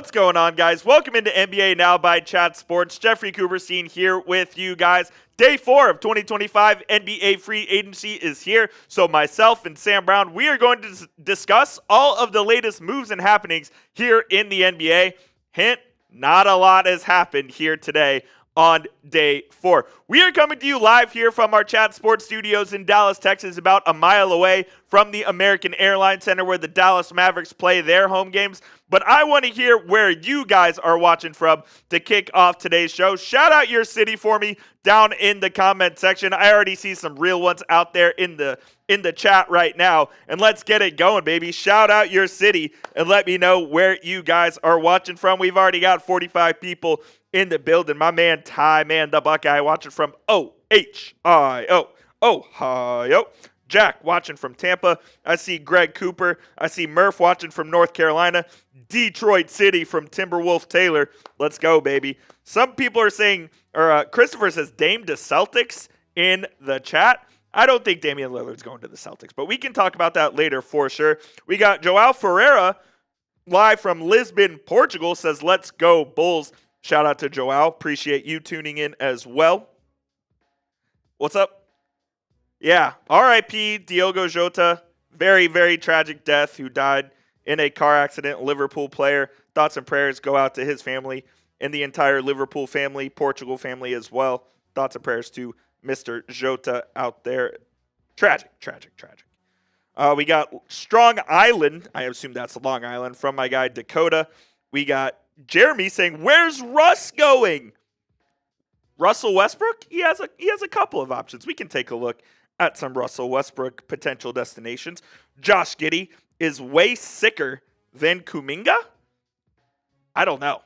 What's going on, guys? Welcome into NBA Now by Chat Sports. Jeffrey Cooperstein here with you guys. Day 4 of 2025 NBA free agency is here. So myself and Sam Brown, we are going to discuss all of the latest moves and happenings here in the NBA. Hint, not a lot has happened here today on day 4. We are coming to you live here from our Chat Sports studios in Dallas, Texas, about a mile away from the American Airlines Center where the Dallas Mavericks play their home games. But I want to hear where you guys are watching from to kick off today's show. Shout out your city for me down in the comment section. I already see some real ones out there in the chat right now. And let's get it going, baby. Shout out your city and let me know where you guys are watching from. We've already got 45 people in the building. My man Ty, the Buckeye, watching from Ohio. Ohio. Jack watching from Tampa. I see Greg Cooper. I see Murph watching from North Carolina. Detroit City from Timberwolf Taylor. Let's go, baby. Some people are saying, Christopher says Dame to Celtics in the chat. I don't think Damian Lillard's going to the Celtics, but we can talk about that later for sure. We got Joao Ferreira live from Lisbon, Portugal, says, let's go Bulls. Shout out to Joao. Appreciate you tuning in as well. What's up? Yeah, R.I.P. Diogo Jota. Very, very tragic death, who died in a car accident. Liverpool player. Thoughts and prayers go out to his family and the entire Liverpool family, Portugal family as well. Thoughts and prayers to Mr. Jota out there. Tragic. We got Strong Island. I assume that's Long Island from my guy Dakota. We got Jeremy saying, where's Russ going? Russell Westbrook? He has a couple of options. We can take a look at some Russell Westbrook potential destinations. Josh Giddey is way sicker than Kuminga? I don't know.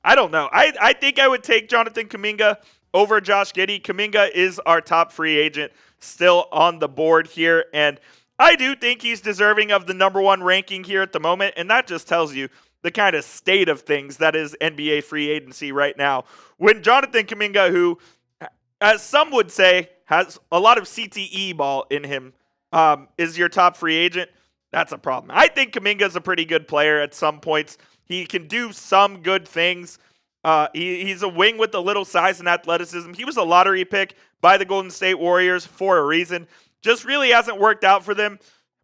I think I would take Jonathan Kuminga over Josh Giddey. Kuminga is our top free agent still on the board here, and I do think he's deserving of the number 1 ranking here at the moment, and that just tells you the kind of state of things that is NBA free agency right now. When Jonathan Kuminga, who, as some would say, has a lot of CTE ball in him, is your top free agent, that's a problem. I think Kuminga's a pretty good player at some points. He can do some good things. He's a wing with a little size and athleticism. He was a lottery pick by the Golden State Warriors for a reason. Just really hasn't worked out for them.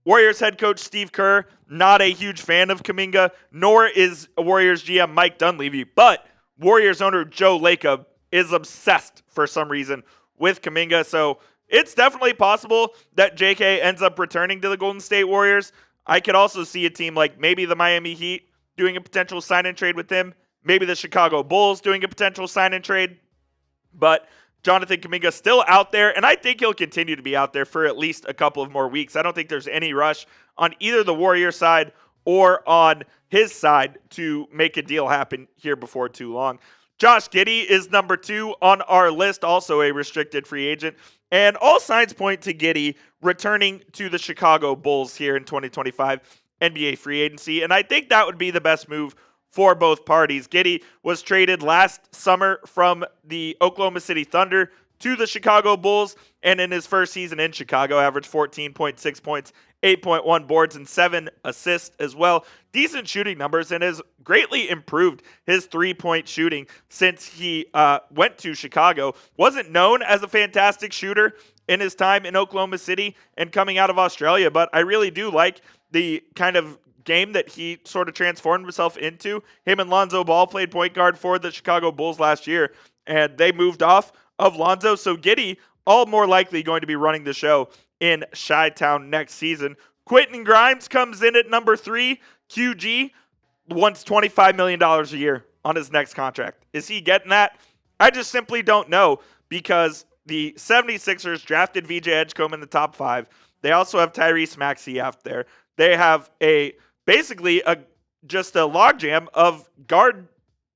Warriors head coach Steve Kerr, not a huge fan of Kuminga, nor is Warriors GM Mike Dunleavy, but Warriors owner Joe Lacob is obsessed for some reason with Kuminga, so it's definitely possible that JK ends up returning to the Golden State Warriors. I could also see a team like maybe the Miami Heat doing a potential sign-and-trade with him, maybe the Chicago Bulls doing a potential sign-and-trade, but Jonathan Kuminga still out there, and I think he'll continue to be out there for at least a couple of more weeks. I don't think there's any rush on either the Warrior side or on his side to make a deal happen here before too long. Josh Giddey is number 2 on our list, also a restricted free agent, and all signs point to Giddey returning to the Chicago Bulls here in 2025 NBA free agency, and I think that would be the best move for both parties. Giddey was traded last summer from the Oklahoma City Thunder to the Chicago Bulls, and in his first season in Chicago, averaged 14.6 points, 8.1 boards, and 7 assists as well. Decent shooting numbers, and has greatly improved his three-point shooting since he went to Chicago. Wasn't known as a fantastic shooter in his time in Oklahoma City and coming out of Australia, but I really do like the kind of game that he sort of transformed himself into. Him and Lonzo Ball played point guard for the Chicago Bulls last year, and they moved off of Lonzo. So Giddey, all more likely going to be running the show in Chi-Town next season. Quentin Grimes comes in at number 3. QG wants $25 million a year on his next contract. Is he getting that? I just simply don't know, because the 76ers drafted VJ Edgecombe in the top 5. They also have Tyrese Maxey out there. They have basically just a logjam of guard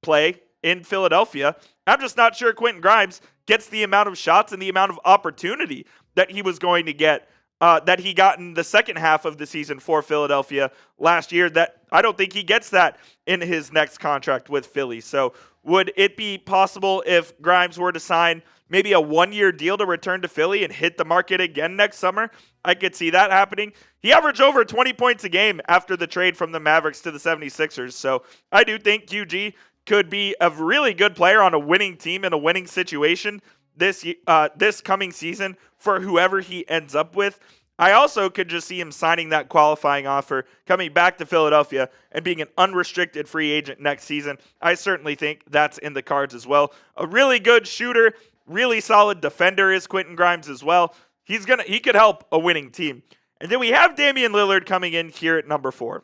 play in Philadelphia. I'm just not sure Quentin Grimes gets the amount of shots and the amount of opportunity that he was going to get, that he got in the second half of the season for Philadelphia last year. That I don't think he gets that in his next contract with Philly. So Would it be possible if Grimes were to sign maybe a 1-year deal to return to Philly and hit the market again next summer? I could see that happening. He averaged over 20 points a game after the trade from the Mavericks to the 76ers. So I do think QG could be a really good player on a winning team in a winning situation this coming season for whoever he ends up with. I also could just see him signing that qualifying offer, coming back to Philadelphia, and being an unrestricted free agent next season. I certainly think that's in the cards as well. A really good shooter, really solid defender is Quentin Grimes as well. He could help a winning team. And then we have Damian Lillard coming in here at number 4.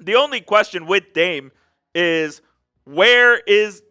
The only question with Dame is is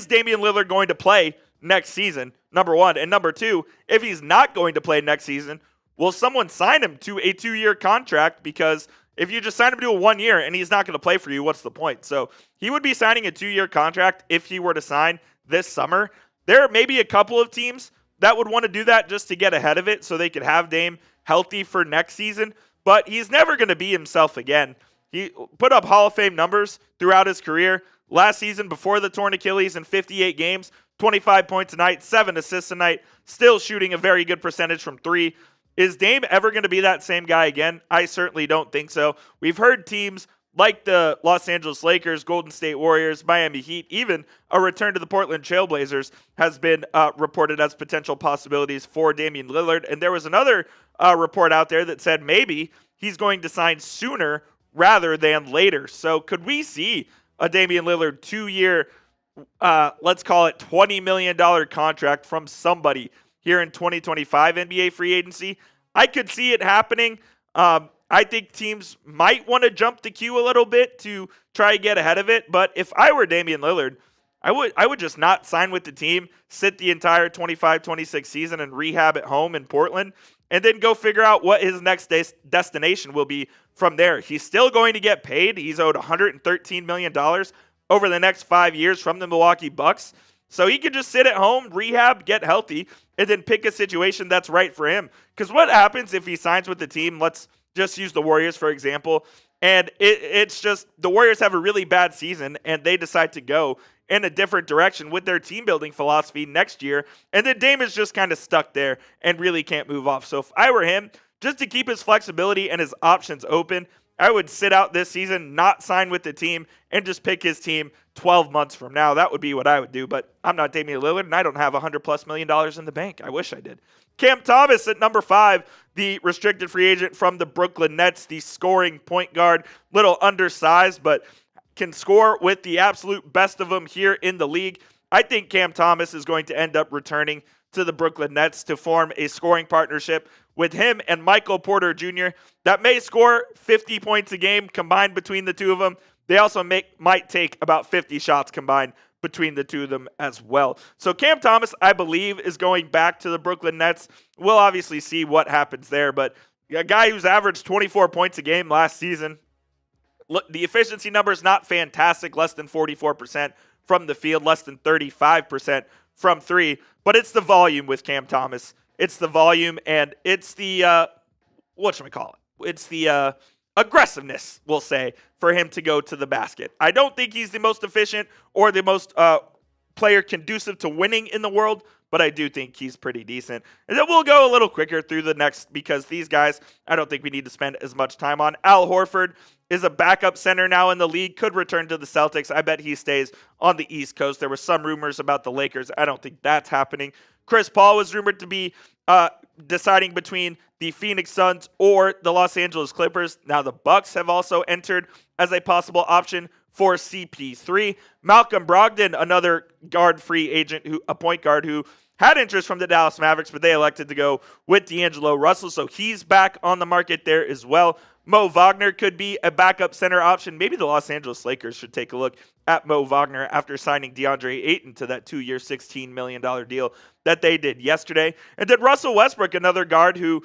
Damian Lillard going to play next season, number 1? And number 2, if he's not going to play next season, will someone sign him to a 2-year contract? Because if you just sign him to a 1 year and he's not going to play for you, what's the point? So he would be signing a 2-year contract if he were to sign this summer. There may be a couple of teams that would want to do that just to get ahead of it so they could have Dame healthy for next season, but he's never going to be himself again. He put up Hall of Fame numbers throughout his career. Last season, before the torn Achilles in 58 games, 25 points a night, 7 assists a night, still shooting a very good percentage from 3. Is Dame ever going to be that same guy again? I certainly don't think so. We've heard teams like the Los Angeles Lakers, Golden State Warriors, Miami Heat, even a return to the Portland Trailblazers has been reported as potential possibilities for Damian Lillard. And there was another report out there that said maybe he's going to sign sooner rather than later. So could we see a Damian Lillard 2-year, let's call it $20 million contract from somebody here in 2025 NBA free agency? I could see it happening. I think teams might want to jump the queue a little bit to try to get ahead of it. But if I were Damian Lillard, I would just not sign with the team, sit the entire 25-26 season and rehab at home in Portland, and then go figure out what his next destination will be from there. He's still going to get paid. He's owed $113 million over the next 5 years from the Milwaukee Bucks. So he could just sit at home, rehab, get healthy, and then pick a situation that's right for him. Because what happens if he signs with the team? Let's just use the Warriors, for example. And it's just the Warriors have a really bad season, and they decide to go in a different direction with their team-building philosophy next year. And then Dame is just kind of stuck there and really can't move off. So if I were him, just to keep his flexibility and his options open, I would sit out this season, not sign with the team, and just pick his team 12 months from now. That would be what I would do, but I'm not Damian Lillard, and I don't have $100+ million in the bank. I wish I did. Cam Thomas at number 5, the restricted free agent from the Brooklyn Nets, the scoring point guard, little undersized, but can score with the absolute best of them here in the league. I think Cam Thomas is going to end up returning to the Brooklyn Nets to form a scoring partnership with him and Michael Porter Jr. that may score 50 points a game combined between the two of them. They also might take about 50 shots combined between the two of them as well. So Cam Thomas, I believe, is going back to the Brooklyn Nets. We'll obviously see what happens there, but a guy who's averaged 24 points a game last season, the efficiency number is not fantastic, less than 44% from the field, less than 35% from 3, but it's the volume with Cam Thomas. It's the volume, and it's the, It's the aggressiveness, we'll say, for him to go to the basket. I don't think he's the most efficient or the most player conducive to winning in the world, but I do think he's pretty decent. And then we'll go a little quicker through the next, because these guys, I don't think we need to spend as much time on. Al Horford is a backup center now in the league, could return to the Celtics. I bet he stays on the East Coast. There were some rumors about the Lakers. I don't think that's happening. Chris Paul was rumored to be deciding between the Phoenix Suns or the Los Angeles Clippers. Now the Bucks have also entered as a possible option for CP3. Malcolm Brogdon, another guard free agent, a point guard who had interest from the Dallas Mavericks, but they elected to go with D'Angelo Russell, so he's back on the market there as well. Mo Wagner could be a backup center option. Maybe the Los Angeles Lakers should take a look at Mo Wagner after signing DeAndre Ayton to that 2-year, $16 million deal that they did yesterday. And then Russell Westbrook, another guard who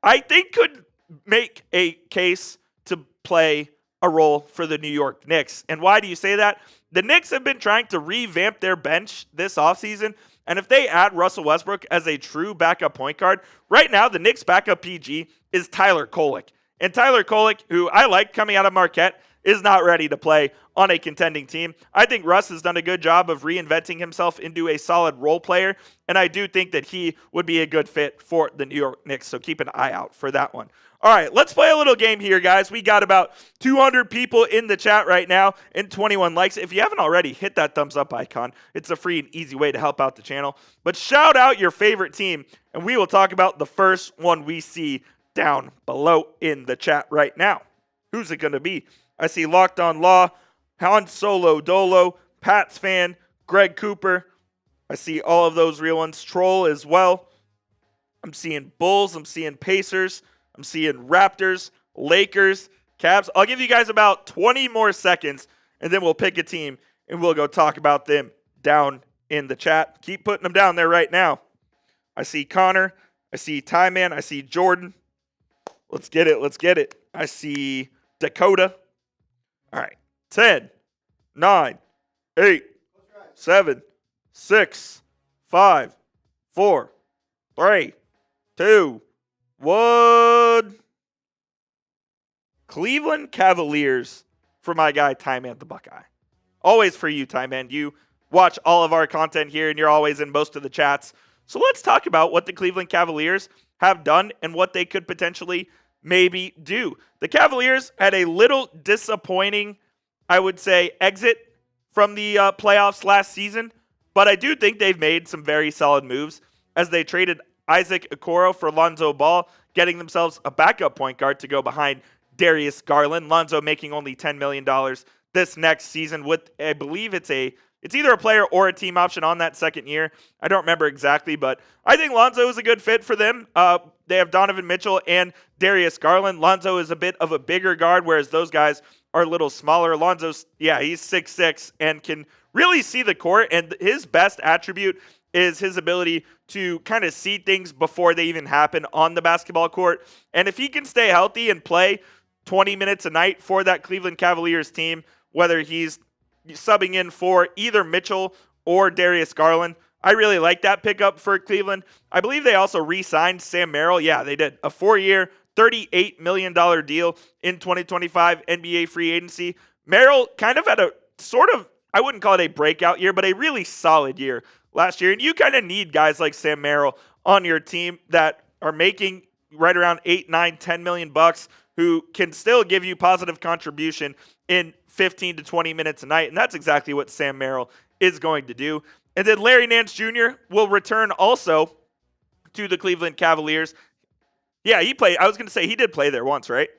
I think could make a case to play a role for the New York Knicks. And why do you say that? The Knicks have been trying to revamp their bench this offseason, and if they add Russell Westbrook as a true backup point guard, right now the Knicks backup PG is Tyler Kolek. And Tyler Kolek, who I like coming out of Marquette, is not ready to play on a contending team. I think Russ has done a good job of reinventing himself into a solid role player, and I do think that he would be a good fit for the New York Knicks, so keep an eye out for that one. All right, let's play a little game here, guys. We got about 200 people in the chat right now and 21 likes. If you haven't already, hit that thumbs up icon. It's a free and easy way to help out the channel. But shout out your favorite team, and we will talk about the first one we see down below in the chat right now. Who's it going to be? I see Locked On Law, Han Solo Dolo, Pats fan, Greg Cooper. I see all of those real ones. Troll as well. I'm seeing Bulls. I'm seeing Pacers. I'm seeing Raptors, Lakers, Cavs. I'll give you guys about 20 more seconds, and then we'll pick a team, and we'll go talk about them down in the chat. Keep putting them down there right now. I see Connor. I see Ty Man. I see Jordan. Let's get it. Let's get it. I see Dakota. All right. 10, 9, 8, 7, 6, 5, 4, 3, 2, 1. Cleveland Cavaliers for my guy, Ty Man the Buckeye. Always for you, Ty Man. You watch all of our content here, and you're always in most of the chats. So let's talk about what the Cleveland Cavaliers have done and what they could potentially maybe do. The Cavaliers had a little disappointing, I would say, exit from the playoffs last season, but I do think they've made some very solid moves as they traded Isaac Okoro for Lonzo Ball, getting themselves a backup point guard to go behind Darius Garland. Lonzo making only $10 million this next season with, I believe it's either a player or a team option on that second year. I don't remember exactly, but I think Lonzo is a good fit for them. They have Donovan Mitchell and Darius Garland. Lonzo is a bit of a bigger guard, whereas those guys are a little smaller. Lonzo's, he's 6'6" and can really see the court, and his best attribute is his ability to kind of see things before they even happen on the basketball court. And if he can stay healthy and play 20 minutes a night for that Cleveland Cavaliers team, whether he's subbing in for either Mitchell or Darius Garland, I really like that pickup for Cleveland. I believe they also re-signed Sam Merrill. Yeah, they did. A 4-year, $38 million deal in 2025 NBA free agency. Merrill kind of had a sort of, I wouldn't call it a breakout year, but a really solid year last year. And you kind of need guys like Sam Merrill on your team that are making right around 8, 9, 10 million bucks, who can still give you positive contribution in 15 to 20 minutes a night. And that's exactly what Sam Merrill is going to do. And then Larry Nance Jr. will return also to the Cleveland Cavaliers. Yeah, he played. I was going to say he did play there once, right?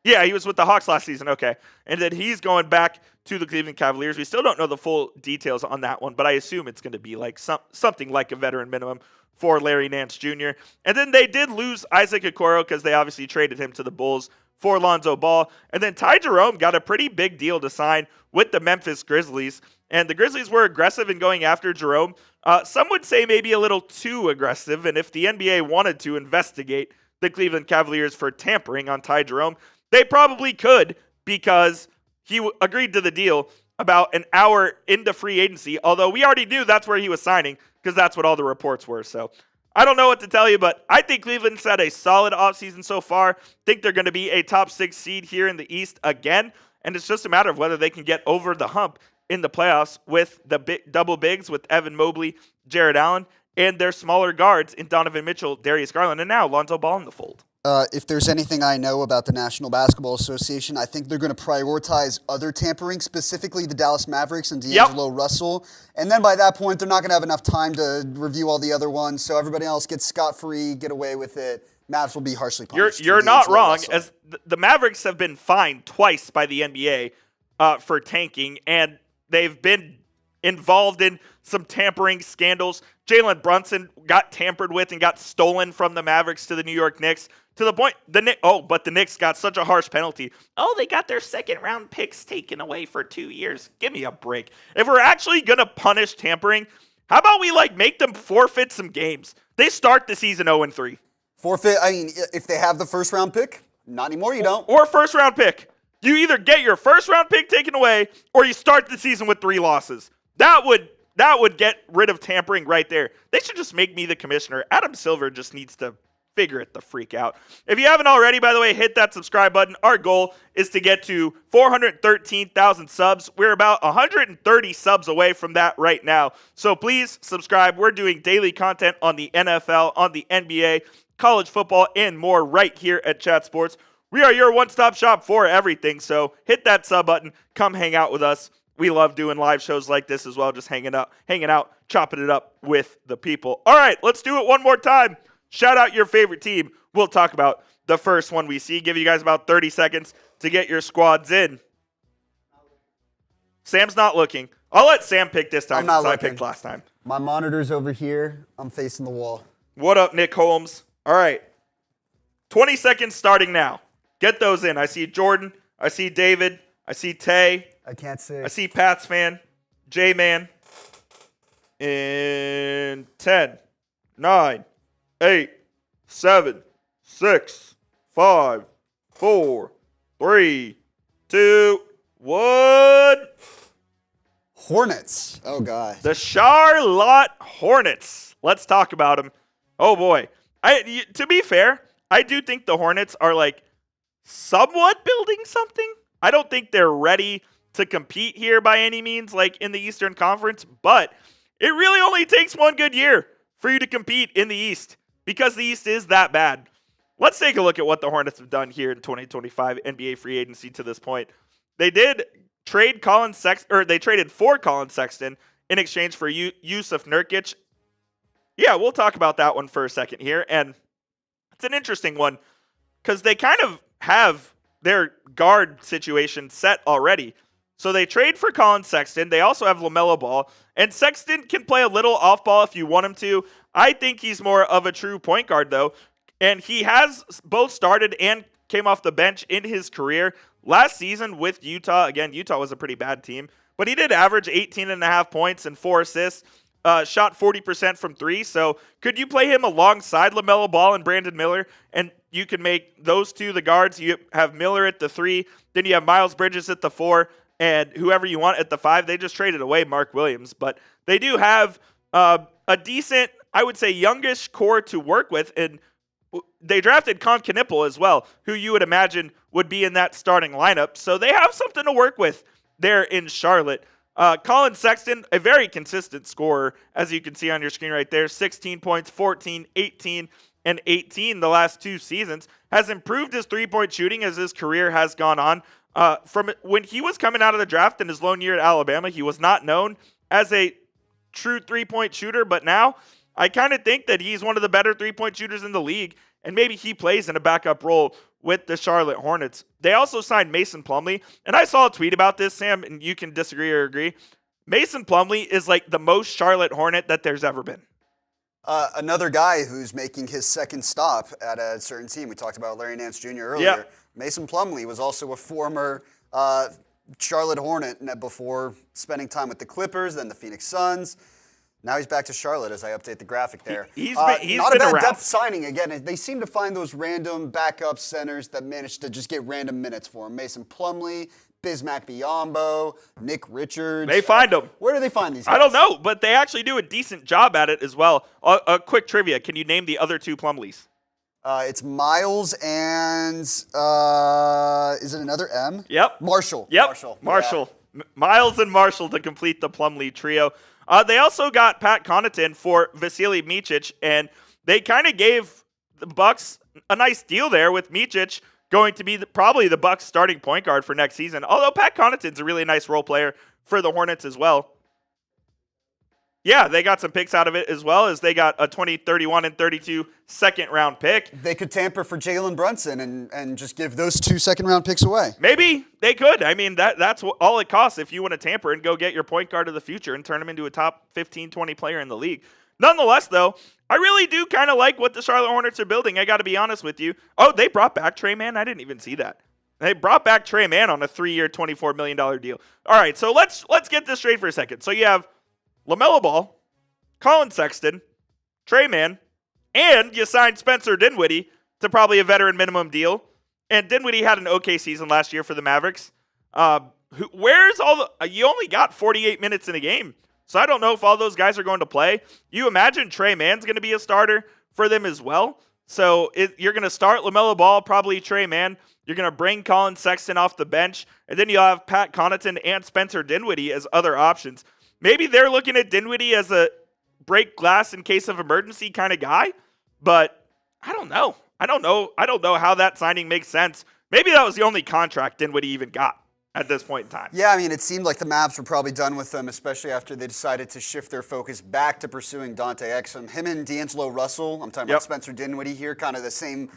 Yeah, he was with the Hawks last season. Okay. And then he's going back to the Cleveland Cavaliers. We still don't know the full details on that one, but I assume it's going to be like something like a veteran minimum for Larry Nance Jr. And then they did lose Isaac Okoro because they obviously traded him to the Bulls for Lonzo Ball. And then Ty Jerome got a pretty big deal to sign with the Memphis Grizzlies. And the Grizzlies were aggressive in going after Jerome. Some would say maybe a little too aggressive. And if the NBA wanted to investigate the Cleveland Cavaliers for tampering on Ty Jerome, they probably could, because he agreed to the deal about an hour into free agency, although we already knew that's where he was signing because that's what all the reports were. So I don't know what to tell you, but I think Cleveland's had a solid offseason so far. Think they're going to be a top 6 seed here in the East again, and it's just a matter of whether they can get over the hump in the playoffs with the double bigs with Evan Mobley, Jared Allen, and their smaller guards in Donovan Mitchell, Darius Garland, and now Lonzo Ball in the fold. If there's anything I know about the National Basketball Association, I think they're going to prioritize other tampering, specifically the Dallas Mavericks and D'Angelo Russell. And then by that point, they're not going to have enough time to review all the other ones, so everybody else gets scot-free, get away with it. Mavs will be harshly punished. You're not wrong, as the Mavericks have been fined twice by the NBA for tanking, and they've been involved in some tampering scandals. Jalen Brunson got tampered with and got stolen from the Mavericks to the New York Knicks. To the point, but the Knicks got such a harsh penalty. Oh, they got their second-round picks taken away for 2 years. Give me a break. If we're actually going to punish tampering, how about we make them forfeit some games? They start the season 0-3. Forfeit, if they have the first-round pick, not anymore, you don't. Or first-round pick. You either get your first-round pick taken away, or you start the season with 3 losses. That would get rid of tampering right there. They should just make me the commissioner. Adam Silver just needs to figure it the freak out. If you haven't already, by the way, hit that subscribe button. Our goal is to get to 413,000 subs. We're about 130 subs away from that right now. So please subscribe. We're doing daily content on the NFL, on the NBA, college football, and more right here at Chat Sports. We are your one-stop shop for everything. So hit that sub button. Come hang out with us. We love doing live shows like this as well, just hanging out, chopping it up with the people. All right, let's do it one more time. Shout out your favorite team. We'll talk about the first one we see. Give you guys about 30 seconds to get your squads in. Sam's not looking. I'll let Sam pick this time since I picked last time. My monitor's over here. I'm facing the wall. What up, Nick Holmes? All right. 20 seconds starting now. Get those in. I see Jordan. I see David. I see Tay. I can't see. I see Pats fan. J-Man. In 10, 9, 8, 7, 6, 5, 4, 3, 2, 1. Hornets. Oh, God. The Charlotte Hornets. Let's talk about them. Oh, boy. To be fair, I do think the Hornets are like somewhat building something. I don't think they're ready to compete here by any means, like in the Eastern Conference, but it really only takes one good year for you to compete in the East because the East is that bad. Let's take a look at what the Hornets have done here in 2025 NBA free agency to this point. They did trade they traded for Colin Sexton in exchange for Yusuf Nurkic. Yeah, we'll talk about that one for a second here, and it's an interesting one because they kind of have their guard situation set already. So they trade for Colin Sexton. They also have LaMelo Ball. And Sexton can play a little off ball if you want him to. I think he's more of a true point guard, though. And he has both started and came off the bench in his career. Last season with Utah, again, Utah was a pretty bad team. But he did average 18.5 points and 4 assists. Shot 40% from 3. So could you play him alongside LaMelo Ball and Brandon Miller? And you can make those two the guards. You have Miller at the 3. Then you have Miles Bridges at the 4. And whoever you want at the 5, they just traded away Mark Williams. But they do have a decent, I would say, youngish core to work with. And they drafted Con Knipple as well, who you would imagine would be in that starting lineup. So they have something to work with there in Charlotte. Colin Sexton, a very consistent scorer, as you can see on your screen right there. 16 points, 14, 18, and 18 the last 2 seasons. Has improved his three-point shooting as his career has gone on. From when he was coming out of the draft in his lone year at Alabama, he was not known as a true three-point shooter, but now I kind of think that he's one of the better three-point shooters in the league, and maybe he plays in a backup role with the Charlotte Hornets. They also signed Mason Plumlee, and I saw a tweet about this, Sam, and you can disagree or agree. Mason Plumlee is like the most Charlotte Hornet that there's ever been. Another guy who's making his second stop at a certain team. We talked about Larry Nance Jr. earlier. Yeah. Mason Plumlee was also a former Charlotte Hornet before spending time with the Clippers, then the Phoenix Suns. Now he's back to Charlotte as I update the graphic there. He's not been a bad around. depth signing. Again, they seem to find those random backup centers that manage to just get random minutes for him. Mason Plumlee, Bismack Biyombo, Nick Richards. They find them. Where do they find these guys? I don't know, but they actually do a decent job at it as well. A quick trivia. Can you name the other 2 Plumlees? It's Miles and is it another M? Yep. Marshall. Yep. Marshall. Yeah. Miles and Marshall to complete the Plumlee trio. They also got Pat Connaughton for Vasily Micic, and they kind of gave the Bucks a nice deal there with Micic going to be probably the Bucks starting point guard for next season. Although Pat Connaughton's a really nice role player for the Hornets as well. Yeah, they got some picks out of it as well as they got a 20, 31, and 32 second-round pick. They could tamper for Jalen Brunson and just give those 2 second-round picks away. Maybe they could. I mean, that's all it costs if you want to tamper and go get your point guard of the future and turn him into a top 15, 20 player in the league. Nonetheless, though, I really do kind of like what the Charlotte Hornets are building. I got to be honest with you. Oh, they brought back Trey Mann? I didn't even see that. They brought back Trey Mann on a 3-year, $24 million deal. All right, so let's get this straight for a second. So you have LaMelo Ball, Colin Sexton, Trey Mann, and you signed Spencer Dinwiddie to probably a veteran minimum deal. And Dinwiddie had an okay season last year for the Mavericks. Where's all the... You only got 48 minutes in a game. So I don't know if all those guys are going to play. You imagine Trey Mann's going to be a starter for them as well. So you're going to start LaMelo Ball, probably Trey Mann. You're going to bring Colin Sexton off the bench, and then you'll have Pat Connaughton and Spencer Dinwiddie as other options. Maybe they're looking at Dinwiddie as a break glass in case of emergency kind of guy, but I don't know. I don't know how that signing makes sense. Maybe that was the only contract Dinwiddie even got at this point in time. Yeah, I mean, it seemed like the Mavs were probably done with them, especially after they decided to shift their focus back to pursuing Dante Exum. Him and D'Angelo Russell, I'm talking about Spencer Dinwiddie here, kind of the same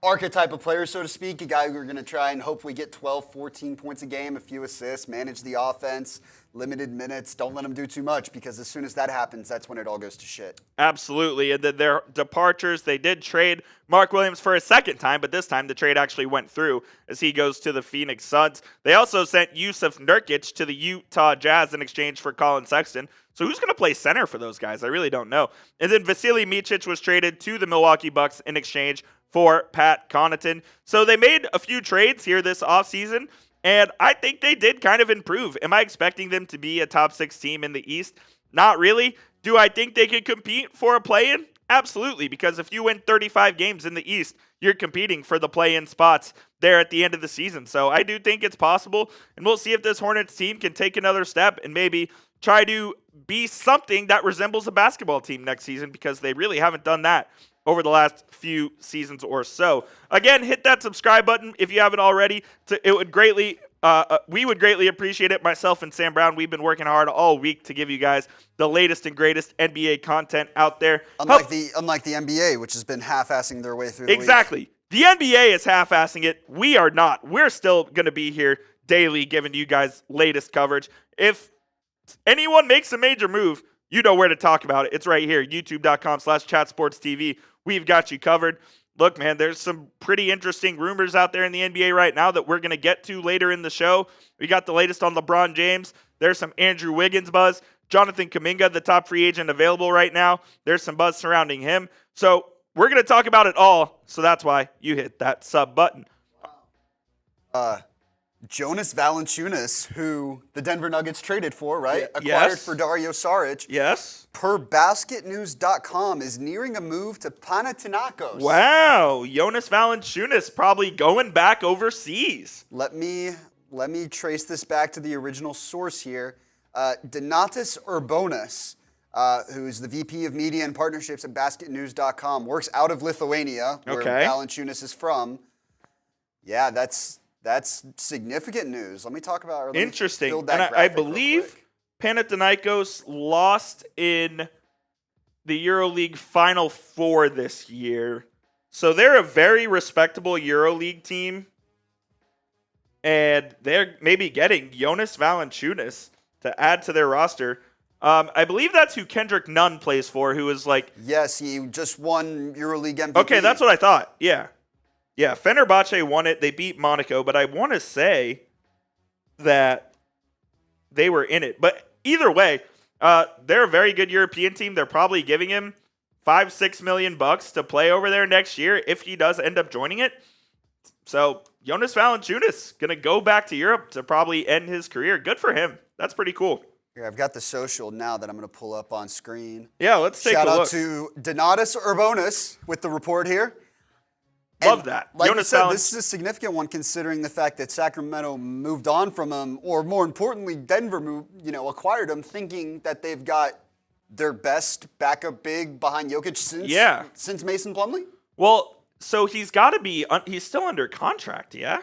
archetype of player, so to speak, a guy who are going to try and hopefully get 12, 14 points a game, a few assists, manage the offense, limited minutes, don't let him do too much, because as soon as that happens, that's when it all goes to shit. Absolutely, and then their departures, they did trade Mark Williams for a second time, but this time the trade actually went through as he goes to the Phoenix Suns. They also sent Yusuf Nurkic to the Utah Jazz in exchange for Colin Sexton. So who's going to play center for those guys? I really don't know. And then Vasily Micic was traded to the Milwaukee Bucks in exchange for Pat Connaughton. So they made a few trades here this offseason, and I think they did kind of improve. Am I expecting them to be a top 6 team in the East? Not really. Do I think they could compete for a play-in? Absolutely, because if you win 35 games in the East, you're competing for the play-in spots there at the end of the season. So I do think it's possible, and we'll see if this Hornets team can take another step and maybe try to be something that resembles a basketball team next season, because they really haven't done that over the last few seasons or so. Again, hit that subscribe button if you haven't already. We would greatly appreciate it. Myself and Sam Brown, we've been working hard all week to give you guys the latest and greatest NBA content out there. Unlike the NBA, which has been half-assing their way through the Exactly. week. The NBA is half-assing it. We are not. We're still going to be here daily giving you guys latest coverage. If anyone makes a major move, you know where to talk about it. It's right here, youtube.com/chatsportstv. We've got you covered. Look, man, there's some pretty interesting rumors out there in the NBA right now that we're going to get to later in the show. We got the latest on LeBron James. There's some Andrew Wiggins buzz. Jonathan Kuminga, the top free agent available right now. There's some buzz surrounding him. So we're going to talk about it all. So that's why you hit that sub button. Jonas Valanciunas, who the Denver Nuggets traded for, right? Acquired for Dario Saric. Yes. Per basketnews.com, is nearing a move to Panathinaikos. Wow. Jonas Valanciunas probably going back overseas. Let me trace this back to the original source here. Donatas Urbonas, who's the VP of Media and Partnerships at basketnews.com, works out of Lithuania, where Valanciunas is from. Yeah, that's significant news. Let me talk about. Interesting. And I believe Panathinaikos lost in the EuroLeague Final Four this year. So they're a very respectable EuroLeague team. And they're maybe getting Jonas Valanciunas to add to their roster. I believe that's who Kendrick Nunn plays for, who is like... Yes, he just won EuroLeague MVP. Okay, that's what I thought. Yeah. Yeah, Fenerbahce won it. They beat Monaco, but I want to say that they were in it. But either way, they're a very good European team. They're probably giving him $5-6 million to play over there next year if he does end up joining it. So Jonas Valanciunas going to go back to Europe to probably end his career. Good for him. That's pretty cool. Here, I've got the social now that I'm going to pull up on screen. Yeah, let's take a look. Shout out to Donatas Urbonas with the report here. Love that. Like you said, this is a significant one considering the fact that Sacramento moved on from him, or more importantly, Denver acquired him, thinking that they've got their best backup big behind Jokic since Mason Plumlee. Well, so he's got to be. He's still under contract, yeah.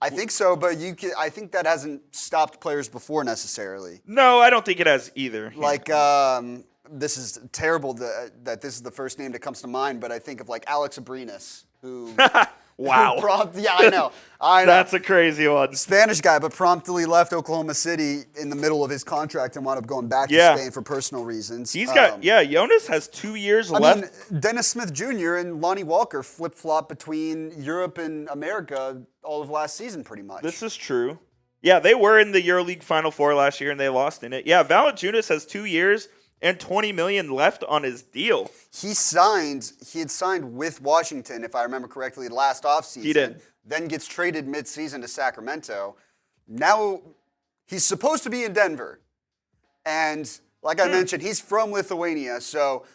I think so, but I think that hasn't stopped players before necessarily. No, I don't think it has either. Like, this is terrible that this is the first name that comes to mind, but I think of like Alex Abrinas. Wow. Yeah, I know. That's a crazy one. Spanish guy, but promptly left Oklahoma City in the middle of his contract and wound up going back to Spain for personal reasons. He's got, Jonas has 2 years left. I mean, Dennis Smith Jr. and Lonnie Walker flip-flop between Europe and America all of last season, pretty much. This is true. Yeah, they were in the EuroLeague Final Four last year, and they lost in it. Yeah, Valanciunas has 2 years and $20 million left on his deal. He had signed with Washington, if I remember correctly, last offseason. He did. Then gets traded mid-season to Sacramento. Now he's supposed to be in Denver. And like I mentioned, he's from Lithuania. So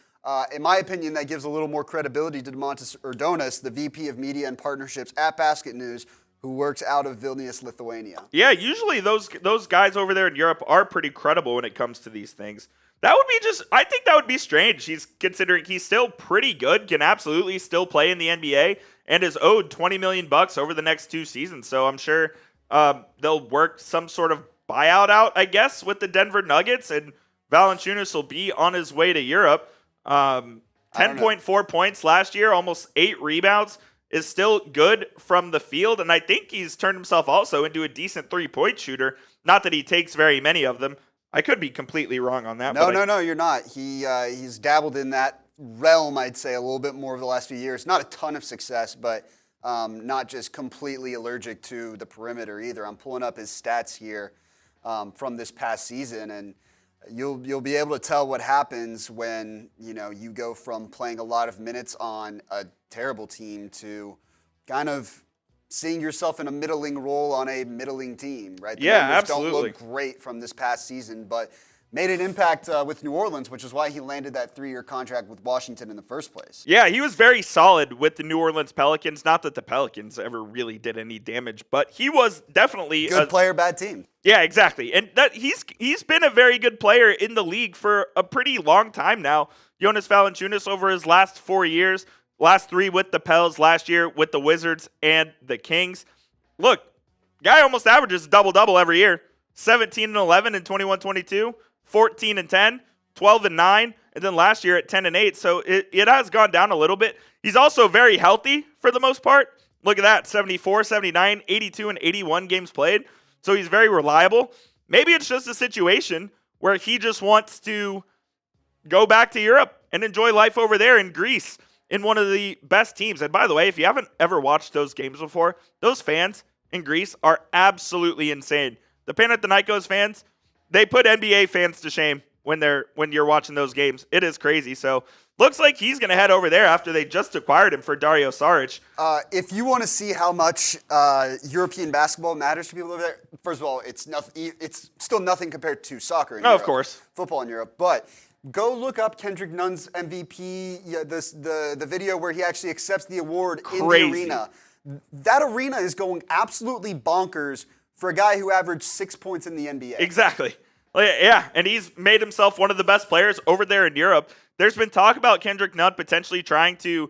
In my opinion, that gives a little more credibility to Domantas Urdonis, the VP of Media and Partnerships at Basket News, who works out of Vilnius, Lithuania. Yeah, usually those guys over there in Europe are pretty credible when it comes to these things. That would be I think that would be strange. Considering he's still pretty good, can absolutely still play in the NBA, and is owed $20 million over the next 2 seasons. So I'm sure they'll work some sort of buyout out, I guess, with the Denver Nuggets, and Valanciunas will be on his way to Europe. 10.4 points last year, almost 8 rebounds, is still good from the field, and I think he's turned himself also into a decent 3-point shooter. Not that he takes very many of them. I could be completely wrong on that. No, you're not. He's dabbled in that realm, I'd say, a little bit more over the last few years. Not a ton of success, but not just completely allergic to the perimeter either. I'm pulling up his stats here from this past season, and you'll be able to tell what happens when you go from playing a lot of minutes on a terrible team to kind of seeing yourself in a middling role on a middling team, right? The numbers absolutely don't look great from this past season, but made an impact with New Orleans, which is why he landed that 3-year contract with Washington in the first place. Yeah, he was very solid with the New Orleans Pelicans. Not that the Pelicans ever really did any damage, but he was definitely good player, bad team. Yeah, exactly. And that he's been a very good player in the league for a pretty long time now. Jonas Valanciunas over his last 4 years, last 3 with the Pels, last year with the Wizards and the Kings. Look, guy almost averages double-double every year. 17 and 11 in 21-22, 14 and 10, 12 and 9, and then last year at 10 and 8. So it has gone down a little bit. He's also very healthy for the most part. Look at that, 74, 79, 82, and 81 games played. So he's very reliable. Maybe it's just a situation where he just wants to go back to Europe and enjoy life over there in Greece in one of the best teams. And by the way, if you haven't ever watched those games before, those fans in Greece are absolutely insane. The Panathinaikos fans, they put NBA fans to shame when you're watching those games. It is crazy. So looks like he's going to head over there after they just acquired him for Dario Saric. If you want to see how much European basketball matters to people over there, first of all, it's still nothing compared to soccer in Europe. Of course. Football in Europe. But go look up Kendrick Nunn's MVP, the video where he actually accepts the award in the arena. That arena is going absolutely bonkers for a guy who averaged 6 points in the NBA. Exactly. Yeah, and he's made himself one of the best players over there in Europe. There's been talk about Kendrick Nunn potentially trying to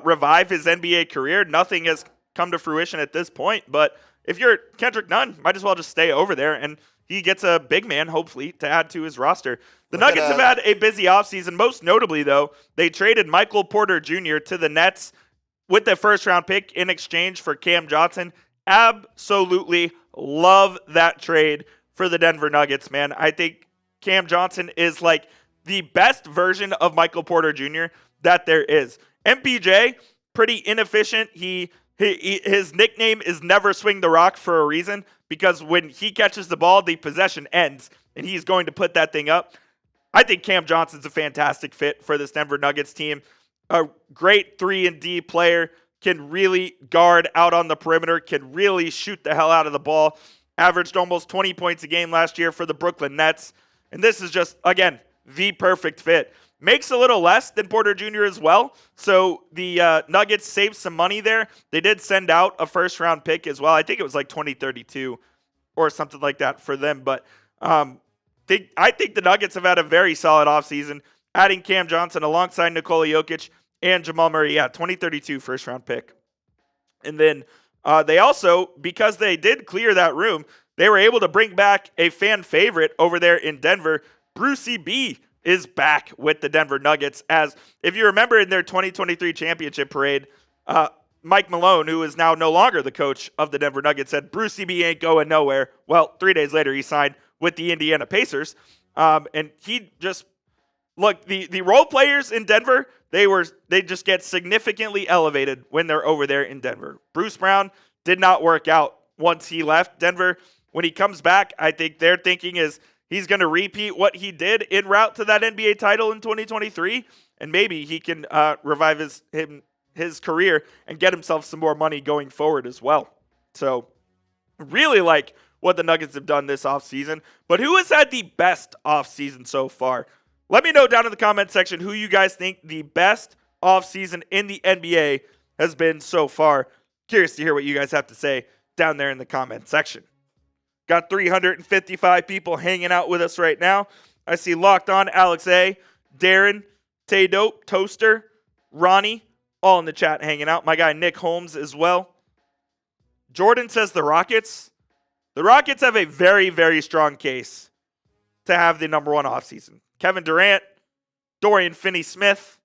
revive his NBA career. Nothing has come to fruition at this point, but if you're Kendrick Nunn, might as well just stay over there, and he gets a big man, hopefully, to add to his roster. The Nuggets have had a busy offseason. Most notably, though, they traded Michael Porter Jr. to the Nets with the first-round pick in exchange for Cam Johnson. Absolutely love that trade for the Denver Nuggets, man. I think Cam Johnson is like the best version of Michael Porter Jr. that there is. MPJ, pretty inefficient. His nickname is Never Swing the Rock for a reason, because when he catches the ball, the possession ends, and he's going to put that thing up. I think Cam Johnson's a fantastic fit for this Denver Nuggets team. A great 3-and-D player, can really guard out on the perimeter, can really shoot the hell out of the ball. Averaged almost 20 points a game last year for the Brooklyn Nets. And this is just, again, the perfect fit. Makes a little less than Porter Jr. as well. So the Nuggets saved some money there. They did send out a first-round pick as well. I think it was like 2032 or something like that for them. But I think the Nuggets have had a very solid offseason, adding Cam Johnson alongside Nikola Jokic and Jamal Murray. Yeah, 2032 first-round pick. And then they also, because they did clear that room, they were able to bring back a fan favorite over there in Denver. Brucey B is back with the Denver Nuggets. As if you remember in their 2023 championship parade, Mike Malone, who is now no longer the coach of the Denver Nuggets, said Brucey B ain't going nowhere. Well, 3 days later, he signed with the Indiana Pacers. And he just, look, the role players in Denver, they just get significantly elevated when they're over there in Denver. Bruce Brown did not work out once he left Denver. When he comes back, I think their thinking is he's going to repeat what he did en route to that NBA title in 2023, and maybe he can revive his career and get himself some more money going forward as well. So really like what the Nuggets have done this offseason. But who has had the best offseason so far? Let me know down in the comment section who you guys think the best offseason in the NBA has been so far. Curious to hear what you guys have to say down there in the comment section. Got 355 people hanging out with us right now. I see Locked On, Alex A., Darren, Tay Dope, Toaster, Ronnie, all in the chat hanging out. My guy Nick Holmes as well. Jordan says the Rockets. The Rockets have a very, very strong case to have the number one offseason. Kevin Durant, Dorian Finney-Smith,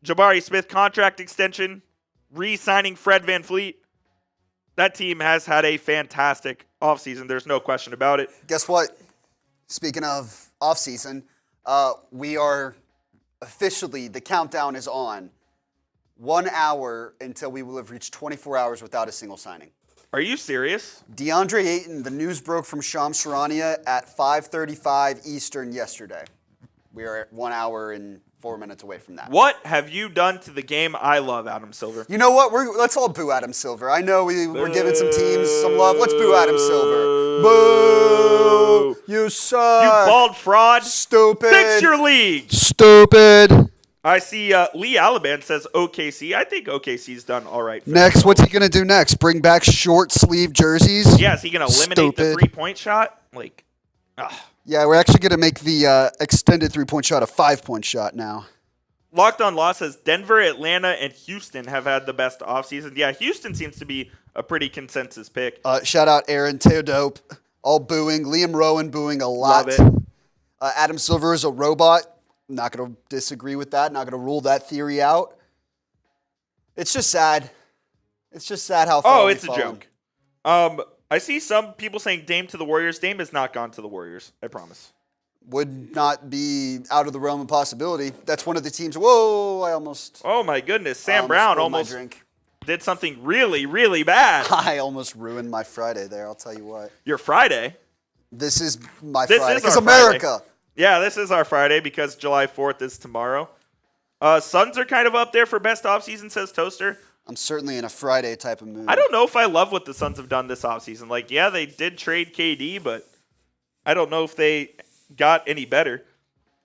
Jabari Smith contract extension, re-signing Fred VanVleet. That team has had a fantastic offseason. There's no question about it. Guess what? Speaking of offseason, we are officially, the countdown is on. 1 hour until we will have reached 24 hours without a single signing. Are you serious? DeAndre Ayton, the news broke from Shams Charania at 5:35 Eastern yesterday. We are at 1 hour and 4 minutes away from that. What have you done to the game I love, Adam Silver? You know what? Let's all boo Adam Silver. I know we're giving some teams some love. Let's boo Adam Silver. Boo! You suck. You bald fraud. Stupid. Fix your league. Stupid. I see Lee Alaban says OKC. I think OKC's done all right. Next, what's he going to do next? Bring back short sleeve jerseys? Yeah, is he going to eliminate the 3-point shot? Yeah, we're actually going to make the extended 3-point shot a 5-point shot now. Locked On Law says Denver, Atlanta, and Houston have had the best offseason. Yeah, Houston seems to be a pretty consensus pick. Shout out Aaron Teodope. All booing. Liam Rowan booing a lot. Love it. Adam Silver is a robot. Not going to disagree with that. Not going to rule that theory out. It's just sad. It's just sad how far we've it's a fallen. joke. I see some people saying Dame to the Warriors. Dame has not gone to the Warriors. I promise. Would not be out of the realm of possibility. That's one of the teams. Whoa, I almost. Oh, my goodness. Sam Brown almost did something really, really bad. I almost ruined my Friday there, I'll tell you what. Your Friday? This is my Friday. Because America. Friday. Yeah, this is our Friday because July 4th is tomorrow. Suns are kind of up there for best offseason, says Toaster. I'm certainly in a Friday type of mood. I don't know if I love what the Suns have done this offseason. Like, yeah, they did trade KD, but I don't know if they got any better.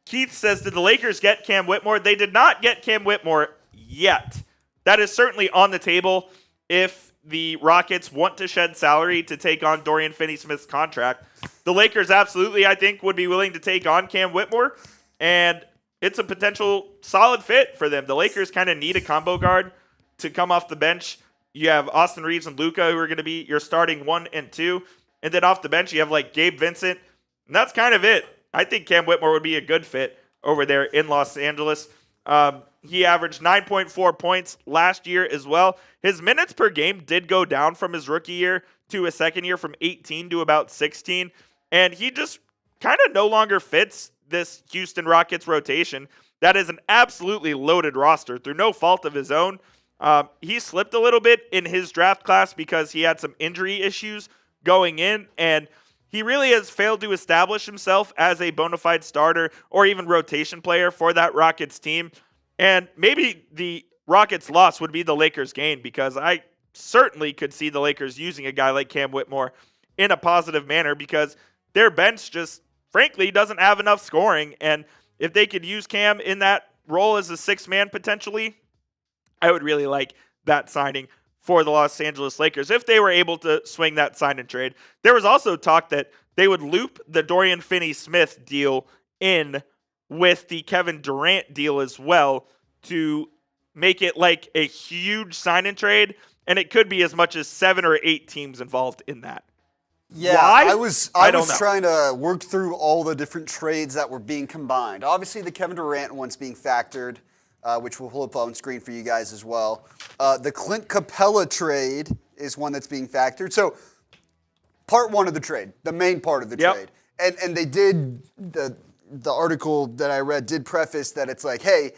Keith says, did the Lakers get Cam Whitmore? They did not get Cam Whitmore yet. That is certainly on the table if the Rockets want to shed salary to take on Dorian Finney-Smith's contract. The Lakers absolutely, I think, would be willing to take on Cam Whitmore, and it's a potential solid fit for them. The Lakers kind of need a combo guard to come off the bench. You have Austin Reeves and Luka, who are going to be your starting 1 and 2, and then off the bench you have like Gabe Vincent, and that's kind of it. I think Cam Whitmore would be a good fit over there in Los Angeles. He averaged 9.4 points last year as well. His minutes per game did go down from his rookie year to his second year from 18 to about 16. And he just kind of no longer fits this Houston Rockets rotation. That is an absolutely loaded roster through no fault of his own. He slipped a little bit in his draft class because he had some injury issues going in. And he really has failed to establish himself as a bona fide starter or even rotation player for that Rockets team. And maybe the Rockets' loss would be the Lakers' gain because I certainly could see the Lakers using a guy like Cam Whitmore in a positive manner because their bench just, frankly, doesn't have enough scoring. And if they could use Cam in that role as a sixth man potentially, I would really like that signing for the Los Angeles Lakers if they were able to swing that sign and trade. There was also talk that they would loop the Dorian Finney-Smith deal in with the Kevin Durant deal as well to make it like a huge sign and trade, and it could be as much as 7 or 8 teams involved in that. Yeah, Why? I was trying to work through all the different trades that were being combined. Obviously, the Kevin Durant one's being factored, which we'll pull up on screen for you guys as well. The Clint Capella trade is one that's being factored. So, part one of the trade, the main part of the trade, and they did the article that I read did preface that it's like, hey,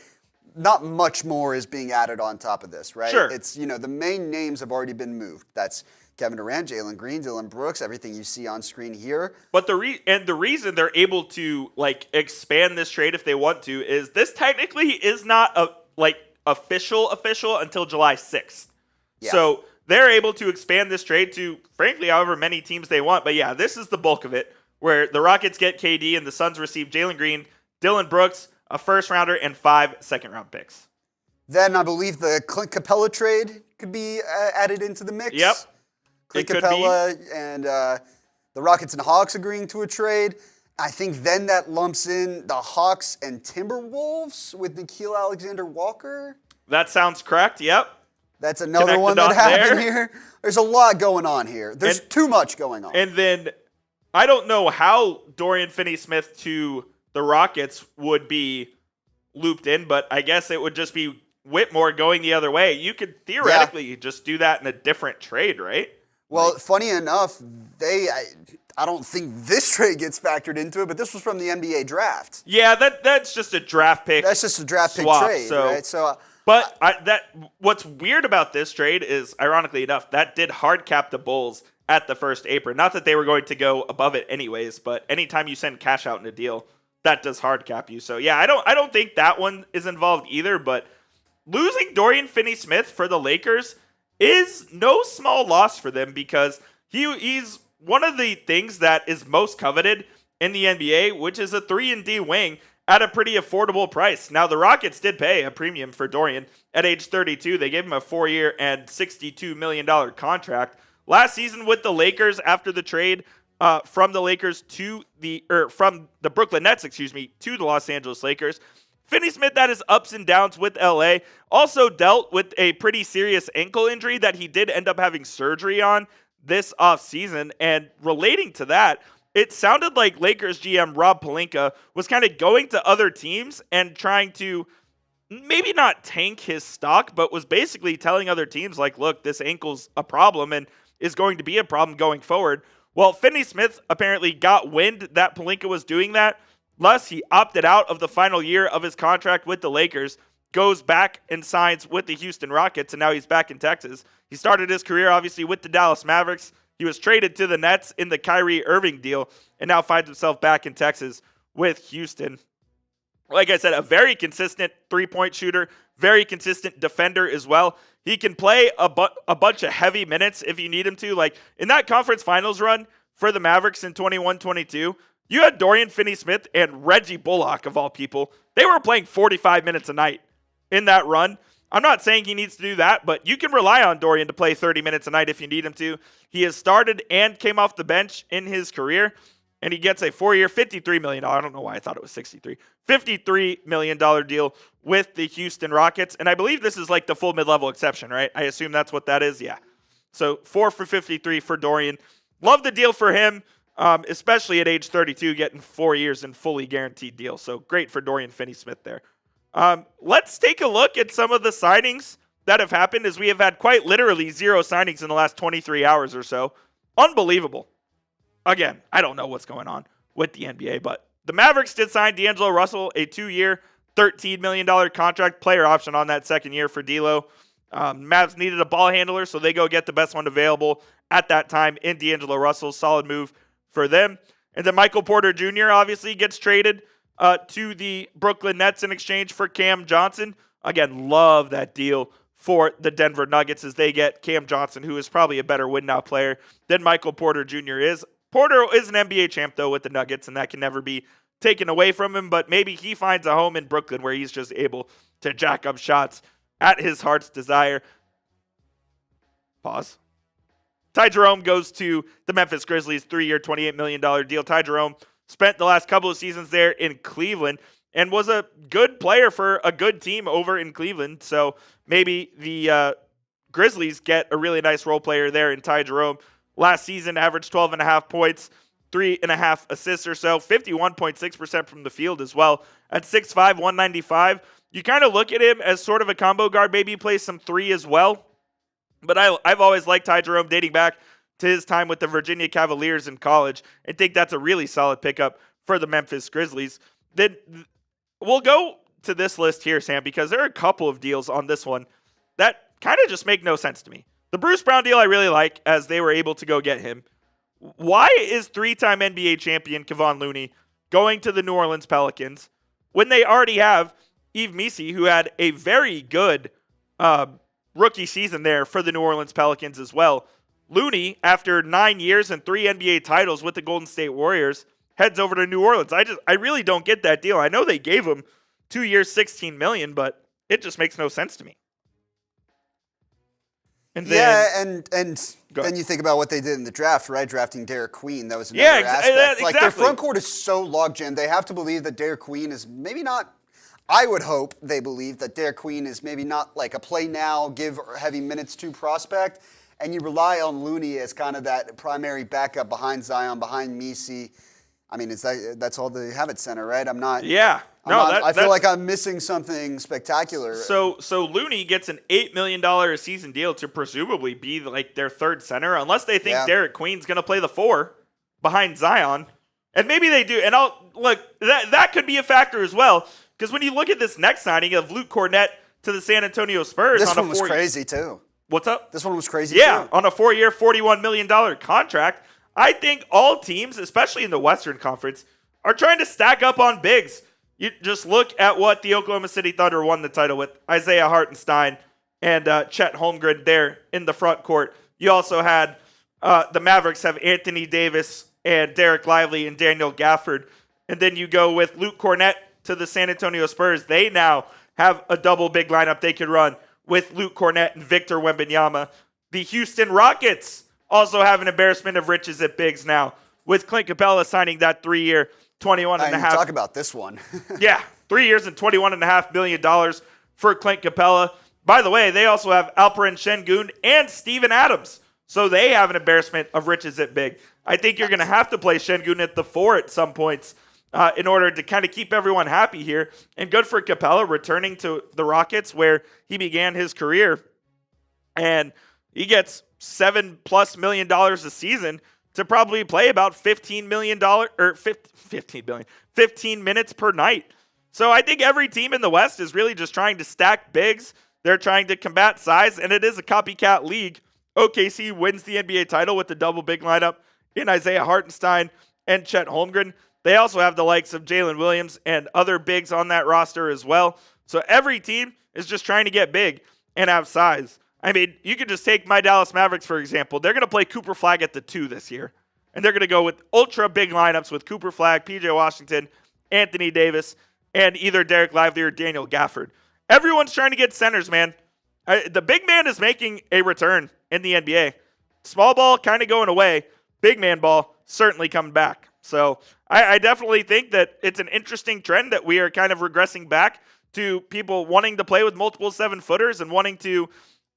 not much more is being added on top of this, right? Sure. It's, the main names have already been moved. That's Kevin Durant, Jalen Green, Dylan Brooks, everything you see on screen here. But the reason they're able to expand this trade if they want to is this technically is not official until July 6th. Yeah. So they're able to expand this trade to, frankly, however many teams they want. But yeah, this is the bulk of it, where the Rockets get KD and the Suns receive Jalen Green, Dylan Brooks, a first rounder, and 5 second-round picks. Then I believe the Clint Capella trade could be added into the mix. Yep. Clint Capella and the Rockets and Hawks agreeing to a trade. I think then that lumps in the Hawks and Timberwolves with Nickeil Alexander-Walker. That sounds correct, yep. That's another one that happened there. Here. There's a lot going on here. There's too much going on. And then I don't know how Dorian Finney-Smith to the Rockets would be looped in, but I guess it would just be Whitmore going the other way. You could theoretically just do that in a different trade, right? Well, funny enough, I don't think this trade gets factored into it, but this was from the NBA draft. Yeah, that's just a draft pick. That's just a draft swap, pick trade, right? So, but what's weird about this trade is, ironically enough, that did hard cap the Bulls at the first apron. Not that they were going to go above it anyways, but anytime you send cash out in a deal, that does hard cap you. So yeah, I don't think that one is involved either. But losing Dorian Finney-Smith for the Lakers is no small loss for them, because he's one of the things that is most coveted in the NBA, which is a 3-and-D wing at a pretty affordable price. Now, the Rockets did pay a premium for Dorian at age 32. They gave him a 4-year and $62 million contract. Last season with the Lakers, after the trade from the Lakers from the Brooklyn Nets, to the Los Angeles Lakers, Finney-Smith had his ups and downs with LA. Also dealt with a pretty serious ankle injury that he did end up having surgery on this offseason. And relating to that, it sounded like Lakers GM Rob Pelinka was kind of going to other teams and trying to maybe not tank his stock, but was basically telling other teams, like, look, this ankle's a problem and is going to be a problem going forward. Well, Finney-Smith apparently got wind that Pelinka was doing that. Thus, he opted out of the final year of his contract with the Lakers, goes back and signs with the Houston Rockets, and now he's back in Texas. He started his career, obviously, with the Dallas Mavericks. He was traded to the Nets in the Kyrie Irving deal, and now finds himself back in Texas with Houston. Like I said, a very consistent three-point shooter, very consistent defender as well. He can play a bunch of heavy minutes if you need him to. Like in that conference finals run for the Mavericks in 21-22, you had Dorian Finney-Smith and Reggie Bullock, of all people. They were playing 45 minutes a night in that run. I'm not saying he needs to do that, but you can rely on Dorian to play 30 minutes a night if you need him to. He has started and came off the bench in his career, and he gets a 4-year, $53 million. I don't know why I thought it was 63. $53 million deal with the Houston Rockets. And I believe this is like the full mid-level exception, right? I assume that's what that is. Yeah. So 4 for 53 for Dorian. Love the deal for him, especially at age 32, getting 4 years and fully guaranteed deal. So great for Dorian Finney-Smith there. Let's take a look at some of the signings that have happened, as we have had quite literally 0 signings in the last 23 hours or so. Unbelievable. Again, I don't know what's going on with the NBA, but the Mavericks did sign D'Angelo Russell, a 2-year, $13 million contract, player option on that second year for D'Lo. Mavs needed a ball handler, so they go get the best one available at that time in D'Angelo Russell. Solid move for them. And then Michael Porter Jr. obviously gets traded to the Brooklyn Nets in exchange for Cam Johnson. Again, love that deal for the Denver Nuggets, as they get Cam Johnson, who is probably a better win-now player than Michael Porter Jr. is. Porter is an NBA champ, though, with the Nuggets, and that can never be taken away from him, but maybe he finds a home in Brooklyn where he's just able to jack up shots at his heart's desire. Pause. Ty Jerome goes to the Memphis Grizzlies, 3-year, $28 million deal. Ty Jerome spent the last couple of seasons there in Cleveland and was a good player for a good team over in Cleveland, so maybe the Grizzlies get a really nice role player there in Ty Jerome. Last season, averaged 12.5 points, 3.5 assists or so, 51.6% from the field as well. At 6'5", 195, you kind of look at him as sort of a combo guard. Maybe he plays some 3 as well. But I've always liked Ty Jerome dating back to his time with the Virginia Cavaliers in college, and think that's a really solid pickup for the Memphis Grizzlies. Then we'll go to this list here, Sam, because there are a couple of deals on this one that kind of just make no sense to me. The Bruce Brown deal I really like, as they were able to go get him. Why is 3-time NBA champion Kevon Looney going to the New Orleans Pelicans when they already have Yves Missi, who had a very good rookie season there for the New Orleans Pelicans as well? Looney, after 9 years and 3 NBA titles with the Golden State Warriors, heads over to New Orleans. I really don't get that deal. I know they gave him 2 years, $16 million, but it just makes no sense to me. And then, and then you think about what they did in the draft, right? Drafting Derek Queen. That was another aspect. Like, their front court is so logjammed. They have to believe that Derek Queen is maybe not. I would hope they believe that Derek Queen is maybe not like a play now, give heavy minutes to prospect, and you rely on Looney as kind of that primary backup behind Zion, behind Messi. I mean, that's all they have at center, right? I'm not. Yeah. I feel like I'm missing something spectacular. So Looney gets an $8 million a season deal to presumably be like their third center, unless they think Derek Queen's going to play the 4 behind Zion. And maybe they do. And that could be a factor as well. Because when you look at this next signing of Luke Kornet to the San Antonio Spurs. This one was crazy too. What's up? This one was crazy too. Yeah, on a 4-year, $41 million contract. I think all teams, especially in the Western Conference, are trying to stack up on bigs. You just look at what the Oklahoma City Thunder won the title with. Isaiah Hartenstein and Chet Holmgren there in the front court. You also had the Mavericks have Anthony Davis and Derek Lively and Daniel Gafford. And then you go with Luke Kornet to the San Antonio Spurs. They now have a double big lineup they could run with Luke Kornet and Victor Wembanyama. The Houston Rockets also have an embarrassment of riches at bigs now, with Clint Capella signing that 3-year, $21.5. Talk about this one. Yeah, 3 years and $21.5 million for Clint Capella. By the way, they also have Alperen Şengün and Steven Adams, so they have an embarrassment of riches at big. I think you're going to have to play Şengün at the 4 at some points in order to kind of keep everyone happy here. And good for Capella returning to the Rockets where he began his career, and he gets $7+ million a season to probably play about $15 million or 15 minutes per night. So I think every team in the West is really just trying to stack bigs. They're trying to combat size, and it is a copycat league. OKC wins the NBA title with the double big lineup in Isaiah Hartenstein and Chet Holmgren. They also have the likes of Jalen Williams and other bigs on that roster as well. So every team is just trying to get big and have size. I mean, you could just take my Dallas Mavericks, for example. They're going to play Cooper Flagg at the 2 this year. And they're going to go with ultra big lineups with Cooper Flagg, PJ Washington, Anthony Davis, and either Derek Lively or Daniel Gafford. Everyone's trying to get centers, man. The big man is making a return in the NBA. Small ball kind of going away. Big man ball certainly coming back. So I definitely think that it's an interesting trend that we are kind of regressing back to people wanting to play with multiple 7-footers and wanting to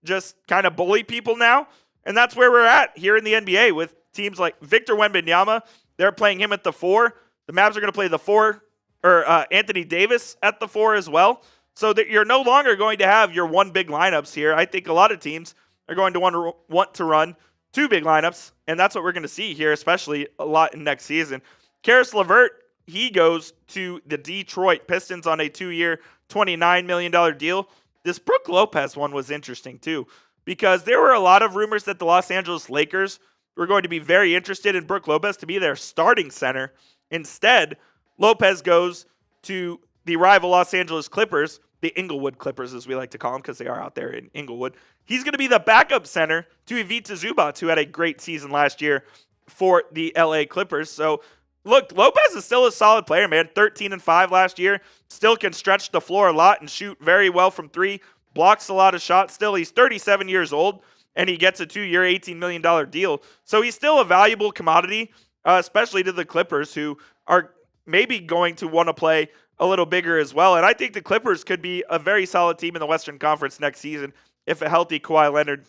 just kind of bully people now. And that's where we're at here in the NBA with teams like Victor Wembanyama. They're playing him at the 4. The Mavs are going to play the 4, or Anthony Davis at the 4 as well. So that you're no longer going to have your one big lineups here. I think a lot of teams are going to want to run 2 big lineups, and that's what we're going to see here, especially a lot in next season. Karis LeVert, he goes to the Detroit Pistons on a 2-year, $29 million deal. This Brook Lopez one was interesting, too, because there were a lot of rumors that the Los Angeles Lakers were going to be very interested in Brook Lopez to be their starting center. Instead, Lopez goes to the rival Los Angeles Clippers, the Inglewood Clippers, as we like to call them, because they are out there in Inglewood. He's going to be the backup center to Ivica Zubac, who had a great season last year for the LA Clippers. So, look, Lopez is still a solid player, man. 13-5 last year. Still can stretch the floor a lot and shoot very well from 3. Blocks a lot of shots still. He's 37 years old, and he gets a 2-year, $18 million deal. So he's still a valuable commodity, especially to the Clippers, who are maybe going to want to play a little bigger as well. And I think the Clippers could be a very solid team in the Western Conference next season if a healthy Kawhi Leonard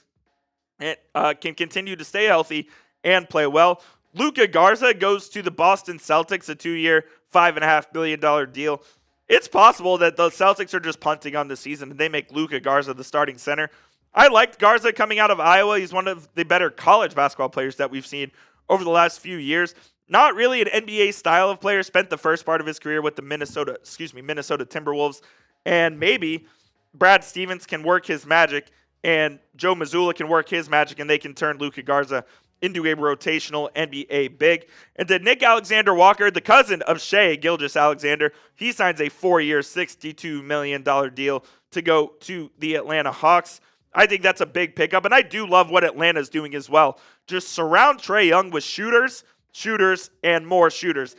can continue to stay healthy and play well. Luka Garza goes to the Boston Celtics, a 2-year, $5.5 million deal. It's possible that the Celtics are just punting on the season and they make Luka Garza the starting center. I liked Garza coming out of Iowa. He's one of the better college basketball players that we've seen over the last few years. Not really an NBA style of player. Spent the first part of his career with the Minnesota Timberwolves. And maybe Brad Stevens can work his magic and Joe Mazzulla can work his magic and they can turn Luka Garza into a rotational NBA big. And then Nick Alexander-Walker, the cousin of Shai Gilgeous-Alexander, he signs a 4-year, $62 million deal to go to the Atlanta Hawks. I think that's a big pickup, and I do love what Atlanta's doing as well. Just surround Trae Young with shooters, and more shooters.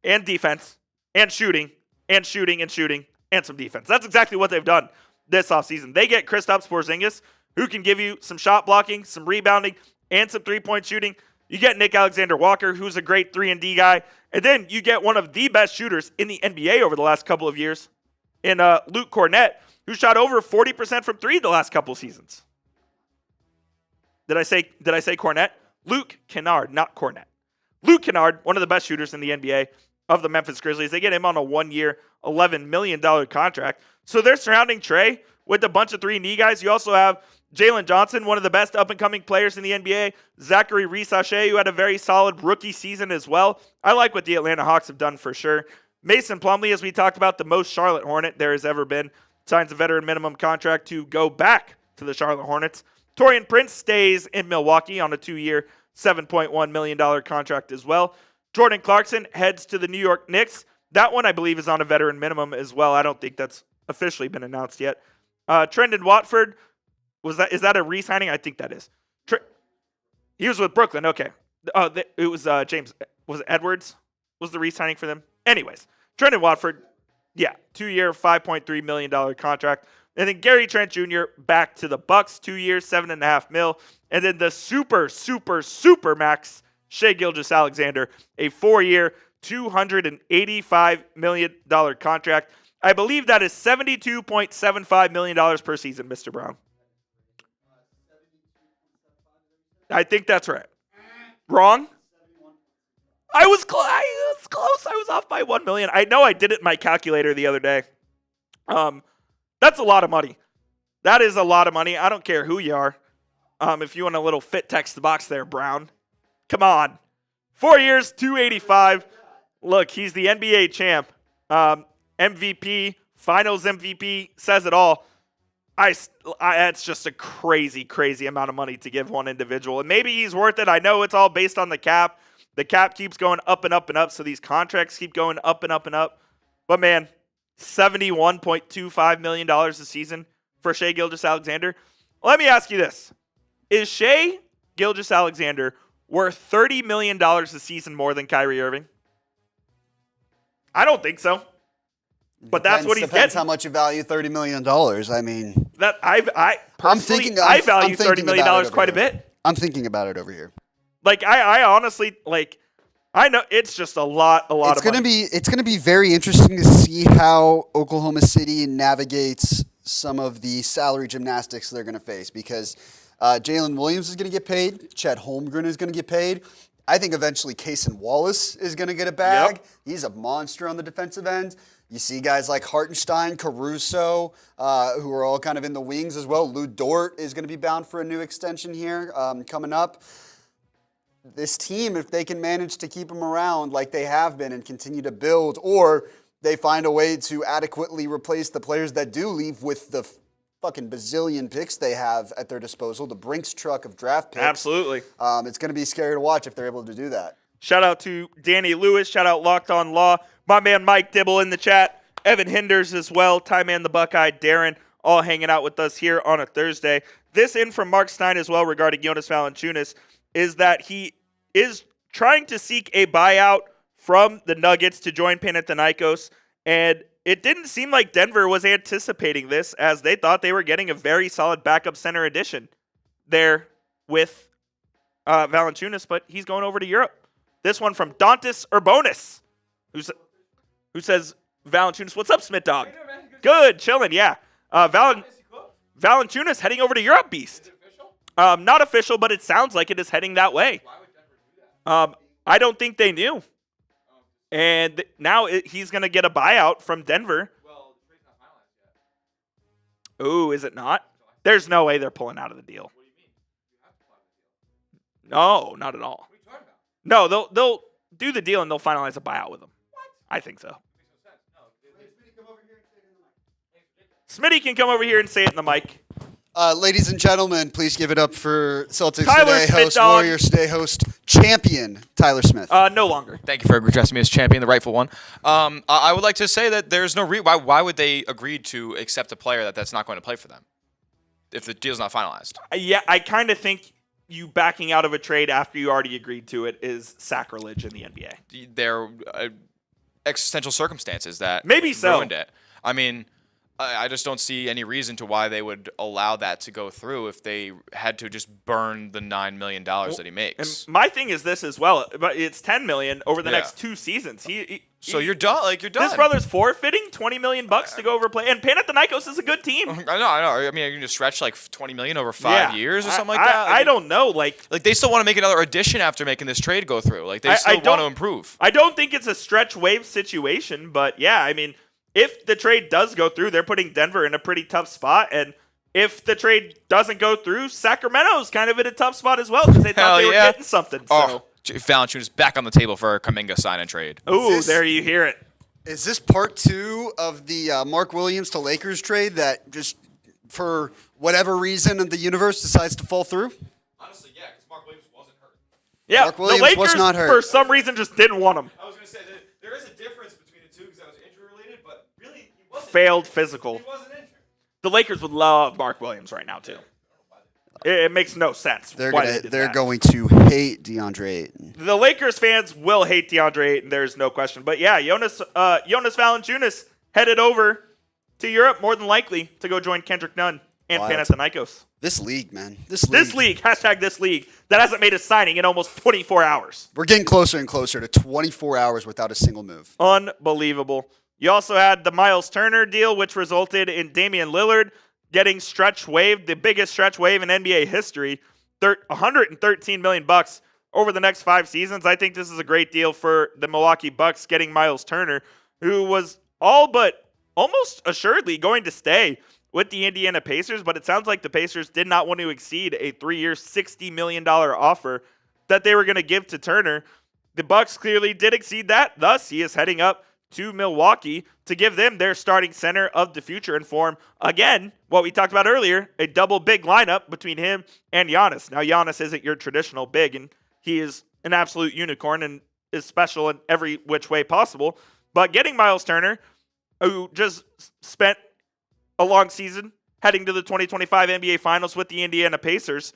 and defense and shooting and shooting and shooting and some defense. That's exactly what they've done this offseason. They get Kristaps Porzingis, who can give you some shot blocking, some rebounding, and some three-point shooting. You get Nick Alexander-Walker, who's a great 3-and-D guy. And then you get one of the best shooters in the NBA over the last couple of years in Luke Kornet, who shot over 40% from three the last couple seasons. Did I say Kornet? Luke Kennard, not Kornet. Luke Kennard, one of the best shooters in the NBA of the Memphis Grizzlies. They get him on a 1-year, $11 million contract. So they're surrounding Trey with a bunch of 3-and-D guys. You also have Jalen Johnson, one of the best up-and-coming players in the NBA. Zachary Reese-Sachet, who had a very solid rookie season as well. I like what the Atlanta Hawks have done for sure. Mason Plumlee, as we talked about, the most Charlotte Hornet there has ever been, signs a veteran minimum contract to go back to the Charlotte Hornets. Taurean Prince stays in Milwaukee on a 2-year, $7.1 million contract as well. Jordan Clarkson heads to the New York Knicks. That one, I believe, is on a veteran minimum as well. I don't think that's officially been announced yet. Trendon Watford, is that a re-signing? I think that is. He was with Brooklyn. Okay. It was James. Was it Edwards? Was the re-signing for them? Anyways, Trendon Watford, 2-year, $5.3 million contract. And then Gary Trent Jr. back to the Bucks, 2 years, $7.5 million. And then the super max Shai Gilgeous-Alexander, a 4-year, $285 million contract. I believe that is $72.75 million per season, Mr. Brown. I think that's right. Wrong? I was close. I was off by $1 million. I know I did it in my calculator the other day. That's a lot of money. That is a lot of money. I don't care who you are. If you want a little fit text the box there, Brown. Come on. 4 years, $285. Look, he's the NBA champ. MVP, finals MVP, says it all. It's just a crazy amount of money to give one individual. And maybe he's worth it. I know it's all based on the cap. The cap keeps going up and up and up, so these contracts keep going up and up and up. But, man, $71.25 million a season for Shai Gilgeous-Alexander. Let me ask you this. Is Shai Gilgeous-Alexander worth $30 million a season more than Kyrie Irving? I don't think so. But that's what he's getting. Depends how much you value $30 million. I mean, that I value $30 million quite a bit. I'm thinking about it over here. Like I honestly I know it's just a lot of money. It's gonna be very interesting to see how Oklahoma City navigates some of the salary gymnastics they're gonna face, because Jalen Williams is gonna get paid, Chet Holmgren is gonna get paid. I think eventually Cason Wallace is gonna get a bag. Yep. He's a monster on the defensive end. You see guys like Hartenstein, Caruso, who are all kind of in the wings as well. Lou Dort is going to be bound for a new extension here coming up. This team, if they can manage to keep them around like they have been and continue to build, or they find a way to adequately replace the players that do leave with the fucking bazillion picks they have at their disposal, the Brinks truck of draft picks. Absolutely. It's going to be scary to watch if they're able to do that. Shout out to Danny Lewis. Shout out Locked On Law. My man Mike Dibble in the chat. Evan Hinders as well. Ty Man the Buckeye. Darren all hanging out with us here on a Thursday. This in from Mark Stein as well regarding Jonas Valanciunas is that he is trying to seek a buyout from the Nuggets to join Panathinaikos. And it didn't seem like Denver was anticipating this, as they thought they were getting a very solid backup center addition there with Valanciunas, but he's going over to Europe. This one from Dantis Urbonis, who says, Valanciunas, what's up, Smith Dog? Good, chilling, yeah. Valanciunas heading over to Europe, Beast. Not official, but it sounds like it is heading that way. Why would Denver do that? I don't think they knew. And now he's going to get a buyout from Denver. Well, the trade's not finalized yet. Ooh, is it not? There's no way they're pulling out of the deal. What do you mean? You have to pull out of the deal. No, not at all. What are you talking about? No, they'll do the deal and they'll finalize a buyout with him. What? I think so. Makes no sense. No. Smitty can come over here and say it in the mic. Ladies and gentlemen, please give it up for Celtics Tyler Today Smith, host, dog. Warriors Today host, champion Tyler Smith. No longer. Thank you for addressing me as champion, the rightful one. I would like to say that there's no why would they agree to accept a player that's not going to play for them if the deal's not finalized? Yeah, I kind of think you backing out of a trade after you already agreed to it is sacrilege in the NBA. They're existential circumstances that Maybe so. ruined it. I mean, I just don't see any reason to why they would allow that to go through if they had to just burn the $9 million that he makes. And my thing is this as well, but it's $10 million over the Yeah. next 2 seasons. So you're done. Like, you're done. This brother's forfeiting $20 million to go overplay, and Panathinaikos is a good team. I know. I mean, you can just stretch like $20 million over 5 years or something like that. I don't know. Like they still want to make another addition after making this trade go through. Like they still want to improve. I don't think it's a stretch wave situation, but yeah, I mean, if the trade does go through, they're putting Denver in a pretty tough spot, and if the trade doesn't go through, Sacramento's kind of in a tough spot as well because they thought they were getting something. So. Valanciunas back on the table for a Kuminga sign and trade. Ooh, there you hear it. Is this part 2 of the Mark Williams to Lakers trade that just for whatever reason the universe decides to fall through? Honestly, yeah, because Mark Williams wasn't hurt. Yeah, Mark Williams the Lakers was not hurt. for some reason just didn't want him. I was going to say that there is a difference between the two because that was injury related, but really he wasn't Failed physical. He wasn't injured. The Lakers would love Mark Williams right now too. It makes no sense. They're why going to hate DeAndre Ayton. The Lakers fans will hate DeAndre Ayton. There's no question. But yeah, Jonas Valanciunas headed over to Europe more than likely to go join Kendrick Nunn and Wild. Panathinaikos. This league, man. This league, hashtag this league, that hasn't made a signing in almost 24 hours. We're getting closer and closer to 24 hours without a single move. Unbelievable. You also had the Myles Turner deal, which resulted in Damian Lillard getting stretch waived, the biggest stretch wave in NBA history, $113 million over the next 5 seasons. I think this is a great deal for the Milwaukee Bucks getting Myles Turner, who was all but almost assuredly going to stay with the Indiana Pacers, but it sounds like the Pacers did not want to exceed a 3-year, $60 million offer that they were going to give to Turner. The Bucks clearly did exceed that. Thus, he is heading up to Milwaukee to give them their starting center of the future and form, again, what we talked about earlier, a double big lineup between him and Giannis. Now, Giannis isn't your traditional big, and he is an absolute unicorn and is special in every which way possible. But getting Myles Turner, who just spent a long season heading to the 2025 NBA Finals with the Indiana Pacers,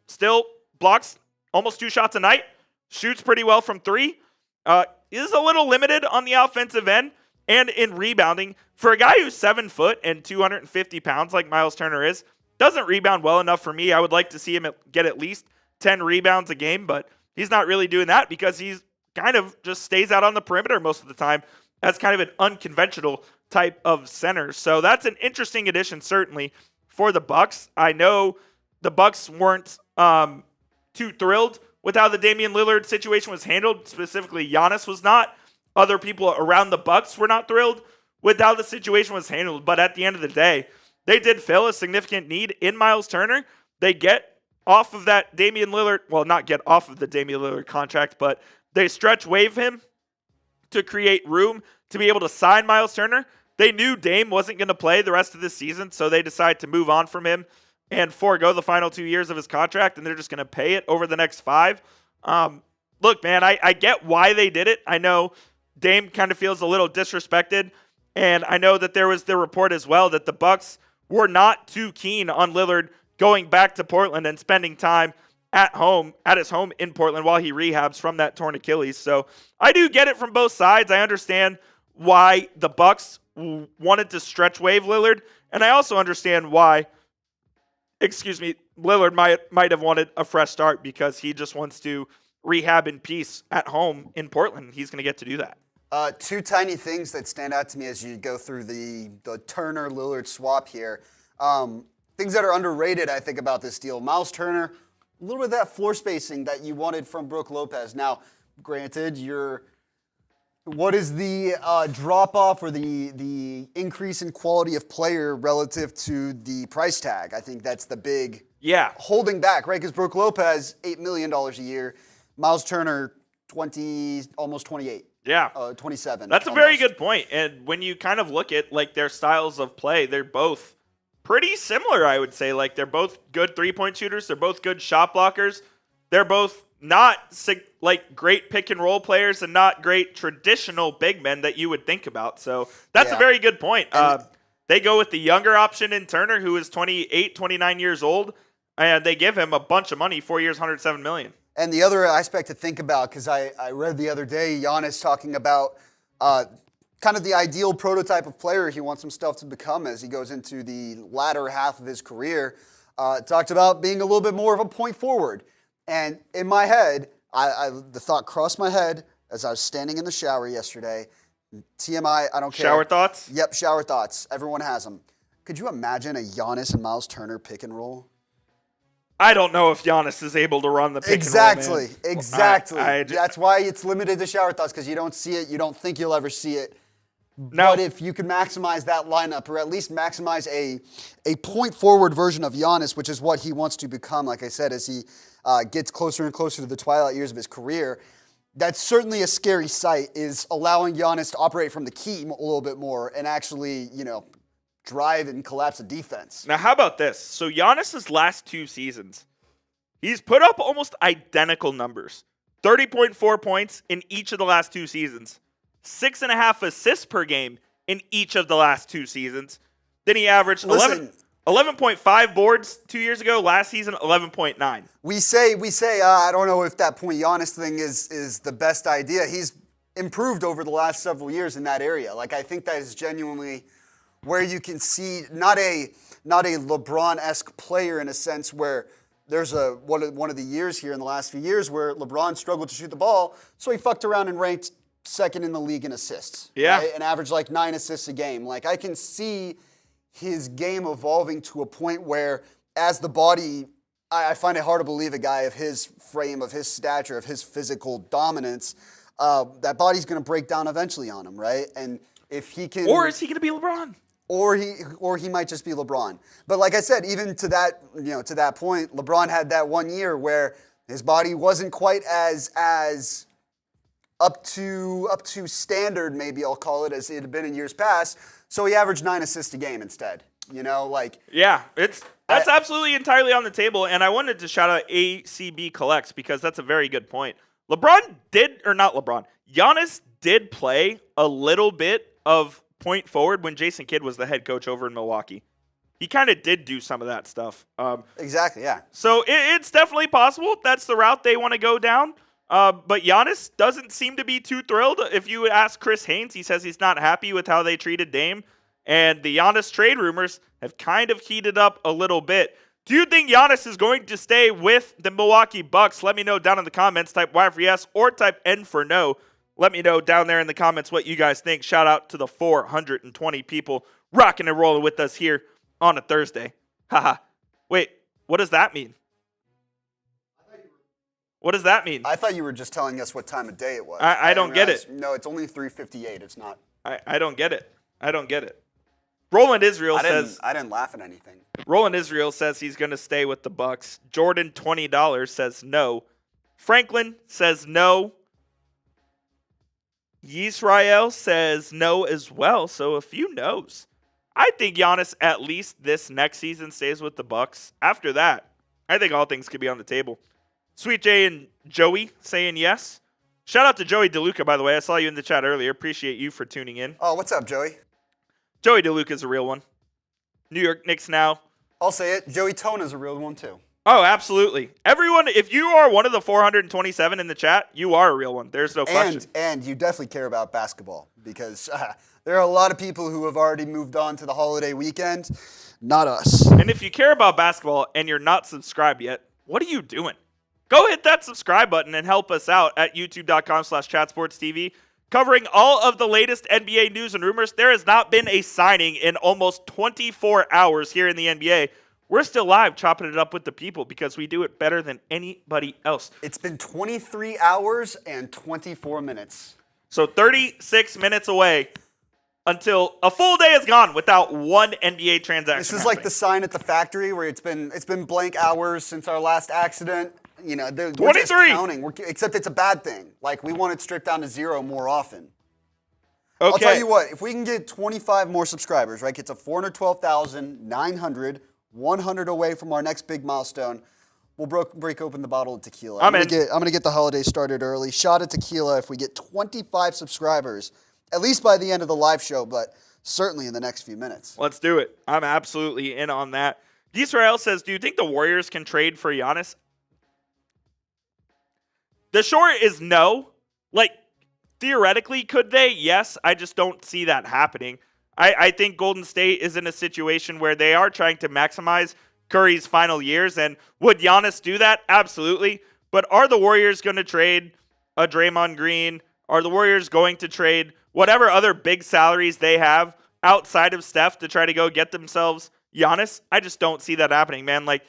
still blocks almost 2 shots a night, shoots pretty well from 3, is a little limited on the offensive end and in rebounding. For a guy who's 7 foot and 250 pounds like Myles Turner is, doesn't rebound well enough for me. I would like to see him get at least 10 rebounds a game, but he's not really doing that because he's kind of just stays out on the perimeter most of the time as kind of an unconventional type of center. So that's an interesting addition, certainly, for the Bucks. I know the Bucks weren't too thrilled with how the Damian Lillard situation was handled. Specifically, Giannis was not. Other people around the Bucks were not thrilled with how the situation was handled. But at the end of the day, they did fill a significant need in Myles Turner. They get off of that Damian Lillard, well, not get off of the Damian Lillard contract, but they stretch waive him to create room to be able to sign Myles Turner. They knew Dame wasn't going to play the rest of this season, so they decided to move on from him and forego the final 2 years of his contract, and they're just going to pay it over the next 5. Look, man, I get why they did it. I know Dame kind of feels a little disrespected, and I know that there was the report as well that the Bucks were not too keen on Lillard going back to Portland and spending time at his home in Portland while he rehabs from that torn Achilles. So I do get it from both sides. I understand why the Bucks wanted to stretch waive Lillard, and I also understand why Lillard might have wanted a fresh start because he just wants to rehab in peace at home in Portland. He's going to get to do that. 2 tiny things that stand out to me as you go through the Turner-Lillard swap here. Things that are underrated, I think, about this deal. Myles Turner, a little bit of that floor spacing that you wanted from Brook Lopez. Now, granted, what is the drop-off or the increase in quality of player relative to the price tag? I think that's the big holding back, right? Because Brook Lopez, $8 million a year. Myles Turner, almost 28. Yeah. 27. That's a very good point. And when you kind of look at like their styles of play, they're both pretty similar, I would say. Like they're both good 3-point shooters. They're both good shot blockers. They're both not like great pick and roll players and not great traditional big men that you would think about. So that's a very good point. They go with the younger option in Turner, who is 28, 29 years old, and they give him a bunch of money, 4 years, $107 million. And the other aspect to think about, because I read the other day Giannis talking about kind of the ideal prototype of player he wants himself to become as he goes into the latter half of his career. Talked about being a little bit more of a point forward. And in my head, the thought crossed my head as I was standing in the shower yesterday. TMI, I don't care. Shower thoughts? Yep, shower thoughts. Everyone has them. Could you imagine a Giannis and Myles Turner pick and roll? I don't know if Giannis is able to run the pick and roll, man. Exactly. That's why it's limited to shower thoughts, because you don't see it. You don't think you'll ever see it. No. But if you could maximize that lineup, or at least maximize a point-forward version of Giannis, which is what he wants to become, like I said, as he gets closer and closer to the twilight years of his career, that's certainly a scary sight, is allowing Giannis to operate from the key a little bit more and actually, drive and collapse a defense. Now, how about this? So Giannis's last 2 seasons, he's put up almost identical numbers. 30.4 points in each of the last 2 seasons. 6.5 assists per game in each of the last 2 seasons. Then he averaged 11.5 boards 2 years ago. Last season, 11.9. We say, I don't know if that point Giannis thing is the best idea. He's improved over the last several years in that area. Like, I think that is genuinely where you can see not a LeBron-esque player in a sense where there's one of the years here in the last few years where LeBron struggled to shoot the ball, so he fucked around and ranked second in the league in assists. Yeah. Right? And averaged like 9 assists a game. Like, I can see his game evolving to a point where, as the body, I find it hard to believe a guy of his frame, of his stature, of his physical dominance, that body's going to break down eventually on him, right? And if he can, Or is he going to be LeBron? Or he might just be LeBron. But like I said, even to that point, LeBron had that 1 year where his body wasn't quite as up to standard, maybe I'll call it, as it had been in years past. So he averaged 9 assists a game instead. Yeah, that's absolutely entirely on the table. And I wanted to shout out ACB Collects because that's a very good point. Giannis did play a little bit of point forward when Jason Kidd was the head coach over in Milwaukee. He kind of did do some of that stuff. Exactly, yeah. So it's definitely possible. That's the route they want to go down. But Giannis doesn't seem to be too thrilled. If you ask Chris Haynes, he says he's not happy with how they treated Dame. And the Giannis trade rumors have kind of heated up a little bit. Do you think Giannis is going to stay with the Milwaukee Bucks? Let me know down in the comments. Type Y for yes or type N for no. Let me know down there in the comments what you guys think. Shout out to the 420 people rocking and rolling with us here on a Thursday. Haha. Wait, what does that mean? What does that mean? I thought you were just telling us what time of day it was. I don't get it. No, it's only 3:58. It's not. I don't get it. I don't get it. Roland Israel says I didn't laugh at anything. Roland Israel says he's going to stay with the Bucks. Jordan $20 says no. Franklin says no. Yisrael says no as well. So a few no's. I think Giannis at least this next season stays with the Bucks. After that, I think all things could be on the table. Sweet J and Joey saying yes. Shout out to Joey DeLuca, by the way. I saw you in the chat earlier. Appreciate you for tuning in. Oh, what's up, Joey? Joey DeLuca's a real one. New York Knicks now. I'll say it. Joey Tona's a real one, too. Oh, absolutely. Everyone, if you are one of the 427 in the chat, you are a real one. There's no question. And you definitely care about basketball because there are a lot of people who have already moved on to the holiday weekend. Not us. And if you care about basketball and you're not subscribed yet, what are you doing? Go hit that subscribe button and help us out at youtube.com/chatsportstv. Covering all of the latest NBA news and rumors. There has not been a signing in almost 24 hours here in the NBA. We're still live chopping it up with the people because we do it better than anybody else. It's been 23 hours and 24 minutes. So 36 minutes away until a full day is gone without one NBA transaction. This is like the sign at the factory where it's been blank hours since our last accident. You know, we're 23. just counting. Except it's a bad thing. Like, we want it stripped down to 0 more often. Okay. I'll tell you what. If we can get 25 more subscribers, right, get to 412,900, 100 away from our next big milestone, we'll break open the bottle of tequila. I'm gonna get the holiday started early. Shot of tequila if we get 25 subscribers, at least by the end of the live show, but certainly in the next few minutes. Let's do it. I'm absolutely in on that. Israel says, do you think the Warriors can trade for Giannis? The short is no. Like, theoretically, could they? Yes. I just don't see that happening. I think Golden State is in a situation where they are trying to maximize Curry's final years. And would Giannis do that? Absolutely. But are the Warriors going to trade a Draymond Green? Are the Warriors going to trade whatever other big salaries they have outside of Steph to try to go get themselves Giannis? I just don't see that happening, man. Like,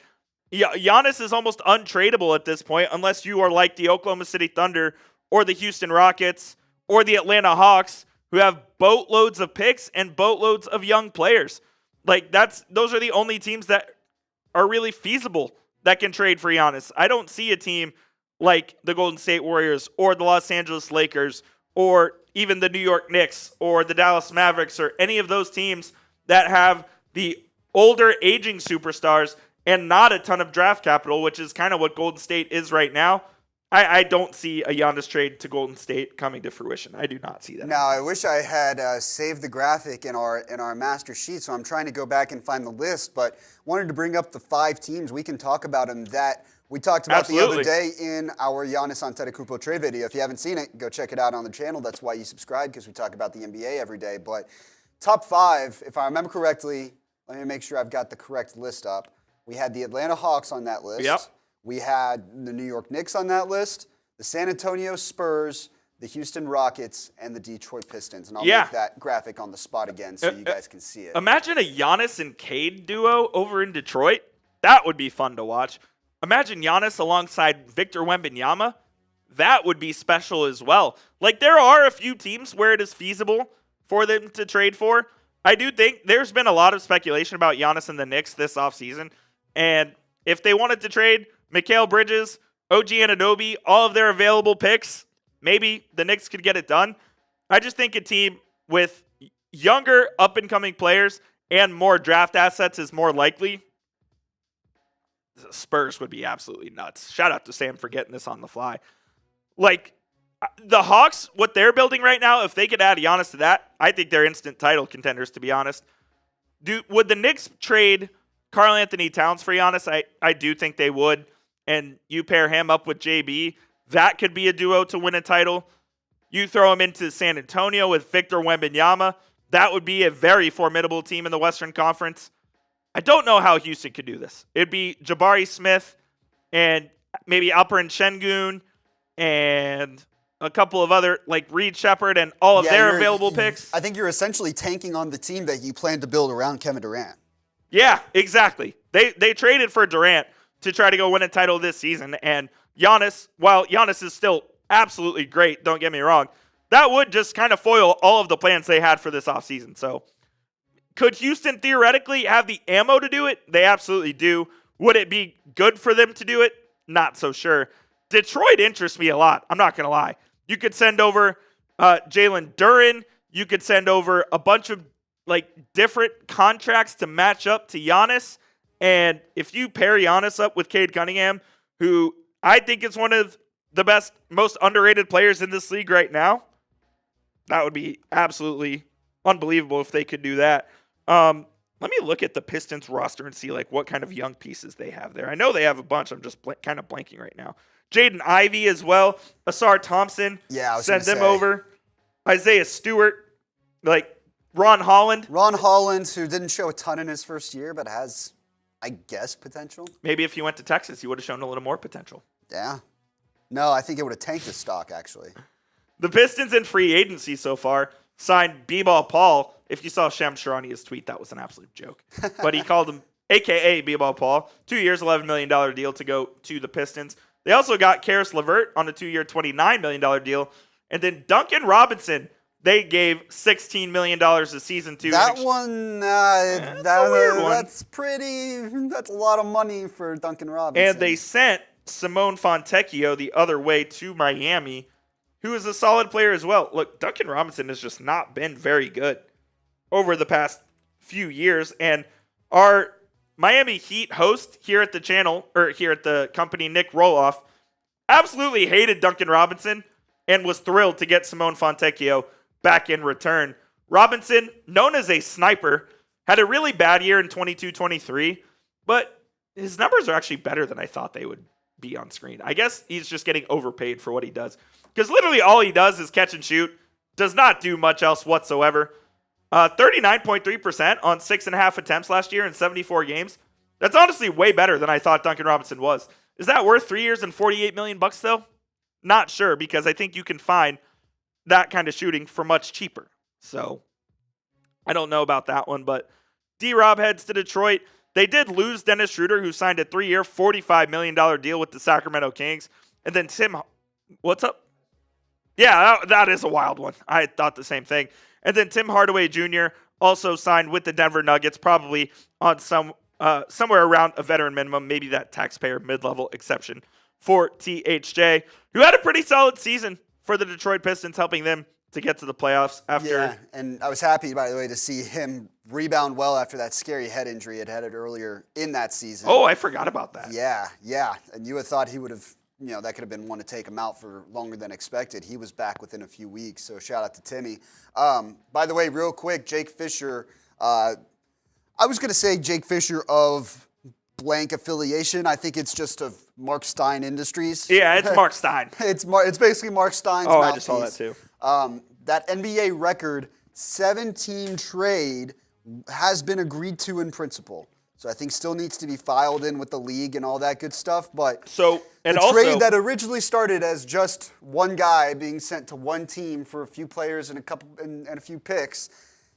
Giannis is almost untradeable at this point unless you are like the Oklahoma City Thunder or the Houston Rockets or the Atlanta Hawks, who have boatloads of picks and boatloads of young players. Like, those are the only teams that are really feasible that can trade for Giannis. I don't see a team like the Golden State Warriors or the Los Angeles Lakers or even the New York Knicks or the Dallas Mavericks or any of those teams that have the older aging superstars and not a ton of draft capital, which is kind of what Golden State is right now. I don't see a Giannis trade to Golden State coming to fruition. I do not see that. Now, I wish I had saved the graphic in our master sheet, so I'm trying to go back and find the list, but wanted to bring up the 5 teams. We can talk about them that we talked about the other day in our Giannis Antetokounmpo trade video. If you haven't seen it, go check it out on the channel. That's why you subscribe, because we talk about the NBA every day. But top 5, if I remember correctly, let me make sure I've got the correct list up. We had the Atlanta Hawks on that list. Yep. We had the New York Knicks on that list, the San Antonio Spurs, the Houston Rockets, and the Detroit Pistons. And I'll make that graphic on the spot again so you guys can see it. Imagine a Giannis and Cade duo over in Detroit. That would be fun to watch. Imagine Giannis alongside Victor Wembanyama. That would be special as well. Like, there are a few teams where it is feasible for them to trade for. I do think there's been a lot of speculation about Giannis and the Knicks this offseason. And if they wanted to trade Mikal Bridges, OG Anunoby, all of their available picks, maybe the Knicks could get it done. I just think a team with younger up-and-coming players and more draft assets is more likely. The Spurs would be absolutely nuts. Shout out to Sam for getting this on the fly. Like, the Hawks, what they're building right now, if they could add Giannis to that, I think they're instant title contenders, to be honest. Would the Knicks trade Karl Anthony Towns for Giannis? I do think they would. And you pair him up with JB, that could be a duo to win a title. You throw him into San Antonio with Victor Wembanyama, that would be a very formidable team in the Western Conference. I don't know how Houston could do this. It'd be Jabari Smith and maybe Alperen Şengün and a couple of other, like Reed Shepherd and all of their available picks. I think you're essentially tanking on the team that you plan to build around Kevin Durant. Yeah, exactly. They traded for Durant to try to go win a title this season. And Giannis, while Giannis is still absolutely great, don't get me wrong, that would just kind of foil all of the plans they had for this offseason. So could Houston theoretically have the ammo to do it? They absolutely do. Would it be good for them to do it? Not so sure. Detroit interests me a lot. I'm not going to lie. You could send over Jalen Duren. You could send over a bunch of different contracts to match up to Giannis. And if you pair Giannis up with Cade Cunningham, who I think is one of the best, most underrated players in this league right now, that would be absolutely unbelievable if they could do that. Let me look at the Pistons roster and see what kind of young pieces they have there. I know they have a bunch. I'm just kind of blanking right now. Jaden Ivey as well. Asar Thompson. Yeah, send them over. Isaiah Stewart. Ron Holland. Ron Holland, who didn't show a ton in his first year, but has, I guess, potential. Maybe if he went to Texas, he would have shown a little more potential. Yeah. No, I think it would have tanked his stock, actually. The Pistons in free agency so far signed B-Ball Paul. If you saw Shams Charania's tweet, that was an absolute joke. But he called him a.k.a. B-Ball Paul. 2 years, $11 million deal to go to the Pistons. They also got Karis LeVert on a 2-year, $29 million deal. And then Duncan Robinson, they gave $16 million a season to. That one, that's a lot of money for Duncan Robinson. And they sent Simone Fontecchio the other way to Miami, who is a solid player as well. Look, Duncan Robinson has just not been very good over the past few years. And our Miami Heat host here at the channel, or here at the company, Nick Roloff, absolutely hated Duncan Robinson and was thrilled to get Simone Fontecchio back in return. Robinson, known as a sniper, had a really bad year in 22-23, but his numbers are actually better than I thought they would be on screen. I guess he's just getting overpaid for what he does. because literally all he does is catch and shoot. Does not do much else whatsoever. 39.3% on 6.5 attempts last year in 74 games. That's honestly way better than I thought Duncan Robinson was. Is that worth 3 years and $48 million though? Not sure, because I think you can find that kind of shooting for much cheaper. So I don't know about that one, but D-Rob heads to Detroit. They did lose Dennis Schroeder, who signed a 3-year, $45 million deal with the Sacramento Kings. And then what's up? Yeah, that is a wild one. I thought the same thing. And then Tim Hardaway Jr. also signed with the Denver Nuggets, probably on somewhere around a veteran minimum, maybe that taxpayer mid-level exception for THJ, who had a pretty solid season for the Detroit Pistons, helping them to get to the playoffs after. Yeah, and I was happy, by the way, to see him rebound well after that scary head injury he had earlier in that season. Oh, I forgot about that. Yeah. And you had thought he would have, that could have been one to take him out for longer than expected. He was back within a few weeks, so shout out to Timmy. By the way, real quick, Jake Fisher, I was going to say Jake Fisher of blank affiliation. I think it's just of Mark Stein Industries. Yeah, it's Mark Stein. It's basically Mark Stein's Oh, mouthpiece. I just saw that too. That NBA record 7-team trade has been agreed to in principle. So I think still needs to be filed in with the league and all that good stuff. But the trade that originally started as just one guy being sent to one team for a few players and a few picks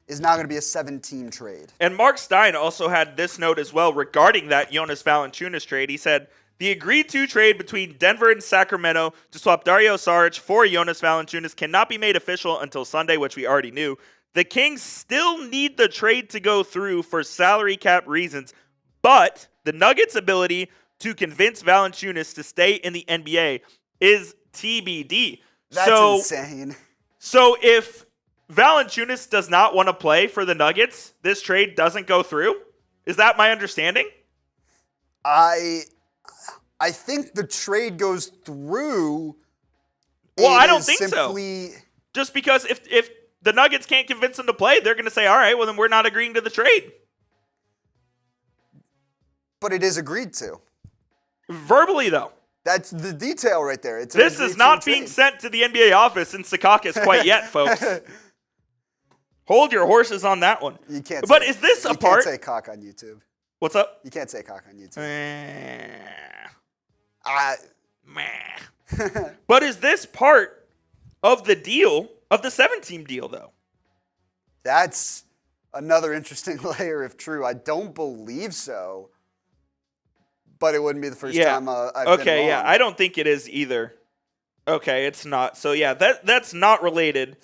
is now going to be a 7-team trade. And Mark Stein also had this note as well regarding that Jonas Valanciunas trade. He said, the agreed-to trade between Denver and Sacramento to swap Dario Saric for Jonas Valanciunas cannot be made official until Sunday, which we already knew. The Kings still need the trade to go through for salary cap reasons, but the Nuggets' ability to convince Valanciunas to stay in the NBA is TBD. That's insane. So if Valanciunas does not want to play for the Nuggets, this trade doesn't go through? Is that my understanding? I think the trade goes through. Well, I don't think so. Just because if the Nuggets can't convince him to play, they're going to say, all right, well, then we're not agreeing to the trade. But it is agreed to. Verbally, though. That's the detail right there. This is not being sent to the NBA office in Secaucus quite yet, folks. Hold your horses on that one. You can't. But is this a part? You can't say cock on YouTube. What's up? You can't say cock on YouTube. But is this part of the deal, of the 7-team deal, though? That's another interesting layer if true. I don't believe so. But it wouldn't be the first time I've been wrong. Yeah. I don't think it is either. Okay, it's not. So, yeah, that's not related.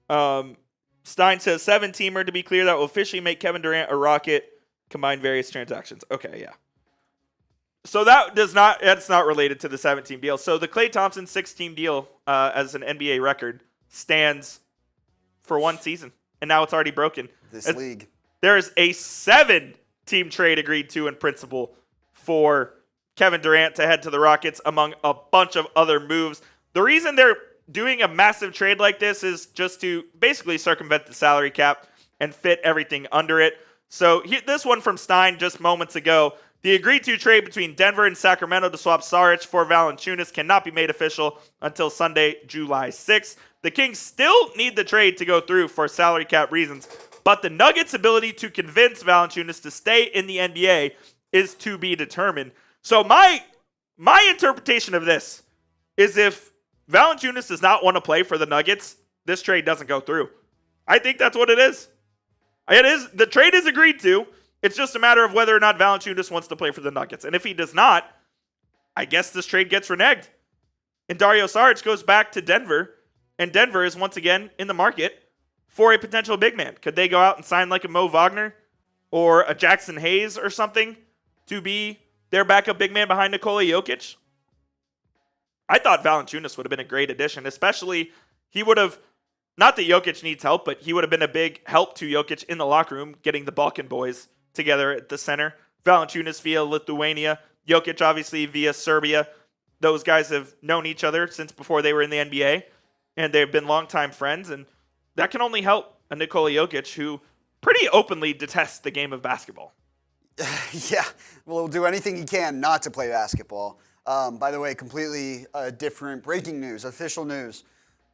Stein says 7-teamer, to be clear, that will officially make Kevin Durant a Rocket, combine various transactions. Okay, yeah. So that's not related to the 7-team deal. So the Klay Thompson 6-team deal as an NBA record stands for one season, and now it's already broken. This league. There is a 7-team trade agreed to in principle for Kevin Durant to head to the Rockets, among a bunch of other moves. The reason they're doing a massive trade like this is just to basically circumvent the salary cap and fit everything under it. So this one from Stein just moments ago. The agreed-to trade between Denver and Sacramento to swap Saric for Valanciunas cannot be made official until Sunday, July 6th. The Kings still need the trade to go through for salary cap reasons, but the Nuggets' ability to convince Valanciunas to stay in the NBA is to be determined. So my interpretation of this is if Valanciunas does not want to play for the Nuggets, this trade doesn't go through. I think that's what it is. The trade is agreed to. It's just a matter of whether or not Valanciunas wants to play for the Nuggets. And if he does not, I guess this trade gets reneged. And Dario Saric goes back to Denver, and Denver is once again in the market for a potential big man. Could they go out and sign like a Mo Wagner or a Jackson Hayes or something to be their backup big man behind Nikola Jokic? I thought Valanciunas would have been a great addition, especially he would have, not that Jokic needs help, but he would have been a big help to Jokic in the locker room, getting the Balkan boys together at the center. Valanciunas via Lithuania, Jokic obviously via Serbia. Those guys have known each other since before they were in the NBA, and they've been longtime friends, and that can only help a Nikola Jokic who pretty openly detests the game of basketball. Yeah, well, he'll do anything he can not to play basketball. By the way, completely different breaking news, official news.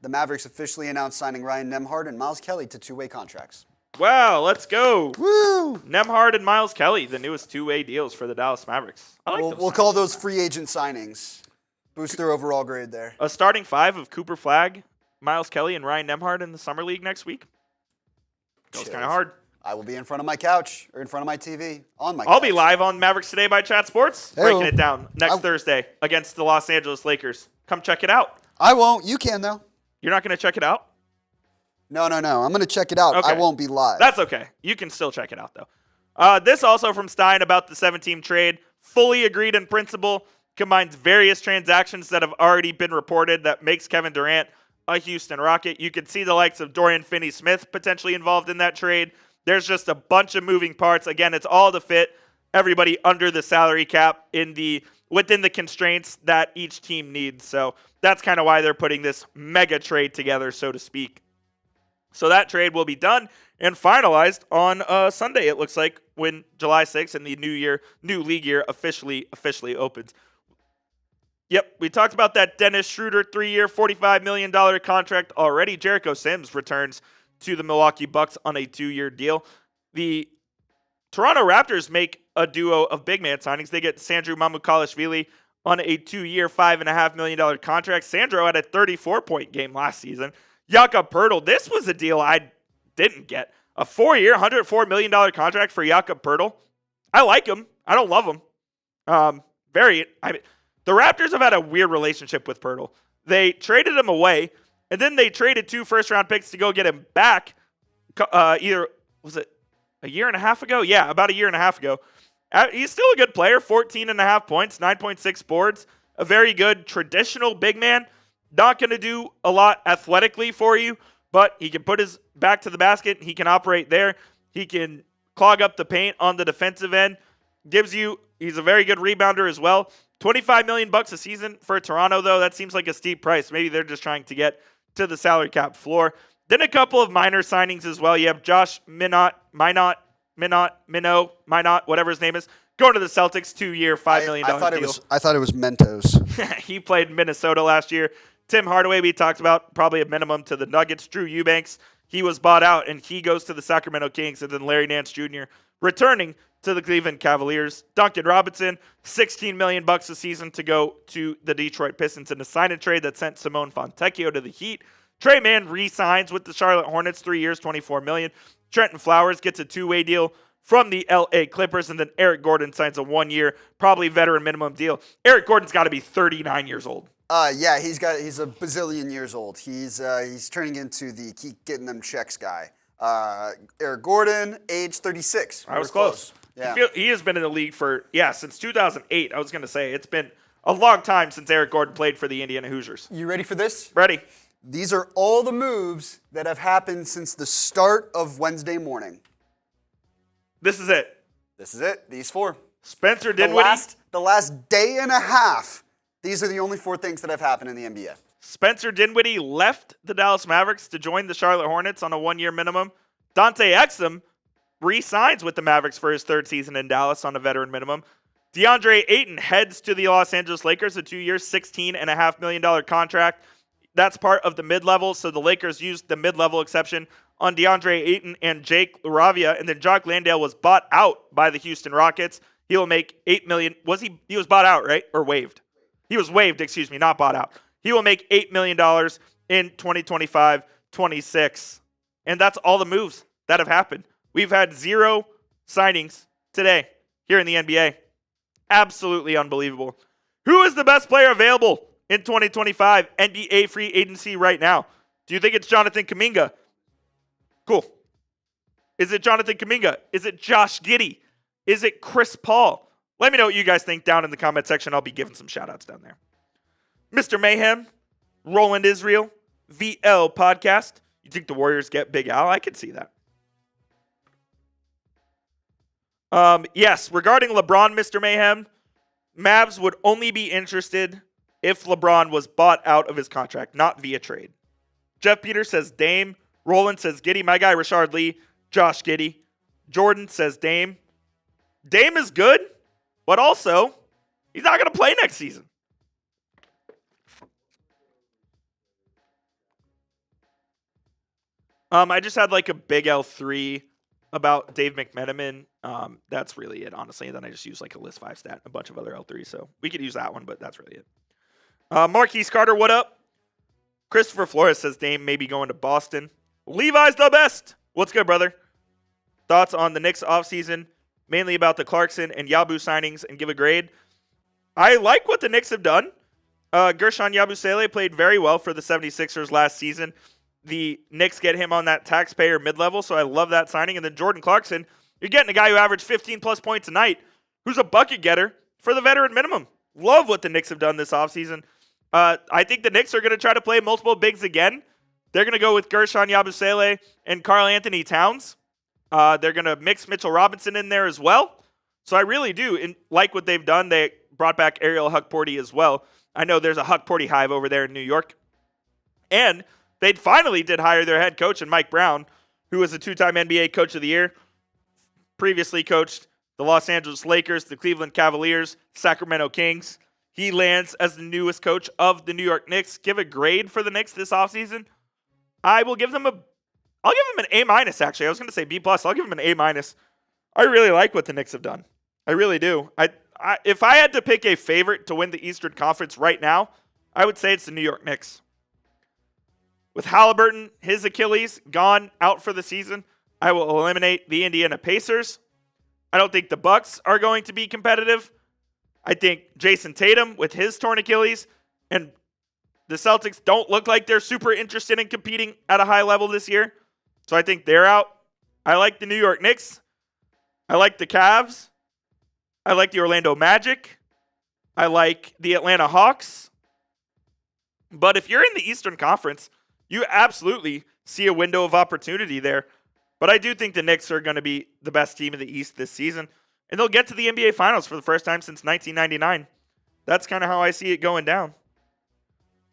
The Mavericks officially announced signing Ryan Nembhard and Myles Kelly to two-way contracts. Wow, let's go. Woo! Nembhard and Myles Kelly, the newest two-way deals for the Dallas Mavericks. I like We'll call those free agent signings. Boost their overall grade there. A starting five of Cooper Flagg, Myles Kelly, and Ryan Nembhard in the Summer League next week. Goes kind of hard. I will be in front of my couch or in front of my TV on my couch. I'll be live on Mavericks Today by Chat Sports, Hey-o. breaking it down next Thursday against the Los Angeles Lakers. Come check it out. I won't. You can, though. You're not going to check it out? No. I'm going to check it out. Okay. I won't be live. That's okay. You can still check it out, though. This also from Stein about the 7-team trade. Fully agreed in principle. Combines various transactions that have already been reported that makes Kevin Durant a Houston Rocket. You could see the likes of Dorian Finney-Smith potentially involved in that trade. There's just a bunch of moving parts. Again, it's all to fit everybody under the salary cap within the constraints that each team needs. So that's kind of why they're putting this mega trade together, so to speak. So that trade will be done and finalized on Sunday, it looks like, when July 6th and the new league year officially opens. Yep, we talked about that Dennis Schroeder 3-year, $45 million contract already. Jericho Sims returns to the Milwaukee Bucks on a 2-year deal. The Toronto Raptors make a duo of big man signings. They get Sandro Mamukalishvili on a 2-year, $5.5 million contract. Sandro had a 34-point game last season. Jakob Poeltl, this was a deal I didn't get. A 4-year, $104 million contract for Jakob Poeltl. I like him. I don't love him. The Raptors have had a weird relationship with Poeltl. They traded him away, and then they traded 2 first-round picks to go get him back. Was it a year and a half ago? Yeah, about a year and a half ago. He's still a good player, 14.5 points, 9.6 boards, a very good traditional big man. Not going to do a lot athletically for you, but he can put his back to the basket. He can operate there. He can clog up the paint on the defensive end. He's a very good rebounder as well. $25 million a season for Toronto, though. That seems like a steep price. Maybe they're just trying to get to the salary cap floor. Then a couple of minor signings as well. You have Josh Minot, whatever his name is, going to the Celtics, 2-year, $5 million deal. I thought it was Mentos. He played in Minnesota last year. Tim Hardaway, we talked about, probably a minimum to the Nuggets. Drew Eubanks, he was bought out, and he goes to the Sacramento Kings. And then Larry Nance Jr. returning to the Cleveland Cavaliers. Duncan Robinson, $16 million a season to go to the Detroit Pistons in a sign-and-trade that sent Simone Fontecchio to the Heat. Trey Mann re-signs with the Charlotte Hornets, 3 years, $24 million. Trenton Flowers gets a 2-way deal from the LA Clippers, and then Eric Gordon signs a 1-year, probably veteran minimum deal. Eric Gordon's got to be 39 years old. Yeah, he's a bazillion years old. He's turning into the keep getting them checks guy. Eric Gordon, age 36. I was close. Yeah. He has been in the league since 2008. I was going to say it's been a long time since Eric Gordon played for the Indiana Hoosiers. You ready for this? Ready. These are all the moves that have happened since the start of Wednesday morning. This is it. These 4. Spencer Dinwiddie. The last day and a half. These are the only 4 things that have happened in the NBA. Spencer Dinwiddie left the Dallas Mavericks to join the Charlotte Hornets on a 1-year minimum. Dante Exum re-signs with the Mavericks for his 3rd season in Dallas on a veteran minimum. DeAndre Ayton heads to the Los Angeles Lakers, a 2-year, $16.5 million contract. That's part of the mid-level, so the Lakers used the mid-level exception on DeAndre Ayton and Jake LaRavia, and then Jock Landale was bought out by the Houston Rockets. He will make $8 million. He was bought out, right? Or waived? He was waived, not bought out. He will make $8 million in 2025-26. And that's all the moves that have happened. We've had 0 signings today here in the NBA. Absolutely unbelievable. Who is the best player available in 2025 NBA free agency right now? Do you think it's Jonathan Kuminga? Cool. Is it Jonathan Kuminga? Is it Josh Giddey? Is it Chris Paul? Let me know what you guys think down in the comment section. I'll be giving some shout-outs down there. Mr. Mayhem, Roland Israel, VL Podcast. You think the Warriors get Big Al? I can see that. Yes, regarding LeBron, Mr. Mayhem, Mavs would only be interested if LeBron was bought out of his contract, not via trade. Jeff Peters says Dame. Roland says Giddey. My guy, Rashard Lee, Josh Giddey. Jordan says Dame. Dame is good, but also, he's not going to play next season. I just had like a big L3 about Dave McMenamin. That's really it, honestly. And then I just used like a list 5 stat, a bunch of other L3s. So we could use that one, but that's really it. Marquise Carter, what up? Christopher Flores says Dame may be going to Boston. Levi's the best. What's good, brother? Thoughts on the Knicks offseason, mainly about the Clarkson and Yabu signings, and give a grade. I like what the Knicks have done. Gershon Yabusele played very well for the 76ers last season. The Knicks get him on that taxpayer mid-level, so I love that signing. And then Jordan Clarkson, you're getting a guy who averaged 15-plus points a night, who's a bucket getter for the veteran minimum. Love what the Knicks have done this offseason. I think the Knicks are going to try to play multiple bigs again. They're going to go with Gershon Yabusele and Karl Anthony Towns. They're going to mix Mitchell Robinson in there as well. So I really do like what they've done. They brought back Ariel Huckporty as well. I know there's a Huckporty hive over there in New York. And they finally did hire their head coach, and Mike Brown, who was a 2-time NBA Coach of the Year, previously coached the Los Angeles Lakers, the Cleveland Cavaliers, Sacramento Kings. He lands as the newest coach of the New York Knicks. Give a grade for the Knicks this offseason. I will give them an A-, actually. I was going to say B+. I'll give them an A-. I really like what the Knicks have done. I really do. If I had to pick a favorite to win the Eastern Conference right now, I would say it's the New York Knicks. With Halliburton, his Achilles, gone out for the season, I will eliminate the Indiana Pacers. I don't think the Bucks are going to be competitive. I think Jason Tatum with his torn Achilles and the Celtics don't look like they're super interested in competing at a high level this year. So I think they're out. I like the New York Knicks. I like the Cavs. I like the Orlando Magic. I like the Atlanta Hawks. But if you're in the Eastern Conference, you absolutely see a window of opportunity there. But I do think the Knicks are going to be the best team in the East this season. And they'll get to the NBA Finals for the first time since 1999. That's kind of how I see it going down.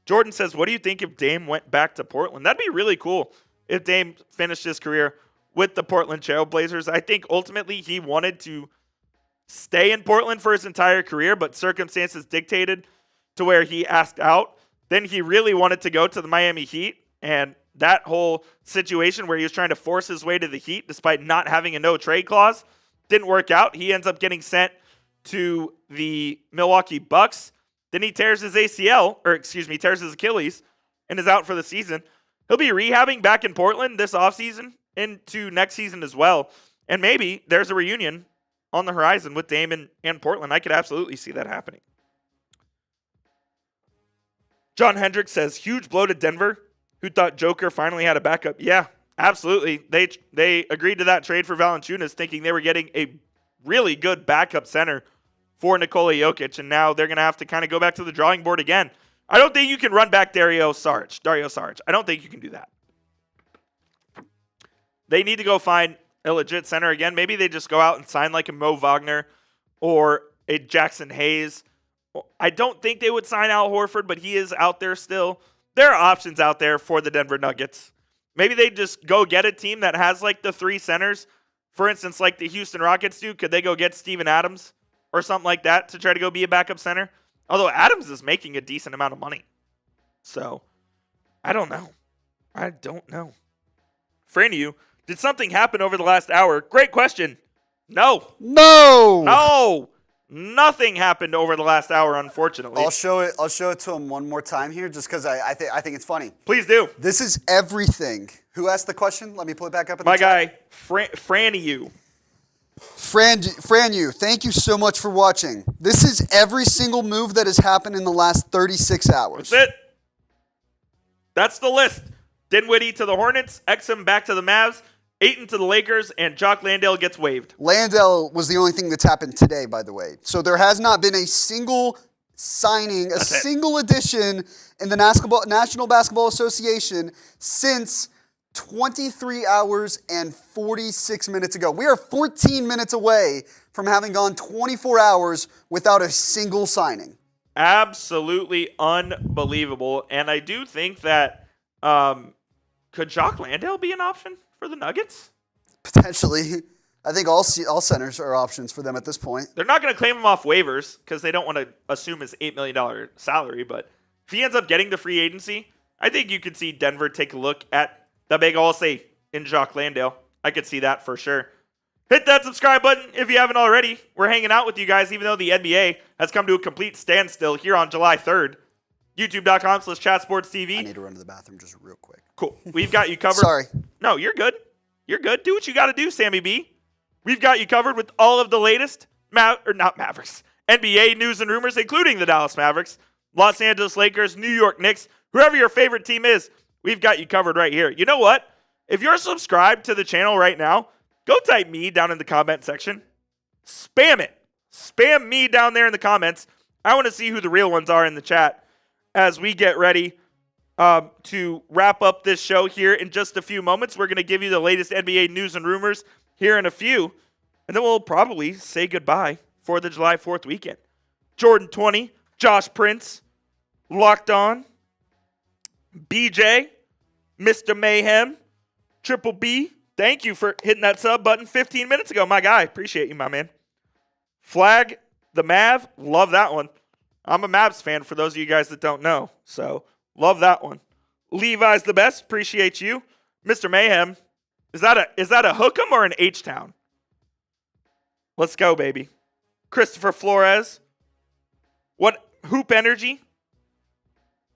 Jordan says, what do you think if Dame went back to Portland? That'd be really cool if Dame finished his career with the Portland Trailblazers. I think ultimately he wanted to stay in Portland for his entire career, but circumstances dictated to where he asked out. Then he really wanted to go to the Miami Heat, and that whole situation where he was trying to force his way to the Heat despite not having a no-trade clause didn't work out. He ends up getting sent to the Milwaukee Bucks. Then he tears his tears his Achilles and is out for the season. He'll be rehabbing back in Portland this offseason into next season as well. And maybe there's a reunion on the horizon with Dame and Portland. I could absolutely see that happening. John Hendricks says, huge blow to Denver, who thought Joker finally had a backup. Yeah, absolutely. They agreed to that trade for Valanciunas, thinking they were getting a really good backup center for Nikola Jokic, and now they're going to have to kind of go back to the drawing board again. I don't think you can run back Dario Saric. I don't think you can do that. They need to go find a legit center again. Maybe they just go out and sign like a Mo Wagner or a Jackson Hayes. I don't think they would sign Al Horford, but he is out there still. There are options out there for the Denver Nuggets. Maybe they just go get a team that has like the 3 centers. For instance, like the Houston Rockets do. Could they go get Steven Adams or something like that to try to go be a backup center? Although Adams is making a decent amount of money. So, I don't know. Franu, did something happen over the last hour? Great question. No. Nothing happened over the last hour, unfortunately. I'll show it to him one more time here, just because I think it's funny. Please do. This is everything. Who asked the question? Let me pull it back up. My guy, Franu. Franu, thank you so much for watching. This is every single move that has happened in the last 36 hours. That's it. That's the list. Dinwiddie to the Hornets, Exum back to the Mavs, Ayton to the Lakers, and Jock Landale gets waived. Landale was the only thing that's happened today, by the way. So there has not been a single signing, single addition in the National Basketball Association since 23 hours and 46 minutes ago. We are 14 minutes away from having gone 24 hours without a single signing. Absolutely unbelievable. And I do think that could Jock Landale be an option for the Nuggets? Potentially. I think all centers are options for them at this point. They're not going to claim him off waivers because they don't want to assume his $8 million salary. But if he ends up getting the free agency, I think you could see Denver take a look at the big Aussie in Jacques Landale. I could see that for sure. Hit that subscribe button if you haven't already. We're hanging out with you guys, even though the NBA has come to a complete standstill here on July 3rd. YouTube.com/chatsportstv. I need to run to the bathroom just real quick. Cool. We've got you covered. Sorry. No, you're good. You're good. Do what you got to do, Sammy B. We've got you covered with all of the latest, NBA news and rumors, including the Dallas Mavericks, Los Angeles Lakers, New York Knicks, whoever your favorite team is, we've got you covered right here. You know what? If you're subscribed to the channel right now, go type me down in the comment section. Spam it. Spam me down there in the comments. I want to see who the real ones are in the chat as we get ready to wrap up this show here in just a few moments. We're going to give you the latest NBA news and rumors here in a few, and then we'll probably say goodbye for the July 4th weekend. Jordan 20, Josh Prince, Locked On, BJ, Mr. Mayhem, Triple B. Thank you for hitting that sub button 15 minutes ago, my guy. Appreciate you, my man. Flag the Mav. Love that one. I'm a Mavs fan for those of you guys that don't know. So, love that one. Levi's the best. Appreciate you. Mr. Mayhem. Is that a Hookem or an H-Town? Let's go, baby. Christopher Flores. What Hoop Energy?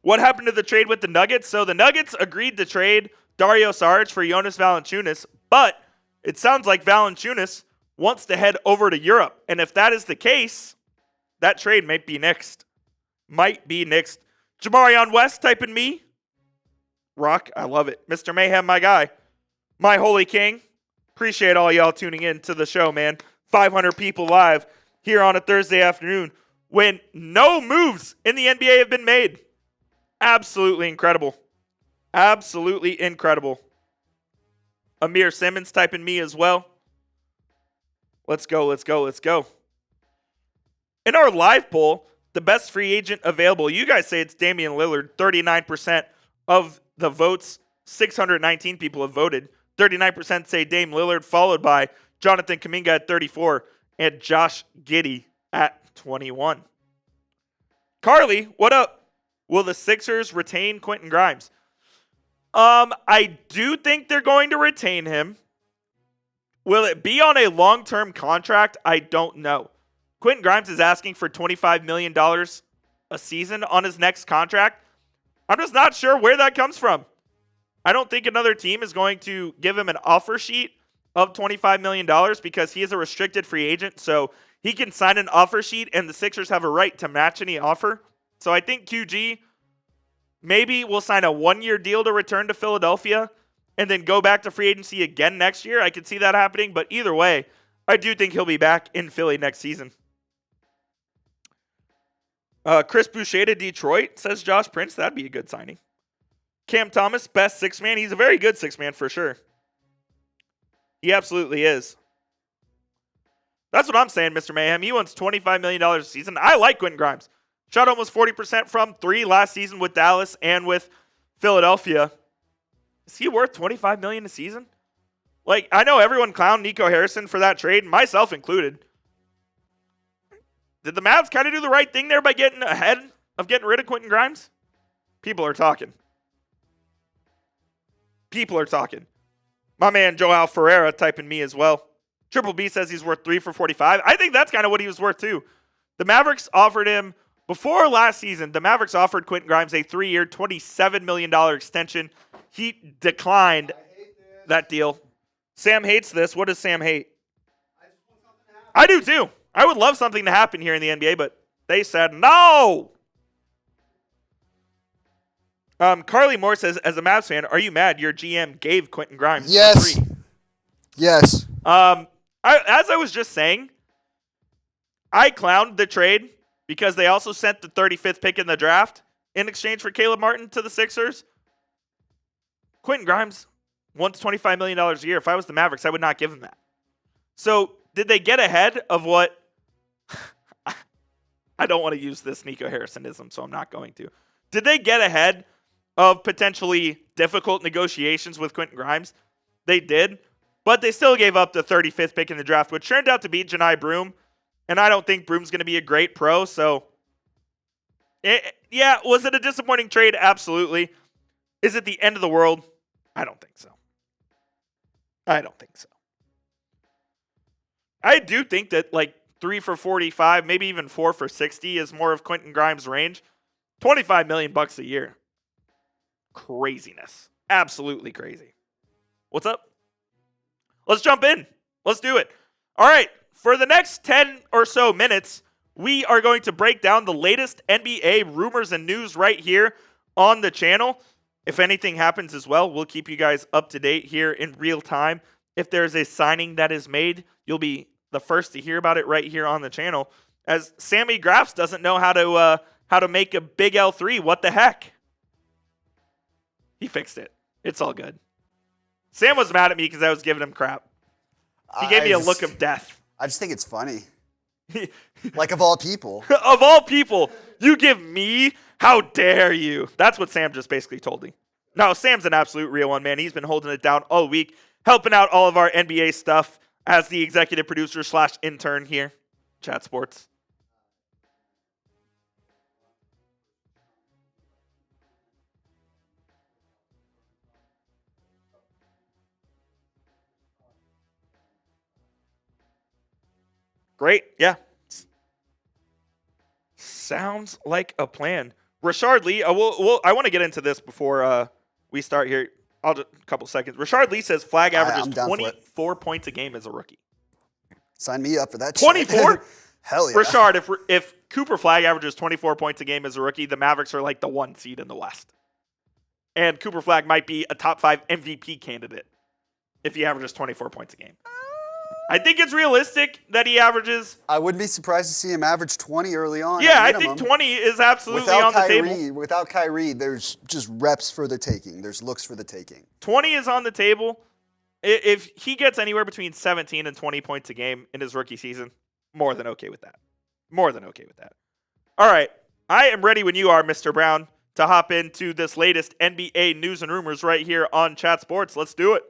What happened to the trade with the Nuggets? So the Nuggets agreed to trade Dario Saric for Jonas Valanciunas, but it sounds like Valanciunas wants to head over to Europe. And if that is the case, that trade might be next. Jamarion West typing me. Rock, I love it. Mr. Mayhem, my guy. My holy king. Appreciate all y'all tuning in to the show, man. 500 people live here on a Thursday afternoon when no moves in the NBA have been made. Absolutely incredible. Absolutely incredible. Amir Simmons typing me as well. Let's go. In our live poll, the best free agent available, you guys say it's Damian Lillard. 39% of the votes, 619 people have voted. 39% say Dame Lillard, followed by Jonathan Kuminga at 34 and Josh Giddey at 21. Carly, what up? Will the Sixers retain Quentin Grimes? I do think they're going to retain him. Will it be on a long-term contract? I don't know. Quentin Grimes is asking for $25 million a season on his next contract. I'm just not sure where that comes from. I don't think another team is going to give him an offer sheet of $25 million because he is a restricted free agent. So he can sign an offer sheet and the Sixers have a right to match any offer. So I think QG maybe will sign a one-year deal to return to Philadelphia and then go back to free agency again next year. I could see that happening, but either way, I do think he'll be back in Philly next season. Chris Boucher to Detroit, says Josh Prince. That'd be a good signing. Cam Thomas, best six-man. He's a very good six-man for sure. He absolutely is. That's what I'm saying, Mr. Mayhem. He wants $25 million a season. I like Quentin Grimes. Shot almost 40% from three last season with Dallas and with Philadelphia. Is he worth $25 million a season? Like, I know everyone clowned Nico Harrison for that trade, myself included. Did the Mavs kind of do the right thing there by getting ahead of getting rid of Quentin Grimes? People are talking. My man Joao Ferreira typing me as well. Triple B says he's worth 3 for $45. I think that's kind of what he was worth too. The Mavericks offered him, before last season, the Mavericks offered Quentin Grimes a 3-year, $27 million extension. He declined that deal. Sam hates this. What does Sam hate? I do too. I would love something to happen here in the NBA, but they said no. Carly Moore says, as a Mavs fan, are you mad your GM gave Quentin Grimes Yes. for free? Yes. As I was just saying, I clowned the trade because they also sent the 35th pick in the draft in exchange for Caleb Martin to the Sixers. Quentin Grimes wants $25 million a year. If I was the Mavericks, I would not give him that. So did they get ahead of what? I don't want to use this Nico Harrisonism, so I'm not going to. Did they get ahead of potentially difficult negotiations with Quentin Grimes? They did, but they still gave up the 35th pick in the draft, which turned out to be Janai Broome. And I don't think Broome's going to be a great pro. So, was it a disappointing trade? Absolutely. Is it the end of the world? I don't think so. I do think that like 3 for 45, maybe even 4 for 60 is more of Quentin Grimes' range. $25 million a year. Craziness. Absolutely crazy. What's up? Let's jump in. Let's do it. All right. For the next 10 or so minutes, we are going to break down the latest NBA rumors and news right here on the channel. If anything happens as well, we'll keep you guys up to date here in real time. If there's a signing that is made, you'll be the first to hear about it right here on the channel. As Sammy Graffs doesn't know how to make a big L3. What the heck? He fixed it. It's all good. Sam was mad at me because I was giving him crap. He gave me a look of death. I just think it's funny. Like, of all people. Of all people, you give me? How dare you? That's what Sam just basically told me. No, Sam's an absolute real one, man. He's been holding it down all week, helping out all of our NBA stuff as the executive producer / intern here, Chat Sports. Great, yeah. Sounds like a plan. Rashard Lee, I want to get into this before we start here. A couple seconds. Rashard Lee says Flag averages 24 points a game as a rookie. Sign me up for that. 24? Hell yeah. Rashard, if Cooper Flag averages 24 points a game as a rookie, the Mavericks are like the 1 seed in the West. And Cooper Flag might be a top 5 MVP candidate if he averages 24 points a game. I think it's realistic that he averages. I wouldn't be surprised to see him average 20 early on. Yeah, I think 20 is absolutely on the table. Without Kyrie, there's just reps for the taking. There's looks for the taking. 20 is on the table. If he gets anywhere between 17 and 20 points a game in his rookie season, more than okay with that. More than okay with that. All right. I am ready when you are, Mr. Brown, to hop into this latest NBA news and rumors right here on Chat Sports. Let's do it.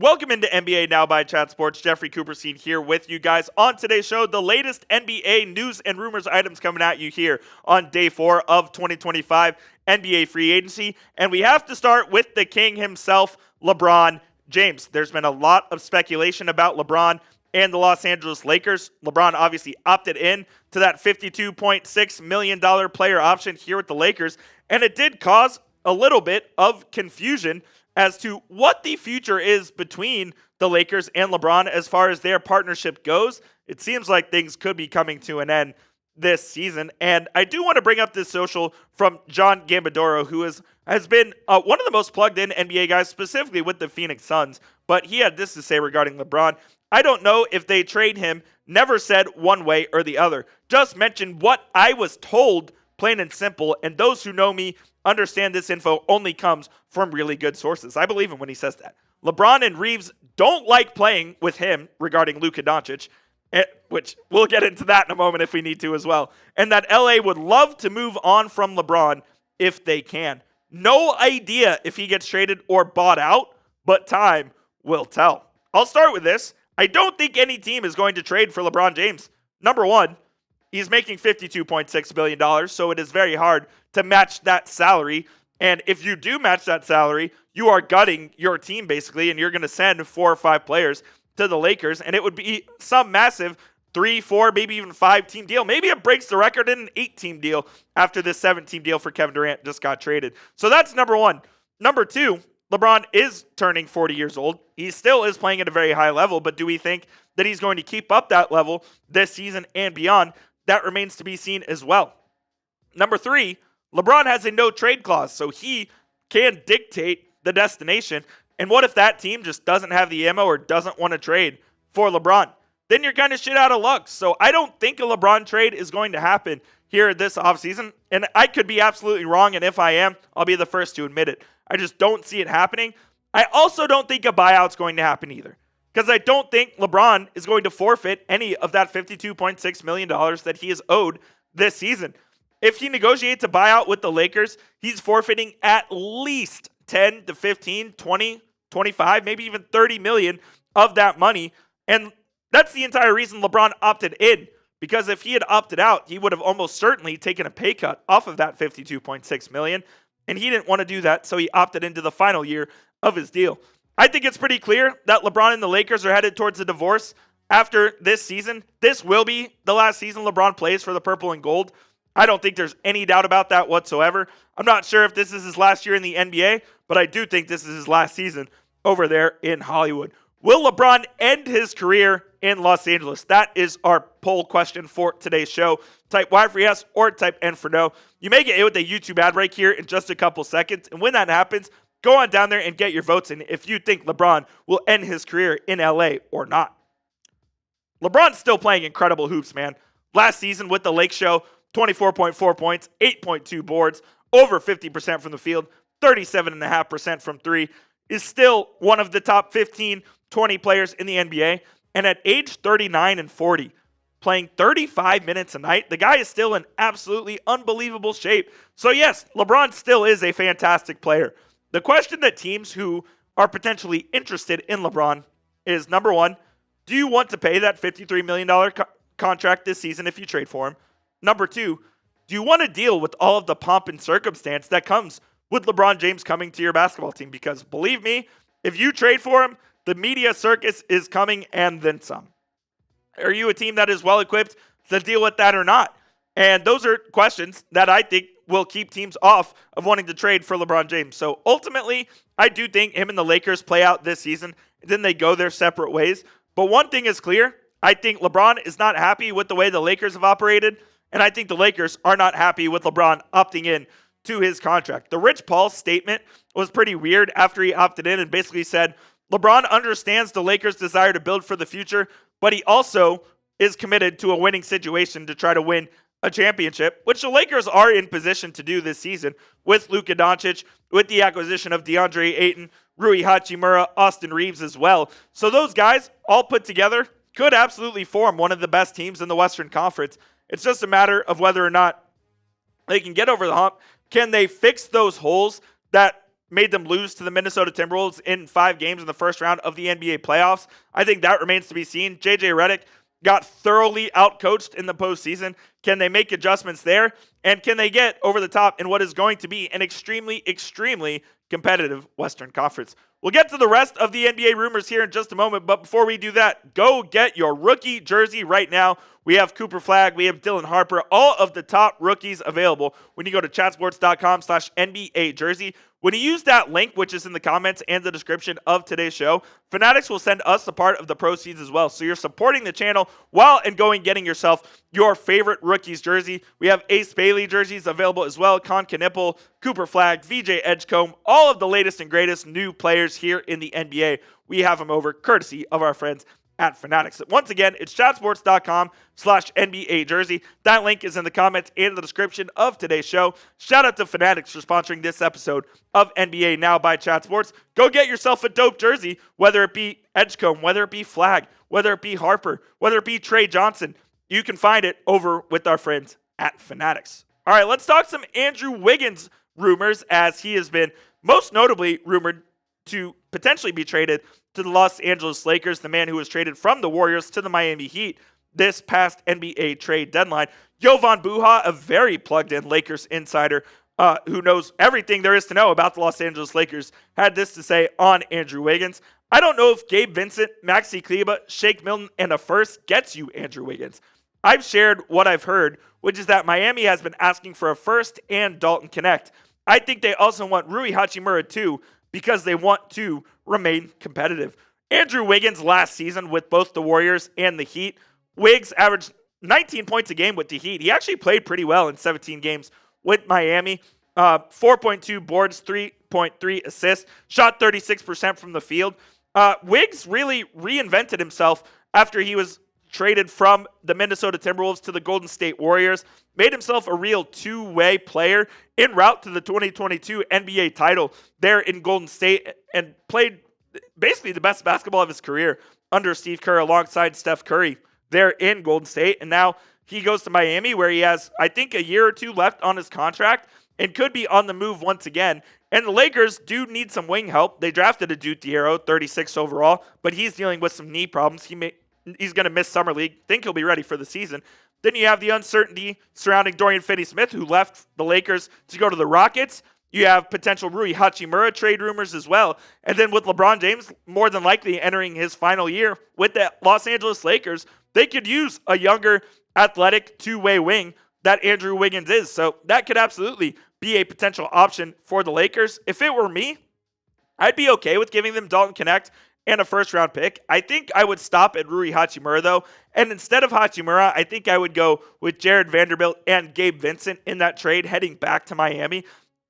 Welcome into NBA Now by Chat Sports. Jeffrey Cooperstein here with you guys on today's show. The latest NBA news and rumors items coming at you here on day 4 of 2025 NBA free agency. And we have to start with the king himself, LeBron James. There's been a lot of speculation about LeBron and the Los Angeles Lakers. LeBron obviously opted in to that $52.6 million player option here with the Lakers. And it did cause a little bit of confusion as to what the future is between the Lakers and LeBron as far as their partnership goes. It seems like things could be coming to an end this season. And I do want to bring up this social from John Gambadoro, who has been one of the most plugged in NBA guys, specifically with the Phoenix Suns. But he had this to say regarding LeBron. I don't know if they trade him, never said one way or the other. Just mentioned what I was told, plain and simple. And those who know me understand this info only comes from really good sources. I believe him when he says that. LeBron and Reeves don't like playing with him regarding Luka Doncic, which we'll get into that in a moment if we need to as well. And that LA would love to move on from LeBron if they can. No idea if he gets traded or bought out, but time will tell. I'll start with this. I don't think any team is going to trade for LeBron James. Number one, he's making $52.6 billion, so it is very hard to match that salary. And if you do match that salary, you are gutting your team basically, and you're going to send 4 or 5 players to the Lakers, and it would be some massive 3, 4, maybe even 5-team deal. Maybe it breaks the record in an 8-team deal after this 7-team deal for Kevin Durant just got traded. So that's number one. Number two, LeBron is turning 40 years old. He still is playing at a very high level, but do we think that he's going to keep up that level this season and beyond? That remains to be seen as well. Number three, LeBron has a no-trade clause, so he can dictate the destination. And what if that team just doesn't have the ammo or doesn't want to trade for LeBron? Then you're kind of shit out of luck. So I don't think a LeBron trade is going to happen here this offseason. And I could be absolutely wrong, and if I am, I'll be the first to admit it. I just don't see it happening. I also don't think a buyout's going to happen either, because I don't think LeBron is going to forfeit any of that $52.6 million that he is owed this season. If he negotiates a buyout with the Lakers, he's forfeiting at least 10 to 15, 20, 25, maybe even 30 million of that money. And That's the entire reason LeBron opted in, because if he had opted out, he would have almost certainly taken a pay cut off of that $52.6 million, and he didn't want to do that, so he opted into the final year of his deal. I think it's pretty clear that LeBron and the Lakers are headed towards a divorce after this season. This will be the last season LeBron plays for the purple and gold. I don't think there's any doubt about that whatsoever. I'm not sure if this is his last year in the NBA, but I do think this is his last season over there in Hollywood. Will LeBron end his career in Los Angeles? That is our poll question for today's show. Type Y for yes or type N for no. You may get hit with a YouTube ad break here in just a couple seconds. And when that happens, go on down there and get your votes in if you think LeBron will end his career in LA or not. LeBron's still playing incredible hoops, man. Last season with the Lake Show, 24.4 points, 8.2 boards, over 50% from the field, 37.5% from three, is still one of the top 15, 20 players in the NBA. And at age 39 and 40, playing 35 minutes a night, the guy is still in absolutely unbelievable shape. So yes, LeBron still is a fantastic player. The question that teams who are potentially interested in LeBron is, number one, do you want to pay that $53 million contract this season if you trade for him? Number two, do you want to deal with all of the pomp and circumstance that comes with LeBron James coming to your basketball team? Because believe me, if you trade for him, the media circus is coming and then some. Are you a team that is well equipped to deal with that or not? And those are questions that I think will keep teams off of wanting to trade for LeBron James. So ultimately, I do think him and the Lakers play out this season, and then they go their separate ways. But one thing is clear. I think LeBron is not happy with the way the Lakers have operated, and I think the Lakers are not happy with LeBron opting in to his contract. The Rich Paul statement was pretty weird after he opted in and basically said, LeBron understands the Lakers' desire to build for the future, but he also is committed to a winning situation to try to win a championship, which the Lakers are in position to do this season with Luka Doncic, with the acquisition of DeAndre Ayton, Rui Hachimura, Austin Reeves as well. So those guys all put together could absolutely form one of the best teams in the Western Conference. It's just a matter of whether or not they can get over the hump. Can they fix those holes that made them lose to the Minnesota Timberwolves in 5 games in the first round of the NBA playoffs? I think that remains to be seen. JJ Redick got thoroughly outcoached in the postseason. Can they make adjustments there? And can they get over the top in what is going to be an extremely, extremely competitive Western Conference? We'll get to the rest of the NBA rumors here in just a moment, but before we do that, go get your rookie jersey right now. We have Cooper Flagg, we have Dylan Harper, all of the top rookies available when you go to chatsports.com/NBA jersey. When you use that link, which is in the comments and the description of today's show, Fanatics will send us a part of the proceeds as well. So you're supporting the channel while getting yourself your favorite rookies jersey. We have Ace Bailey jerseys available as well, Con Knipple, Cooper Flagg, VJ Edgecombe, all of the latest and greatest new players here in the NBA. We have them over courtesy of our friends at Fanatics. Once again, it's chatsports.com/NBA jersey. That link is in the comments and the description of today's show. Shout out to Fanatics for sponsoring this episode of NBA Now by Chat Sports. Go get yourself a dope jersey, whether it be Edgecombe, whether it be Flagg, whether it be Harper, whether it be Trey Johnson. You can find it over with our friends at Fanatics. All right, let's talk some Andrew Wiggins rumors, as he has been most notably rumored to potentially be traded to the Los Angeles Lakers, the man who was traded from the Warriors to the Miami Heat this past NBA trade deadline. Jovan Buha, a very plugged-in Lakers insider who knows everything there is to know about the Los Angeles Lakers, had this to say on Andrew Wiggins. I don't know if Gabe Vincent, Maxi Kleber, Shake Milton, and a first gets you Andrew Wiggins. I've shared what I've heard, which is that Miami has been asking for a first and Dalton Connect. I think they also want Rui Hachimura too, because they want to remain competitive. Andrew Wiggins last season with both the Warriors and the Heat, Wiggs averaged 19 points a game with the Heat. He actually played pretty well in 17 games with Miami. 4.2 boards, 3.3 assists, shot 36% from the field. Wiggs really reinvented himself after he was traded from the Minnesota Timberwolves to the Golden State Warriors, made himself a real two-way player en route to the 2022 NBA title there in Golden State, and played basically the best basketball of his career under Steve Kerr alongside Steph Curry there in Golden State. And now he goes to Miami, where he has, I think, a year or two left on his contract and could be on the move once again. And the Lakers do need some wing help. They drafted a Dude Diero, 36 overall, but he's dealing with some knee problems. He he's going to miss summer league. Think he'll be ready for the season. Then you have the uncertainty surrounding Dorian Finney-Smith, who left the Lakers to go to the Rockets. You have potential Rui Hachimura trade rumors as well. And then with LeBron James more than likely entering his final year with the Los Angeles Lakers, they could use a younger, athletic, two-way wing that Andrew Wiggins is. So that could absolutely be a potential option for the Lakers. If it were me, I'd be okay with giving them Dalton Knecht and a first-round pick. I think I would stop at Rui Hachimura, though. And instead of Hachimura, I think I would go with Jared Vanderbilt and Gabe Vincent in that trade heading back to Miami.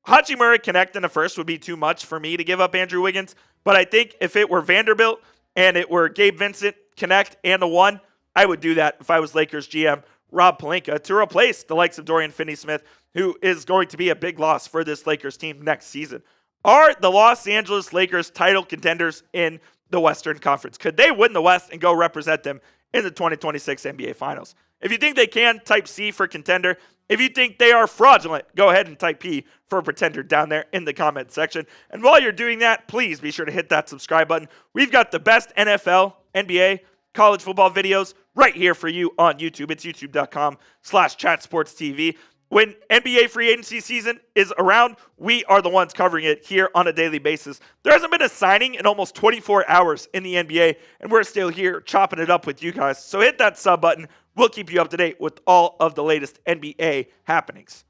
Hachimura, Knecht in a first would be too much for me to give up Andrew Wiggins. But I think if it were Vanderbilt and it were Gabe Vincent, Knecht, and a 1, I would do that if I was Lakers GM Rob Pelinka to replace the likes of Dorian Finney-Smith, who is going to be a big loss for this Lakers team next season. Are the Los Angeles Lakers title contenders in the Western Conference? Could they win the West and go represent them in the 2026 NBA Finals? If you think they can, type C for contender. If you think they are fraudulent, go ahead and type P for pretender down there in the comment section. And while you're doing that, please be sure to hit that subscribe button. We've got the best NFL, NBA, college football videos right here for you on YouTube. It's youtube.com/chatsportstv. When NBA free agency season is around, we are the ones covering it here on a daily basis. There hasn't been a signing in almost 24 hours in the NBA, and we're still here chopping it up with you guys. So hit that sub button. We'll keep you up to date with all of the latest NBA happenings.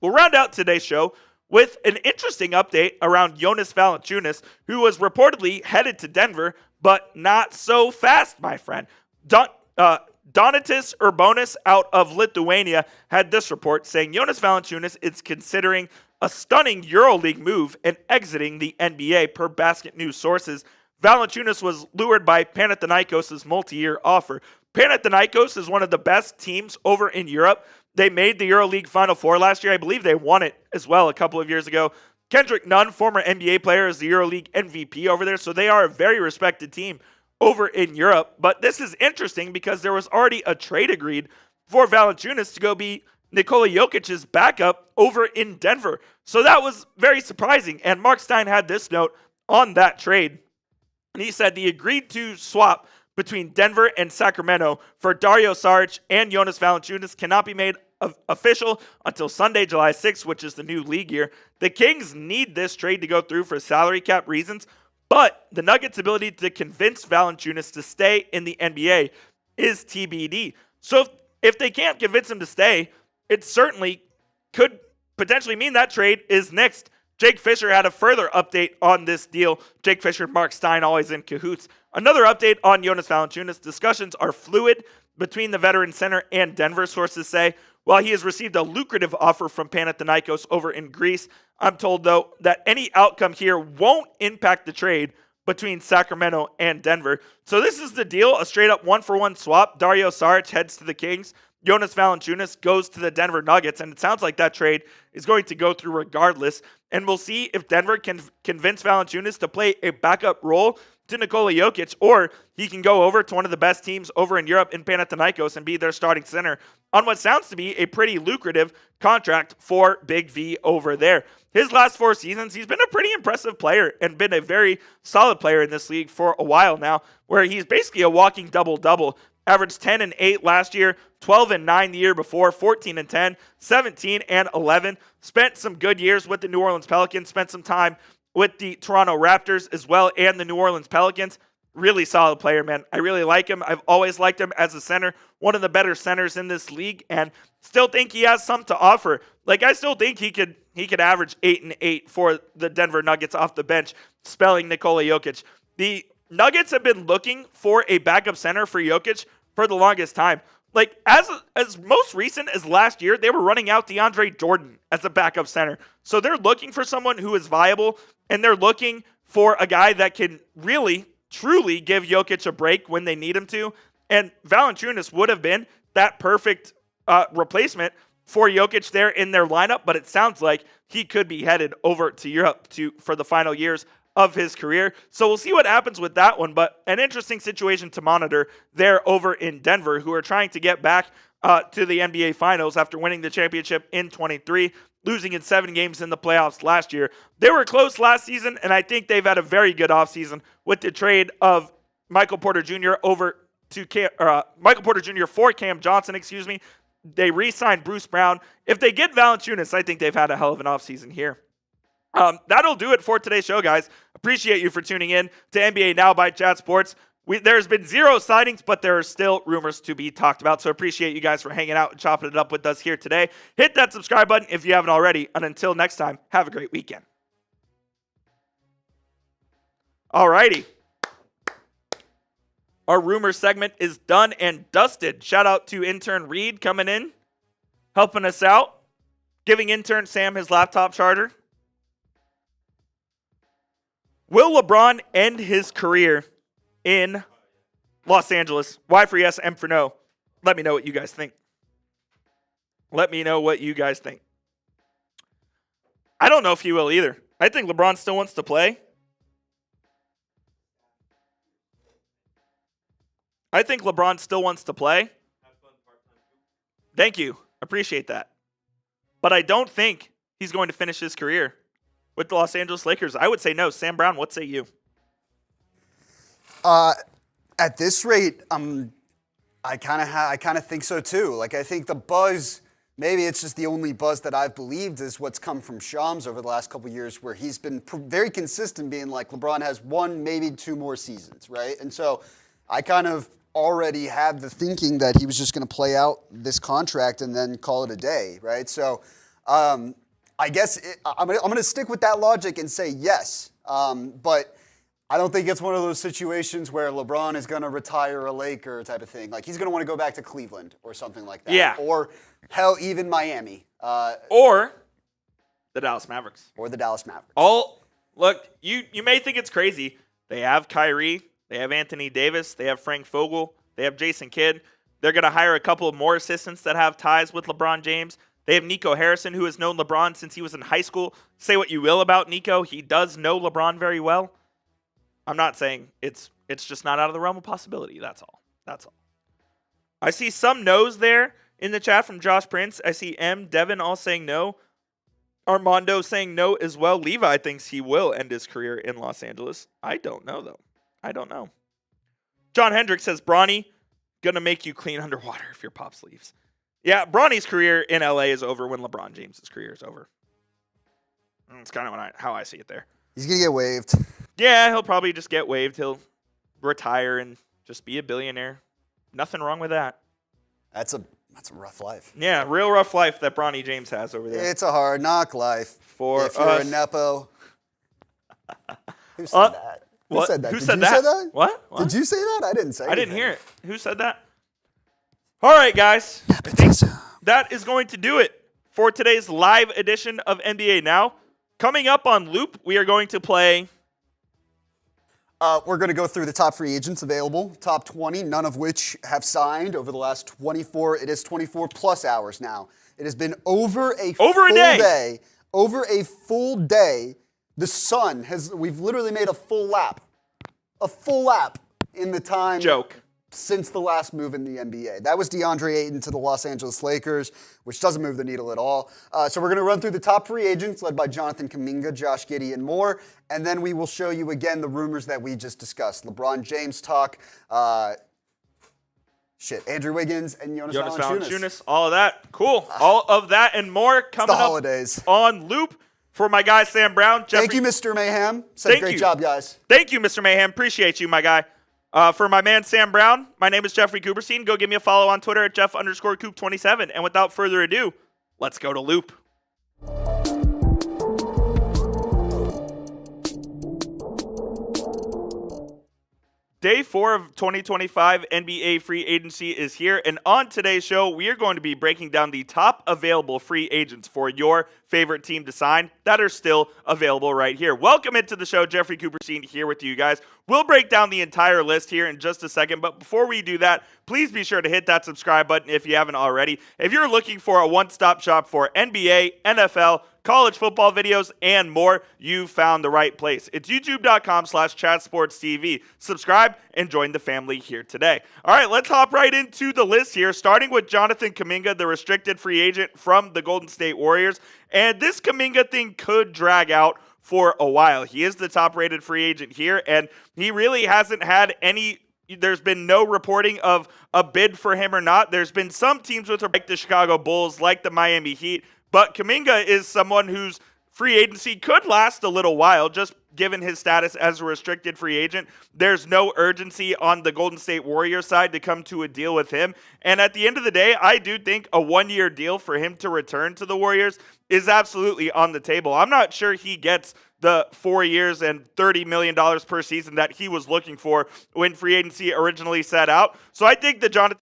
We'll round out today's show with an interesting update around Jonas Valanciunas, who was reportedly headed to Denver, but not so fast, my friend. Donatas Urbonas out of Lithuania had this report saying Jonas Valanciunas is considering a stunning EuroLeague move and exiting the NBA per Basket News sources. Valanciunas was lured by Panathinaikos' multi-year offer. Panathinaikos is one of the best teams over in Europe. They made the EuroLeague Final Four last year. I believe they won it as well a couple of years ago. Kendrick Nunn, former NBA player, is the EuroLeague MVP over there, so they are a very respected team over in Europe. But this is interesting because there was already a trade agreed for Valanciunas to go be Nikola Jokic's backup over in Denver. So that was very surprising. And Mark Stein had this note on that trade. And he said the agreed to swap between Denver and Sacramento for Dario Saric and Jonas Valanciunas cannot be made official until Sunday, July 6th, which is the new league year. The Kings need this trade to go through for salary cap reasons. But the Nuggets' ability to convince Valanciunas to stay in the NBA is TBD. So if they can't convince him to stay, it certainly could potentially mean that trade is nixed. Jake Fisher had a further update on this deal. Jake Fisher, Mark Stein, always in cahoots. Another update on Jonas Valanciunas. Discussions are fluid between the veteran center and Denver, sources say. While he has received a lucrative offer from Panathinaikos over in Greece, I'm told, though, that any outcome here won't impact the trade between Sacramento and Denver. So this is the deal, a straight-up one-for-one swap. Dario Saric heads to the Kings. Jonas Valanciunas goes to the Denver Nuggets, and it sounds like that trade is going to go through regardless. And we'll see if Denver can convince Valanciunas to play a backup role to Nikola Jokic, or he can go over to one of the best teams over in Europe in Panathinaikos and be their starting center on what sounds to be a pretty lucrative contract for Big V over there. His last 4 seasons, he's been a pretty impressive player and been a very solid player in this league for a while now, where he's basically a walking double-double. Averaged 10 and 8 last year, 12 and 9 the year before, 14 and 10, 17 and 11. Spent some good years with the New Orleans Pelicans, spent some time with the Toronto Raptors as well and the New Orleans Pelicans. Really solid player, man. I really like him. I've always liked him as a center, one of the better centers in this league, and still think he has some to offer. Like, I still think he could average 8 and 8 for the Denver Nuggets off the bench, spelling Nikola Jokic. The Nuggets have been looking for a backup center for Jokic for the longest time. Like, as most recent as last year, they were running out DeAndre Jordan as a backup center. So they're looking for someone who is viable, and they're looking for a guy that can really, truly give Jokic a break when they need him to. And Valanciunas would have been that perfect replacement for Jokic there in their lineup, but it sounds like he could be headed over to Europe for the final years of his career. So we'll see what happens with that one, but an interesting situation to monitor there over in Denver, who are trying to get back to the NBA Finals after winning the championship in 23, losing in 7 games in the playoffs last year. They were close last season, and I think they've had a very good offseason with the trade of Michael Porter Jr. over Michael Porter Jr. for Cam Johnson, excuse me. They re-signed Bruce Brown. If they get Valanciunas, I think they've had a hell of an offseason here. That'll do it for today's show, guys. Appreciate you for tuning in to NBA Now by Chat Sports. There's been 0 sightings, but there are still rumors to be talked about. So appreciate you guys for hanging out and chopping it up with us here today. Hit that subscribe button if you haven't already. And until next time, have a great weekend. Alrighty. Our rumor segment is done and dusted. Shout out to intern Reed coming in, helping us out, giving intern Sam his laptop charger. Will LeBron end his career in Los Angeles? Y for yes, M for no. Let me know what you guys think. Let me know what you guys think. I don't know if he will either. I think LeBron still wants to play. I think LeBron still wants to play. Thank you. Appreciate that. But I don't think he's going to finish his career with the Los Angeles Lakers. I would say no. Sam Brown, what say you? At this rate, I kind of think so too. Like, I think the buzz, maybe it's just the only buzz that I've believed is what's come from Shams over the last couple of years, where he's been very consistent being like, LeBron has 1, maybe 2 more seasons, right? And so I kind of already had the thinking that he was just going to play out this contract and then call it a day, right? So I guess I'm going to stick with that logic and say yes. But I don't think it's one of those situations where LeBron is going to retire a Laker type of thing. Like, he's going to want to go back to Cleveland or something like that. Yeah. Or hell, even Miami. Or the Dallas Mavericks. Or the Dallas Mavericks. Look, you may think it's crazy. They have Kyrie. They have Anthony Davis. They have Frank Vogel. They have Jason Kidd. They're going to hire a couple of more assistants that have ties with LeBron James. They have Nico Harrison, who has known LeBron since he was in high school. Say what you will about Nico. He does know LeBron very well. I'm not saying it's just not out of the realm of possibility. That's all. I see some no's there in the chat from Josh Prince. I see Devin all saying no. Armando saying no as well. Levi thinks he will end his career in Los Angeles. I don't know, though. I don't know. John Hendrick says, Bronny, gonna make you clean underwater if your pops leaves. Yeah, Bronny's career in LA is over when LeBron James' career is over. That's kind of how I see it there. He's going to get waived. Yeah, he'll probably just get waived. He'll retire and just be a billionaire. Nothing wrong with that. That's a rough life. Yeah, real rough life that Bronny James has over there. It's a hard knock life. For if you're us. a Nepo. Who said that? What? Who said that? Who Did said you that? say that? What? Did you say that? I didn't say I didn't anything. hear it. Who said that? All right, guys. I think that is going to do it for today's live edition of NBA Now. Coming up on Loop, we are going to play... We're going to go through the top free agents available, top 20, none of which have signed over the last 24. It is 24 plus hours now. It has been over a full day. Over a full day. The sun we've literally made a full lap in the time since the last move in the NBA. That was DeAndre Ayton to the Los Angeles Lakers, which doesn't move the needle at all. So we're going to run through the top free agents led by Jonathan Kuminga, Josh Giddey, and more. And then we will show you again the rumors that we just discussed. LeBron James talk, Andrew Wiggins, and Jonas Valanciunas. All of that. Cool. All of that and more coming up holidays. On Loop. For my guy, Sam Brown. Thank you, Mr. Mayhem. Great job, guys. Thank you, Mr. Mayhem. Appreciate you, my guy. For my man, Sam Brown, my name is Jeffrey Cooperstein. Go give me a follow on Twitter at Jeff_Coop27. And without further ado, let's go to Loop. Day 4 of 2025 NBA free agency is here, and on today's show, we are going to be breaking down the top available free agents for your favorite team to sign that are still available right here. Welcome into the show, Jeffrey Cooperstein here with you guys. We'll break down the entire list here in just a second, but before we do that, please be sure to hit that subscribe button if you haven't already. If you're looking for a one-stop shop for NBA, NFL, college football videos, and more, you found the right place. It's youtube.com/chatsportstv. Subscribe and join the family here today. All right, let's hop right into the list here, starting with Jonathan Kuminga, the restricted free agent from the Golden State Warriors. And this Kuminga thing could drag out for a while. He is the top-rated free agent here, and he really hasn't had any there's been no reporting of a bid for him or not. There's been some teams with like the Chicago Bulls, like the Miami Heat, but Kuminga is someone whose free agency could last a little while, just given his status as a restricted free agent. There's no urgency on the Golden State Warriors side to come to a deal with him. And at the end of the day, I do think a 1-year deal for him to return to the Warriors is absolutely on the table. I'm not sure he gets the 4 years and $30 million per season that he was looking for when free agency originally set out. So I think the Jonathan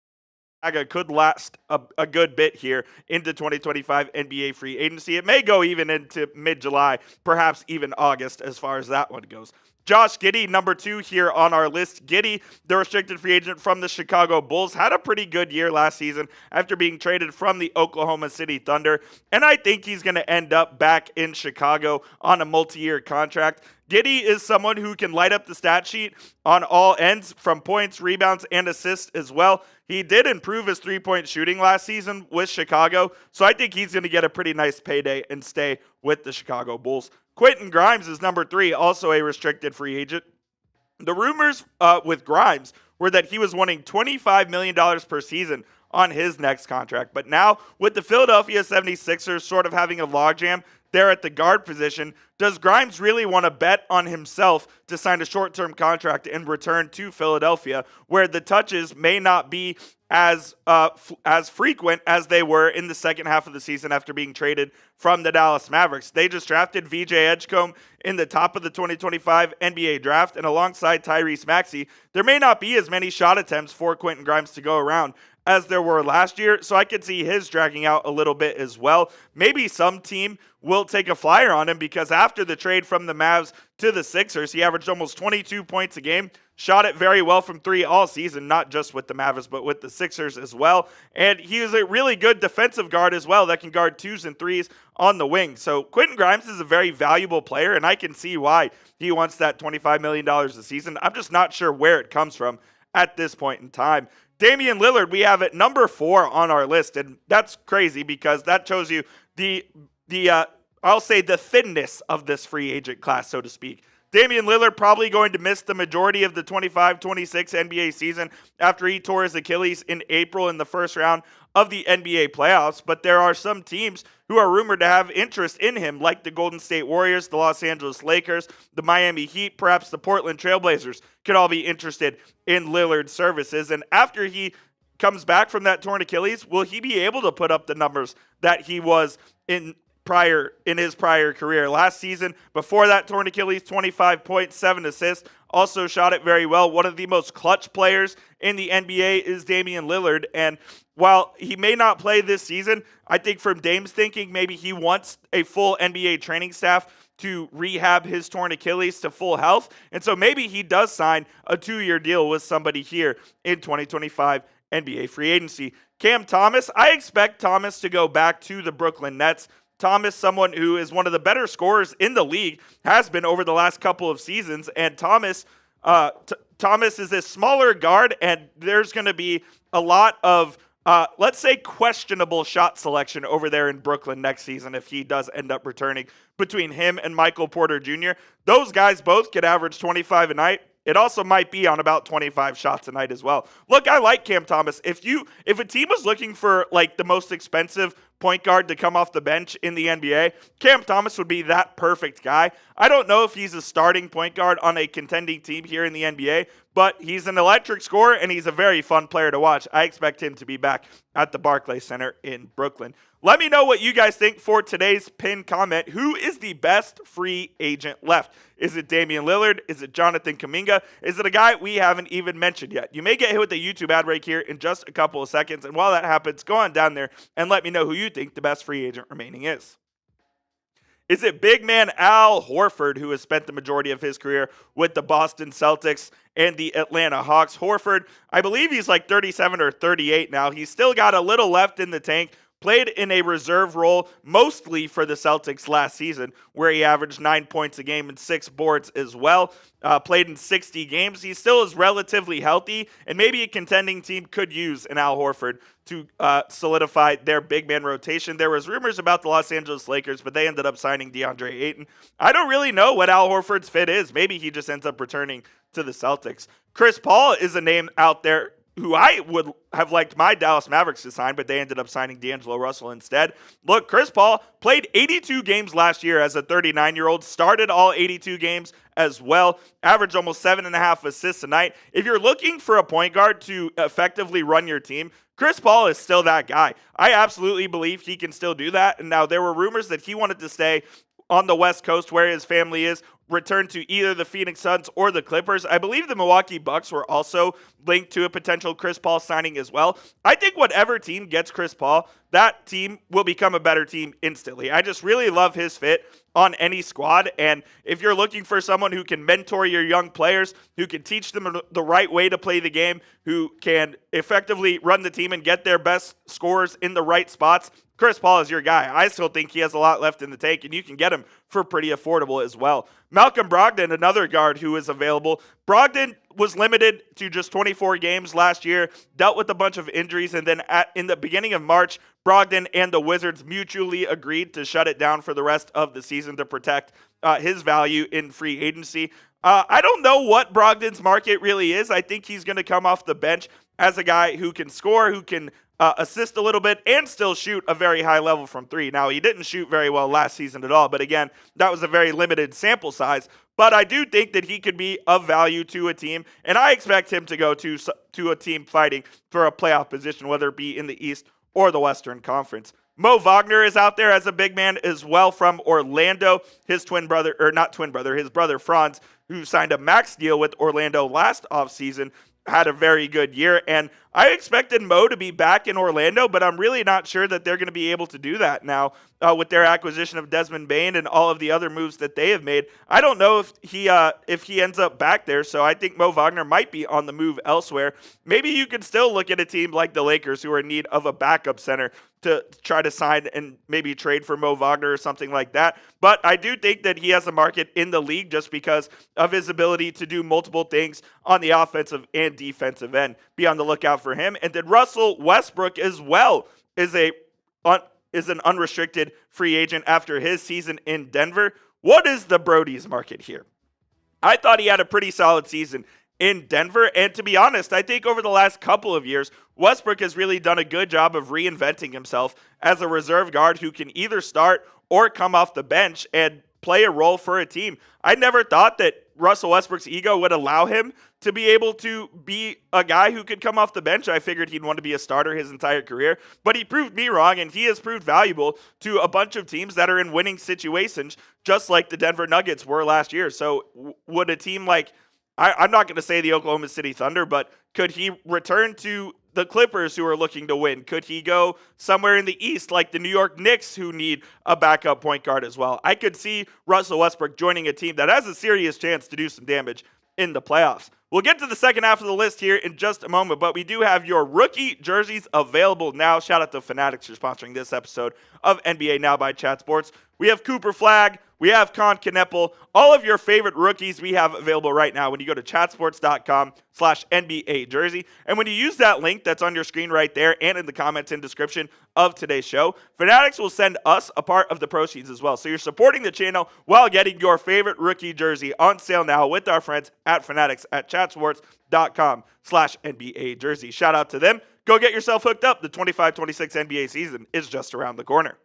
Kuminga could last a good bit here into 2025 NBA free agency. It may go even into mid-July, perhaps even August as far as that one goes. Josh Giddey, number 2 here on our list. Giddey, the restricted free agent from the Chicago Bulls, had a pretty good year last season after being traded from the Oklahoma City Thunder, and I think he's going to end up back in Chicago on a multi-year contract. Giddey is someone who can light up the stat sheet on all ends, from points, rebounds, and assists as well. He did improve his three-point shooting last season with Chicago, so I think he's going to get a pretty nice payday and stay with the Chicago Bulls. Quentin Grimes is number 3, also a restricted free agent. The rumors with Grimes were that he was wanting $25 million per season on his next contract. But now, with the Philadelphia 76ers sort of having a logjam there at the guard position, does Grimes really want to bet on himself to sign a short-term contract and return to Philadelphia, where the touches may not be as frequent as they were in the second half of the season after being traded from the Dallas Mavericks? They just drafted VJ Edgecombe in the top of the 2025 NBA draft, and alongside Tyrese Maxey, there may not be as many shot attempts for Quentin Grimes to go around as there were last year, so I could see his dragging out a little bit as well. Maybe some team will take a flyer on him, because after the trade from the Mavs to the Sixers, he averaged almost 22 points a game, shot it very well from 3 all season, not just with the Mavs, but with the Sixers as well. And he is a really good defensive guard as well that can guard 2s and 3s on the wing. So Quentin Grimes is a very valuable player, and I can see why he wants that $25 million a season. I'm just not sure where it comes from at this point in time. Damian Lillard, we have at number 4 on our list, and that's crazy because that shows you I'll say the thinness of this free agent class, so to speak. Damian Lillard probably going to miss the majority of the 25-26 NBA season after he tore his Achilles in April in the first round of the NBA playoffs, but there are some teams who are rumored to have interest in him, like the Golden State Warriors, the Los Angeles Lakers, the Miami Heat, perhaps the Portland Trailblazers could all be interested in Lillard's services. And after he comes back from that torn Achilles, will he be able to put up the numbers that he was in his prior career? Last season, before that torn Achilles, 25 points, 7 assists, also shot it very well. One of the most clutch players in the NBA is Damian Lillard, and while he may not play this season, I think from Dame's thinking, maybe he wants a full NBA training staff to rehab his torn Achilles to full health, and so maybe he does sign a 2-year deal with somebody here in 2025 NBA free agency. Cam Thomas, I expect Thomas to go back to the Brooklyn Nets. Thomas, someone who is one of the better scorers in the league, has been over the last couple of seasons. And Thomas is a smaller guard, and there's going to be a lot of, let's say, questionable shot selection over there in Brooklyn next season if he does end up returning. Between him and Michael Porter Jr., those guys both could average 25 a night. It also might be on about 25 shots a night as well. Look, I like Cam Thomas. If a team was looking for like the most expensive point guard to come off the bench in the NBA, Cam Thomas would be that perfect guy. I don't know if he's a starting point guard on a contending team here in the NBA, but he's an electric scorer and he's a very fun player to watch. I expect him to be back at the Barclays Center in Brooklyn. Let me know what you guys think for today's pinned comment. Who is the best free agent left? Is it Damian Lillard? Is it Jonathan Kuminga? Is it a guy we haven't even mentioned yet? You may get hit with the YouTube ad break here in just a couple of seconds. And while that happens, go on down there and let me know who you think the best free agent remaining is. Is it big man Al Horford, who has spent the majority of his career with the Boston Celtics and the Atlanta Hawks? Horford, I believe he's like 37 or 38 now. He's still got a little left in the tank. Played in a reserve role mostly for the Celtics last season, where he averaged 9 points a game and 6 boards as well. Played in 60 games. He still is relatively healthy, and maybe a contending team could use an Al Horford to solidify their big man rotation. There was rumors about the Los Angeles Lakers, but they ended up signing DeAndre Ayton. I don't really know what Al Horford's fit is. Maybe he just ends up returning to the Celtics. Chris Paul is a name out there who I would have liked my Dallas Mavericks to sign, but they ended up signing D'Angelo Russell instead. Look, Chris Paul played 82 games last year as a 39-year-old, started all 82 games as well, averaged almost 7.5 assists a night. If you're looking for a point guard to effectively run your team, Chris Paul is still that guy. I absolutely believe he can still do that. And now there were rumors that he wanted to stay on the West Coast where his family is, return to either the Phoenix Suns or the Clippers. I believe the Milwaukee Bucks were also linked to a potential Chris Paul signing as well. I think whatever team gets Chris Paul, that team will become a better team instantly. I just really love his fit on any squad. And if you're looking for someone who can mentor your young players, who can teach them the right way to play the game, who can effectively run the team and get their best scorers in the right spots, Chris Paul is your guy. I still think he has a lot left in the tank, and you can get him for pretty affordable as well. Malcolm Brogdon, another guard who is available. Brogdon was limited to just 24 games last year, dealt with a bunch of injuries, and then in the beginning of March, Brogdon and the Wizards mutually agreed to shut it down for the rest of the season to protect his value in free agency. I don't know what Brogdon's market really is. I think he's going to come off the bench as a guy who can score, who can assist a little bit, and still shoot a very high level from three. Now, he didn't shoot very well last season at all, but again, that was a very limited sample size. But I do think that he could be of value to a team, and I expect him to go to a team fighting for a playoff position, whether it be in the East or the Western Conference. Mo Wagner is out there as a big man as well from Orlando. His his brother Franz, who signed a max deal with Orlando last offseason, had a very good year, and I expected Mo to be back in Orlando, but I'm really not sure that they're going to be able to do that now with their acquisition of Desmond Bane and all of the other moves that they have made. I don't know if he ends up back there, so I think Mo Wagner might be on the move elsewhere. Maybe you could still look at a team like the Lakers who are in need of a backup center to try to sign and maybe trade for Mo Wagner or something like that. But I do think that he has a market in the league just because of his ability to do multiple things on the offensive and defensive end. Be on the lookout for him. And then Russell Westbrook as well is an unrestricted free agent after his season in Denver. What is the Brody's market here? I thought he had a pretty solid season in Denver, and to be honest, I think over the last couple of years, Westbrook has really done a good job of reinventing himself as a reserve guard who can either start or come off the bench and play a role for a team. I never thought that Russell Westbrook's ego would allow him to be able to be a guy who could come off the bench. I figured he'd want to be a starter his entire career, but he proved me wrong, and he has proved valuable to a bunch of teams that are in winning situations, just like the Denver Nuggets were last year. So would a team like, I'm not going to say the Oklahoma City Thunder, but could he return to the Clippers who are looking to win? Could he go somewhere in the East like the New York Knicks who need a backup point guard as well? I could see Russell Westbrook joining a team that has a serious chance to do some damage in the playoffs. We'll get to the second half of the list here in just a moment, but we do have your rookie jerseys available now. Shout out to Fanatics for sponsoring this episode of NBA Now by Chat Sports. We have Cooper Flagg. We have Con Kneppel. All of your favorite rookies we have available right now when you go to chatsports.com/NBA jersey. And when you use that link that's on your screen right there and in the comments and description of today's show, Fanatics will send us a part of the proceeds as well. So you're supporting the channel while getting your favorite rookie jersey on sale now with our friends at Fanatics at chatsports.com/NBA jersey. Shout out to them. Go get yourself hooked up. The 25-26 NBA season is just around the corner.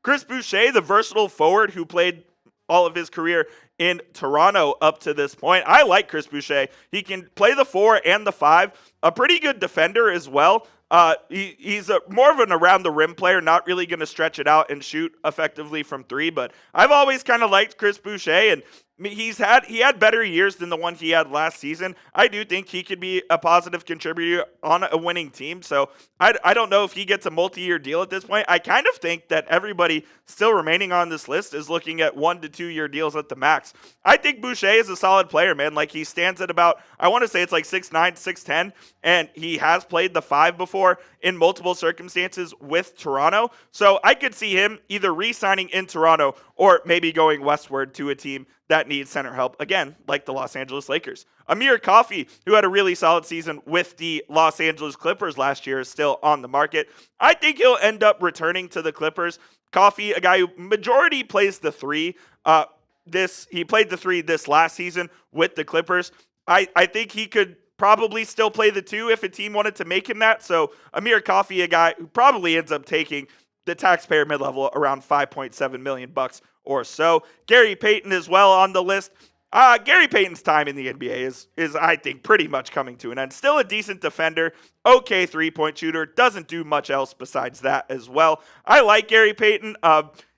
Chris Boucher, the versatile forward who played all of his career in Toronto up to this point. I like Chris Boucher. He can play the 4 and the 5. A pretty good defender as well. He's more of an around-the-rim player, not really going to stretch it out and shoot effectively from 3. But I've always kind of liked Chris Boucher, and he had better years than the one he had last season. I do think he could be a positive contributor on a winning team. So I don't know if he gets a multi-year deal at this point. I kind of think that everybody still remaining on this list is looking at 1 to 2 year deals at the max. I think Boucher is a solid player, man. Like, he stands at about, I want to say it's like 6'9", 6'10", and he has played the 5 before in multiple circumstances with Toronto. So I could see him either re-signing in Toronto or maybe going westward to a team that need center help, again, like the Los Angeles Lakers. Amir Coffey, who had a really solid season with the Los Angeles Clippers last year, is still on the market. I think he'll end up returning to the Clippers. Coffey, a guy who majority plays the three. He played the three this last season with the Clippers. I think he could probably still play the two if a team wanted to make him that. So Amir Coffey, a guy who probably ends up taking the taxpayer mid-level around $5.7 million or so. Gary Payton as well on the list. Gary Payton's time in the NBA is I think pretty much coming to an end. Still a decent defender, okay three-point shooter, doesn't do much else besides that as well. I like Gary Payton.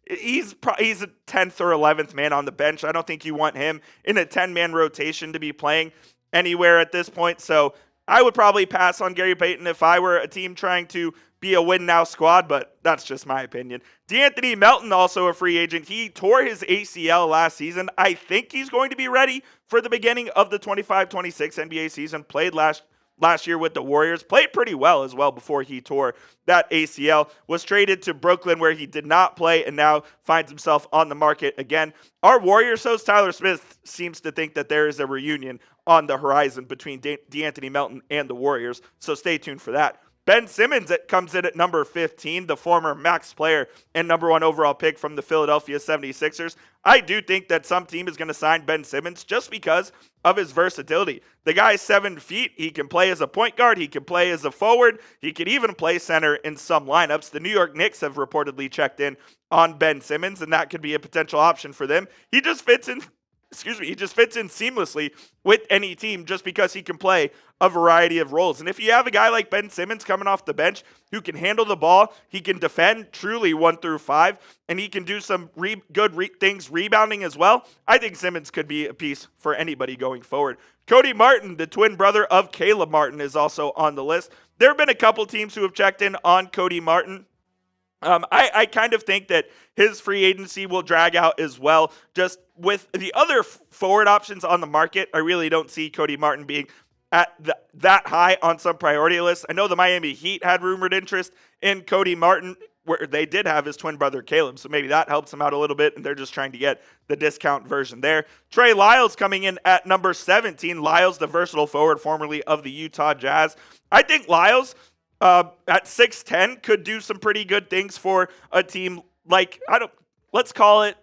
He's a 10th or 11th man on the bench. I don't think you want him in a 10-man rotation to be playing anywhere at this point. So I would probably pass on Gary Payton if I were a team trying to be a win-now squad, but that's just my opinion. De'Anthony Melton, also a free agent. He tore his ACL last season. I think he's going to be ready for the beginning of the 25-26 NBA season. Played last year with the Warriors. Played pretty well as well before he tore that ACL. Was traded to Brooklyn where he did not play and now finds himself on the market again. Our Warriors host Tyler Smith seems to think that there is a reunion on the horizon between De'Anthony Melton and the Warriors, so stay tuned for that. Ben Simmons comes in at number 15, the former Max player and number 1 overall pick from the Philadelphia 76ers. I do think that some team is going to sign Ben Simmons just because of his versatility. The guy's 7 feet. He can play as a point guard. He can play as a forward. He can even play center in some lineups. The New York Knicks have reportedly checked in on Ben Simmons, and that could be a potential option for them. He just fits in seamlessly with any team just because he can play a variety of roles. And if you have a guy like Ben Simmons coming off the bench who can handle the ball, he can defend truly 1 through 5, and he can do some good things rebounding as well, I think Simmons could be a piece for anybody going forward. Cody Martin, the twin brother of Caleb Martin, is also on the list. There have been a couple teams who have checked in on Cody Martin. I kind of think that his free agency will drag out as well. Just with the other forward options on the market, I really don't see Cody Martin being at that high on some priority lists. I know the Miami Heat had rumored interest in Cody Martin, where they did have his twin brother Caleb, so maybe that helps him out a little bit, and they're just trying to get the discount version there. Trey Lyles coming in at number 17. Lyles, the versatile forward formerly of the Utah Jazz. I think Lyles at 6'10", could do some pretty good things for a team like, I'm going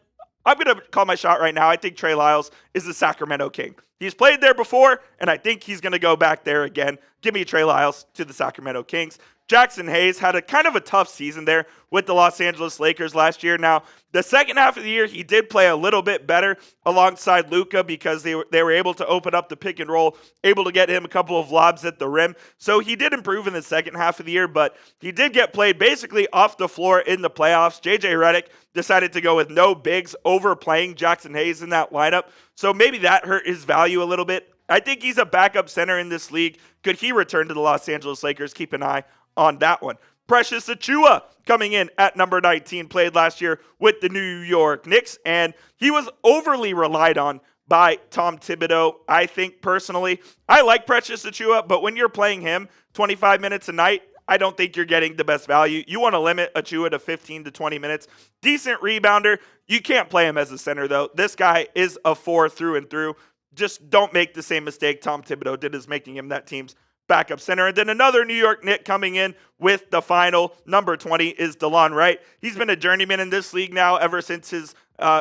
to call my shot right now. I think Trey Lyles is the Sacramento King. He's played there before, and I think he's going to go back there again. Give me Trey Lyles to the Sacramento Kings. Jackson Hayes had a kind of a tough season there with the Los Angeles Lakers last year. Now, the second half of the year, he did play a little bit better alongside Luka because they were able to open up the pick and roll, able to get him a couple of lobs at the rim. So he did improve in the second half of the year, but he did get played basically off the floor in the playoffs. JJ Redick decided to go with no bigs overplaying Jackson Hayes in that lineup. So maybe that hurt his value a little bit. I think he's a backup center in this league. Could he return to the Los Angeles Lakers? Keep an eye on that one. Precious Achiuwa coming in at number 19, played last year with the New York Knicks, and he was overly relied on by Tom Thibodeau, I think, personally. I like Precious Achiuwa, but when you're playing him 25 minutes a night, I don't think you're getting the best value. You want to limit Achiuwa to 15 to 20 minutes. Decent rebounder. You can't play him as a center, though. This guy is a 4 through and through. Just don't make the same mistake Tom Thibodeau did as making him that team's backup center. And then another New York Knick coming in with the final number 20 is DeLon Wright. He's been a journeyman in this league now ever since his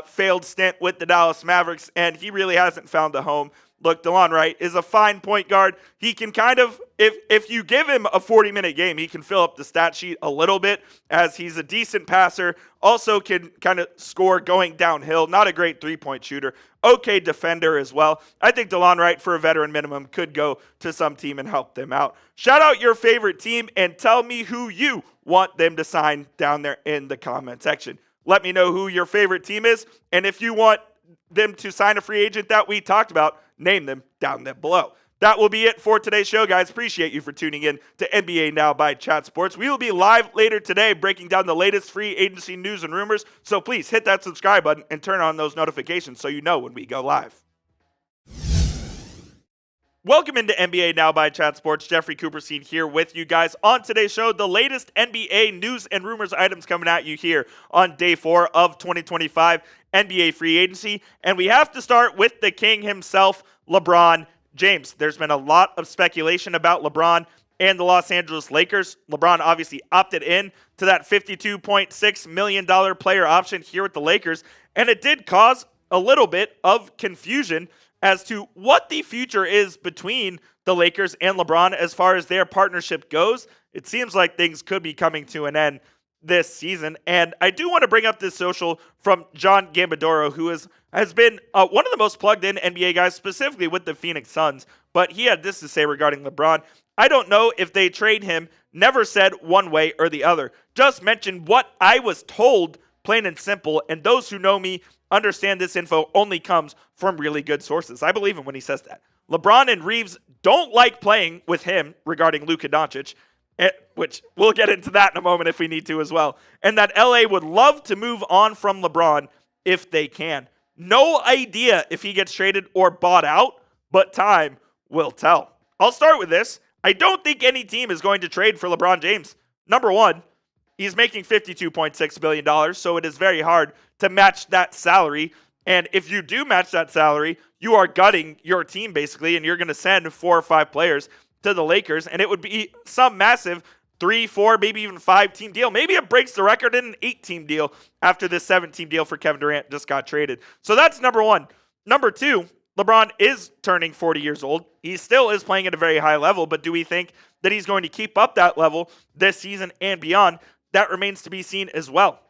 failed stint with the Dallas Mavericks, and he really hasn't found a home. Look, DeLon Wright is a fine point guard. He can kind of, if you give him a 40-minute game, he can fill up the stat sheet a little bit as he's a decent passer, also can kind of score going downhill, not a great three-point shooter, okay defender as well. I think DeLon Wright for a veteran minimum could go to some team and help them out. Shout out your favorite team and tell me who you want them to sign down there in the comment section. Let me know who your favorite team is, and if you want them to sign a free agent that we talked about, name them down there below. That will be it for today's show, guys. Appreciate you for tuning in to NBA Now by Chat Sports. We will be live later today breaking down the latest free agency news and rumors, so please hit that subscribe button and turn on those notifications so you know when we go live. Welcome into NBA Now by Chat Sports. Jeffrey Cooperstein here with you guys. On today's show, the latest NBA news and rumors items coming at you here on day 4 of 2025 NBA free agency. And we have to start with the king himself, LeBron James. There's been a lot of speculation about LeBron and the Los Angeles Lakers. LeBron obviously opted in to that $52.6 million player option here with the Lakers. And it did cause a little bit of confusion as to what the future is between the Lakers and LeBron as far as their partnership goes. It seems like things could be coming to an end this season. And I do want to bring up this social from John Gambadoro, who has been one of the most plugged in NBA guys, specifically with the Phoenix Suns. But he had this to say regarding LeBron. I don't know if they trade him, never said one way or the other. Just mentioned what I was told, plain and simple. And those who know me understand this info only comes from really good sources. I believe him when he says that. LeBron and Reeves don't like playing with him regarding Luka Doncic, which we'll get into that in a moment if we need to as well. And that LA would love to move on from LeBron if they can. No idea if he gets traded or bought out, but time will tell. I'll start with this. I don't think any team is going to trade for LeBron James. Number one, he's making $52.6 million, so it is very hard to match that salary. And if you do match that salary, you are gutting your team basically, and you're going to send 4 or 5 players to the Lakers, and it would be some massive 3, 4, maybe even 5-team deal. Maybe it breaks the record in an 8-team deal after this 7-team deal for Kevin Durant just got traded. So that's number one. Number two, LeBron is turning 40 years old. He still is playing at a very high level, but do we think that he's going to keep up that level this season and beyond? That remains to be seen as well.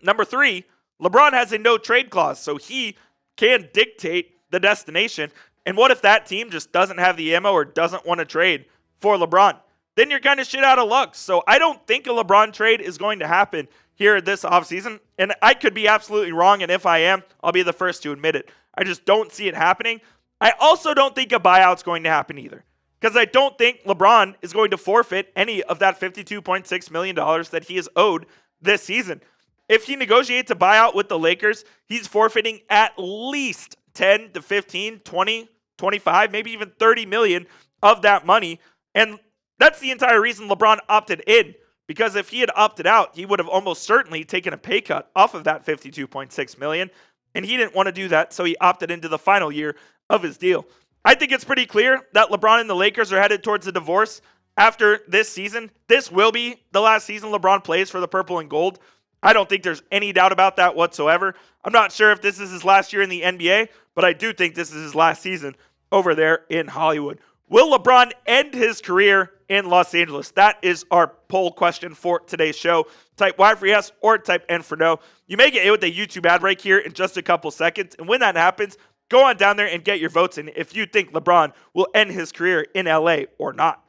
Number three, LeBron has a no-trade clause, so he can dictate the destination. And what if that team just doesn't have the ammo or doesn't want to trade for LeBron? Then you're kind of shit out of luck. So I don't think a LeBron trade is going to happen here this offseason. And I could be absolutely wrong, and if I am, I'll be the first to admit it. I just don't see it happening. I also don't think a buyout's going to happen either, because I don't think LeBron is going to forfeit any of that $52.6 million that he is owed this season. If he negotiates a buyout with the Lakers, he's forfeiting at least 10 to 15, 20, 25, maybe even 30 million of that money. And that's the entire reason LeBron opted in, because if he had opted out, he would have almost certainly taken a pay cut off of that $52.6 million. And he didn't want to do that, so he opted into the final year of his deal. I think it's pretty clear that LeBron and the Lakers are headed towards a divorce after this season. This will be the last season LeBron plays for the purple and gold. I don't think there's any doubt about that whatsoever. I'm not sure if this is his last year in the NBA, but I do think this is his last season over there in Hollywood. Will LeBron end his career in Los Angeles? That is our poll question for today's show. Type Y for yes or type N for no. You may get hit with a YouTube ad break here in just a couple seconds. And when that happens, go on down there and get your votes in if you think LeBron will end his career in LA or not.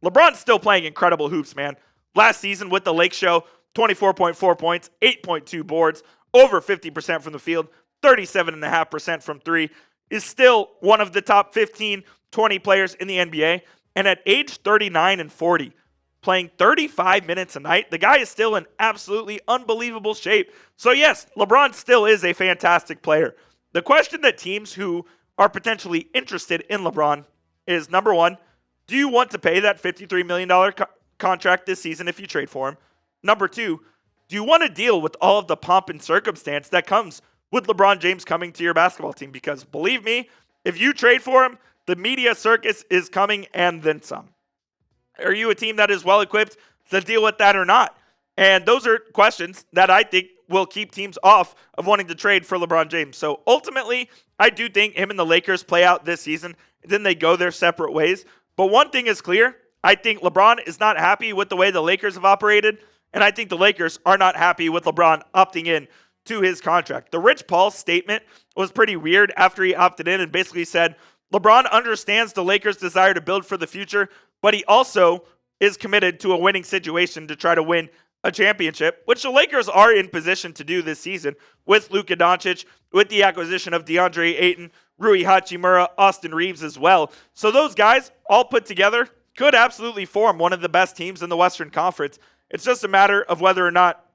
LeBron's still playing incredible hoops, man. Last season with the Lake Show, 24.4 points, 8.2 boards, over 50% from the field, 37.5% from three, is still one of the top 15, 20 players in the NBA. And at age 39 and 40, playing 35 minutes a night, the guy is still in absolutely unbelievable shape. So yes, LeBron still is a fantastic player. The question that teams who are potentially interested in LeBron is, number one, do you want to pay that $53 million contract this season if you trade for him? Number two, do you want to deal with all of the pomp and circumstance that comes with LeBron James coming to your basketball team? Because believe me, if you trade for him, the media circus is coming and then some. Are you a team that is well equipped to deal with that or not? And those are questions that I think will keep teams off of wanting to trade for LeBron James. So ultimately, I do think him and the Lakers play out this season, and then they go their separate ways. But one thing is clear. I think LeBron is not happy with the way the Lakers have operated, and I think the Lakers are not happy with LeBron opting in to his contract. The Rich Paul statement was pretty weird after he opted in and basically said, LeBron understands the Lakers' desire to build for the future, but he also is committed to a winning situation to try to win a championship, which the Lakers are in position to do this season with Luka Doncic, with the acquisition of DeAndre Ayton, Rui Hachimura, Austin Reeves as well. So those guys all put together could absolutely form one of the best teams in the Western Conference. It's just a matter of whether or not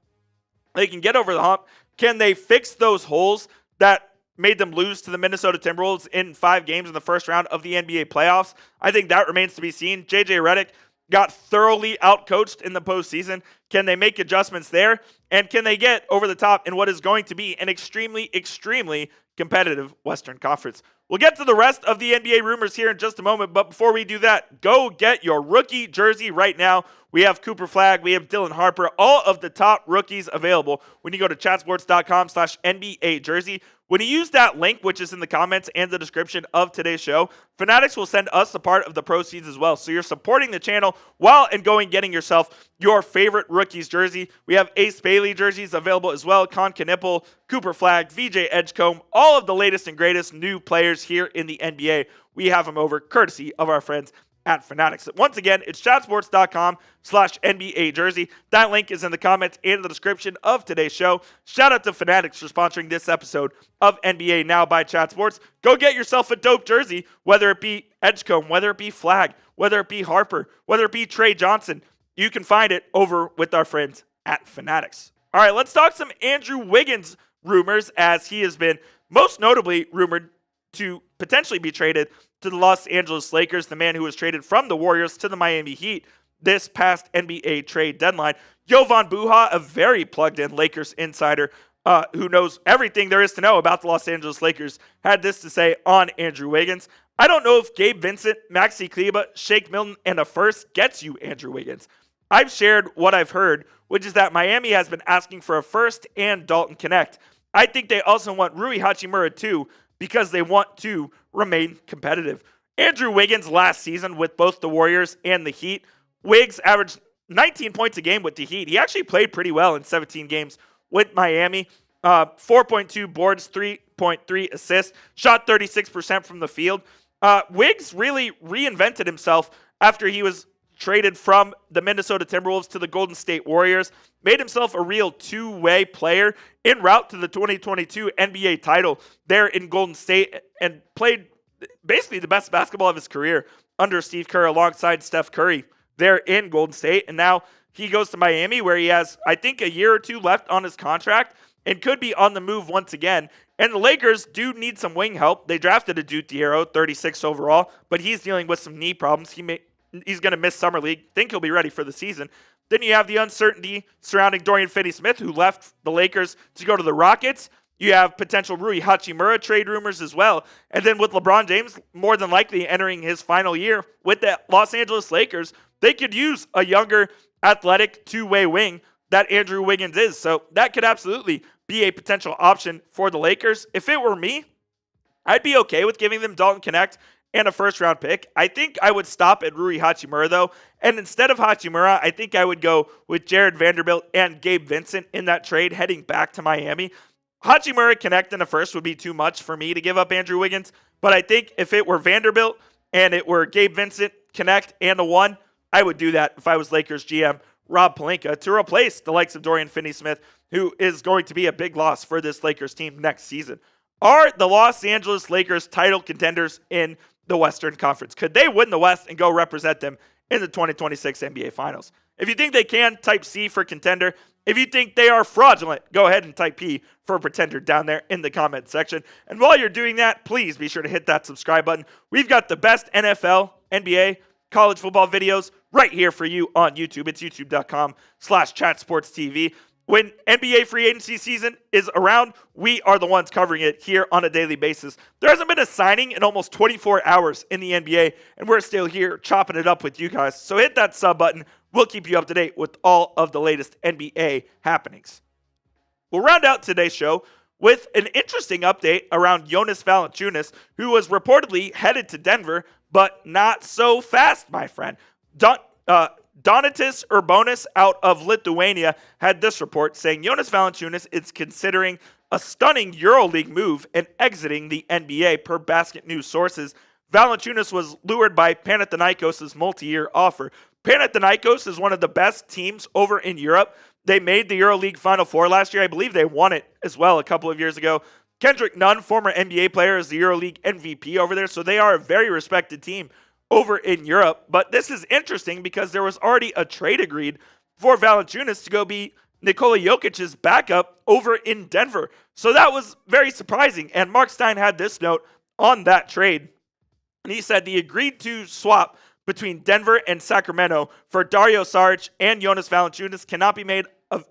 they can get over the hump. Can they fix those holes that made them lose to the Minnesota Timberwolves in 5 games in the first round of the NBA playoffs. I think that remains to be seen. JJ Redick got thoroughly outcoached in the postseason. Can they make adjustments there? And can they get over the top in what is going to be an extremely, extremely competitive Western Conference? We'll get to the rest of the NBA rumors here in just a moment, but before we do that, go get your rookie jersey right now. We have Cooper Flagg, we have Dylan Harper, all of the top rookies available when you go to chatsports.com/NBA jersey. When you use that link, which is in the comments and the description of today's show, Fanatics will send us a part of the proceeds as well. So you're supporting the channel while getting yourself your favorite rookies jersey. We have Ace Bailey jerseys available as well, Con Knipple, Cooper Flagg, VJ Edgecombe, all of the latest and greatest new players here in the NBA. We have them over courtesy of our friends at Fanatics. Once again, it's chatsports.com/NBA jersey. That link is in the comments and the description of today's show. Shout out to Fanatics for sponsoring this episode of NBA Now by Chat Sports. Go get yourself a dope jersey, whether it be Edgecombe, whether it be Flagg, whether it be Harper, whether it be Trey Johnson. You can find it over with our friends at Fanatics. All right, let's talk some Andrew Wiggins rumors, as he has been most notably rumored to potentially be traded to the Los Angeles Lakers, the man who was traded from the Warriors to the Miami Heat this past NBA trade deadline. Jovan Buha, a very plugged-in Lakers insider who knows everything there is to know about the Los Angeles Lakers, had this to say on Andrew Wiggins. I don't know if Gabe Vincent, Maxi Kleber, Shake Milton, and a first gets you Andrew Wiggins. I've shared what I've heard, which is that Miami has been asking for a first and Dalton Connect. I think they also want Rui Hachimura too, because they want to remain competitive. Andrew Wiggins last season with both the Warriors and the Heat, Wiggs averaged 19 points a game with the Heat. He actually played pretty well in 17 games with Miami. 4.2 boards, 3.3 assists, shot 36% from the field. Wiggs really reinvented himself after he was traded from the Minnesota Timberwolves to the Golden State Warriors, made himself a real two-way player en route to the 2022 NBA title there in Golden State, and played basically the best basketball of his career under Steve Kerr alongside Steph Curry there in Golden State. And now he goes to Miami, where he has, I think, a year or two left on his contract and could be on the move once again. And the Lakers do need some wing help. They drafted a Duke Diero, 36 overall, but he's dealing with some knee problems. He's going to miss Summer League. Think he'll be ready for the season. Then you have the uncertainty surrounding Dorian Finney-Smith, who left the Lakers to go to the Rockets. You have potential Rui Hachimura trade rumors as well. And then with LeBron James more than likely entering his final year with the Los Angeles Lakers, they could use a younger, athletic, two-way wing that Andrew Wiggins is. So that could absolutely be a potential option for the Lakers. If it were me, I'd be okay with giving them Dalton Connect and a first-round pick. I think I would stop at Rui Hachimura, though. And instead of Hachimura, I think I would go with Jared Vanderbilt and Gabe Vincent in that trade heading back to Miami. Hachimura Connect in a first would be too much for me to give up Andrew Wiggins. But I think if it were Vanderbilt and it were Gabe Vincent, Connect, and a 1, I would do that if I was Lakers GM Rob Pelinka to replace the likes of Dorian Finney-Smith, who is going to be a big loss for this Lakers team next season. Are the Los Angeles Lakers title contenders in the Western Conference? Could they win the West and go represent them in the 2026 NBA Finals? If you think they can, type C for contender. If you think they are fraudulent, go ahead and type P for pretender down there in the comment section. And while you're doing that, please be sure to hit that subscribe button. We've got the best NFL, NBA, college football videos right here for you on YouTube. It's youtube.com/chatsportstv. When NBA free agency season is around, we are the ones covering it here on a daily basis. There hasn't been a signing in almost 24 hours in the NBA, and we're still here chopping it up with you guys. So hit that sub button. We'll keep you up to date with all of the latest NBA happenings. We'll round out today's show with an interesting update around Jonas Valanciunas, who was reportedly headed to Denver, but not so fast, my friend. Donatas Urbonas out of Lithuania had this report saying Jonas Valanciunas is considering a stunning EuroLeague move and exiting the NBA per Basket News sources. Valanciunas was lured by Panathinaikos' multi-year offer. Panathinaikos is one of the best teams over in Europe. They made the EuroLeague Final Four last year. I believe they won it as well a couple of years ago. Kendrick Nunn, former NBA player, is the EuroLeague MVP over there, so they are a very respected team over in Europe. But this is interesting because there was already a trade agreed for Valanciunas to go be Nikola Jokic's backup over in Denver. So that was very surprising. And Mark Stein had this note on that trade. And he said the agreed to swap between Denver and Sacramento for Dario Saric and Jonas Valanciunas cannot be made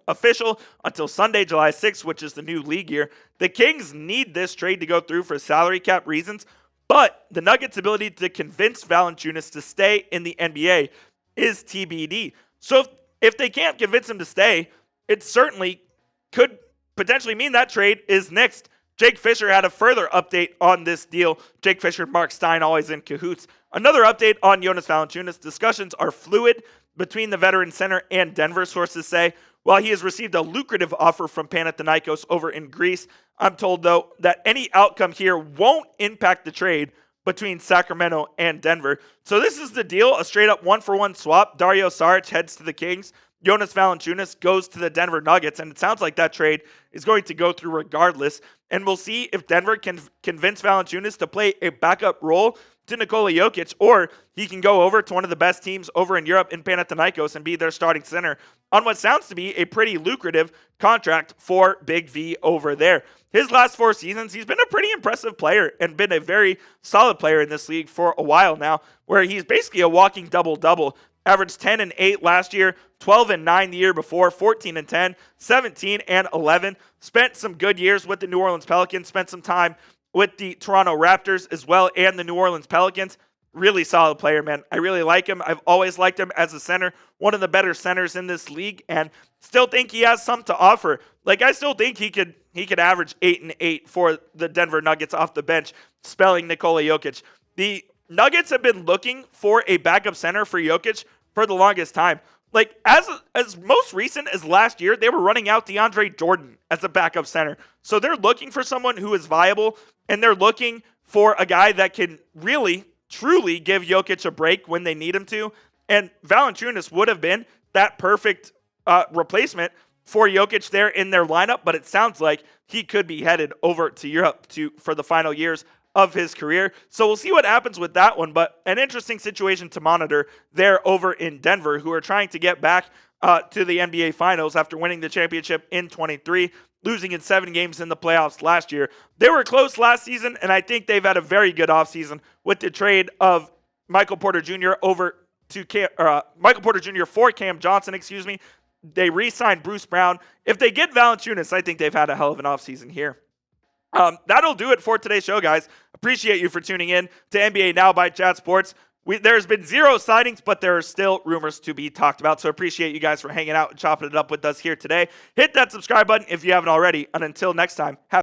official until Sunday, July 6th, which is the new league year. The Kings need this trade to go through for salary cap reasons, but the Nuggets' ability to convince Valanciunas to stay in the NBA is TBD. So if they can't convince him to stay, it certainly could potentially mean that trade is nixed. Jake Fisher had a further update on this deal. Jake Fisher and Mark Stein always in cahoots. Another update on Jonas Valanciunas. Discussions are fluid between the veteran center and Denver, sources say. While he has received a lucrative offer from Panathinaikos over in Greece, I'm told, though, that any outcome here won't impact the trade between Sacramento and Denver. So this is the deal, a straight-up one-for-one swap. Dario Saric heads to the Kings. Jonas Valanciunas goes to the Denver Nuggets, and it sounds like that trade is going to go through regardless. And we'll see if Denver can convince Valanciunas to play a backup role to Nikola Jokic, or he can go over to one of the best teams over in Europe in Panathinaikos and be their starting center on what sounds to be a pretty lucrative contract for Big V over there. His last 4 seasons, he's been a pretty impressive player and been a very solid player in this league for a while now, where he's basically a walking double-double. Averaged 10 and 8 last year, 12 and 9 the year before, 14 and 10, 17 and 11. Spent some good years with the New Orleans Pelicans, spent some time with the Toronto Raptors as well and the New Orleans Pelicans. Really solid player, man. I really like him. I've always liked him as a center, one of the better centers in this league, and still think he has some to offer. Like, I still think he could average 8 and 8 for the Denver Nuggets off the bench, spelling Nikola Jokic. The Nuggets have been looking for a backup center for Jokic for the longest time. Like, as most recent as last year, they were running out DeAndre Jordan as a backup center. So they're looking for someone who is viable, and they're looking for a guy that can really, truly give Jokic a break when they need him to. And Valanciunas would have been that perfect replacement for Jokic there in their lineup, but it sounds like he could be headed over to Europe for the final years of his career. So we'll see what happens with that one, but an interesting situation to monitor there over in Denver, who are trying to get back to the NBA Finals after winning the championship in 23, losing in 7 games in the playoffs last year. They were close last season, and I think they've had a very good offseason with the trade of Michael Porter Jr. over to Michael Porter Jr. for Cam Johnson, They re-signed Bruce Brown. If they get Valanciunas, I think they've had a hell of an offseason here. That'll do it for today's show, guys. Appreciate you for tuning in to NBA Now by Chat Sports. There's been 0 sightings, but there are still rumors to be talked about. So appreciate you guys for hanging out and chopping it up with us here today. Hit that subscribe button if you haven't already. And until next time, have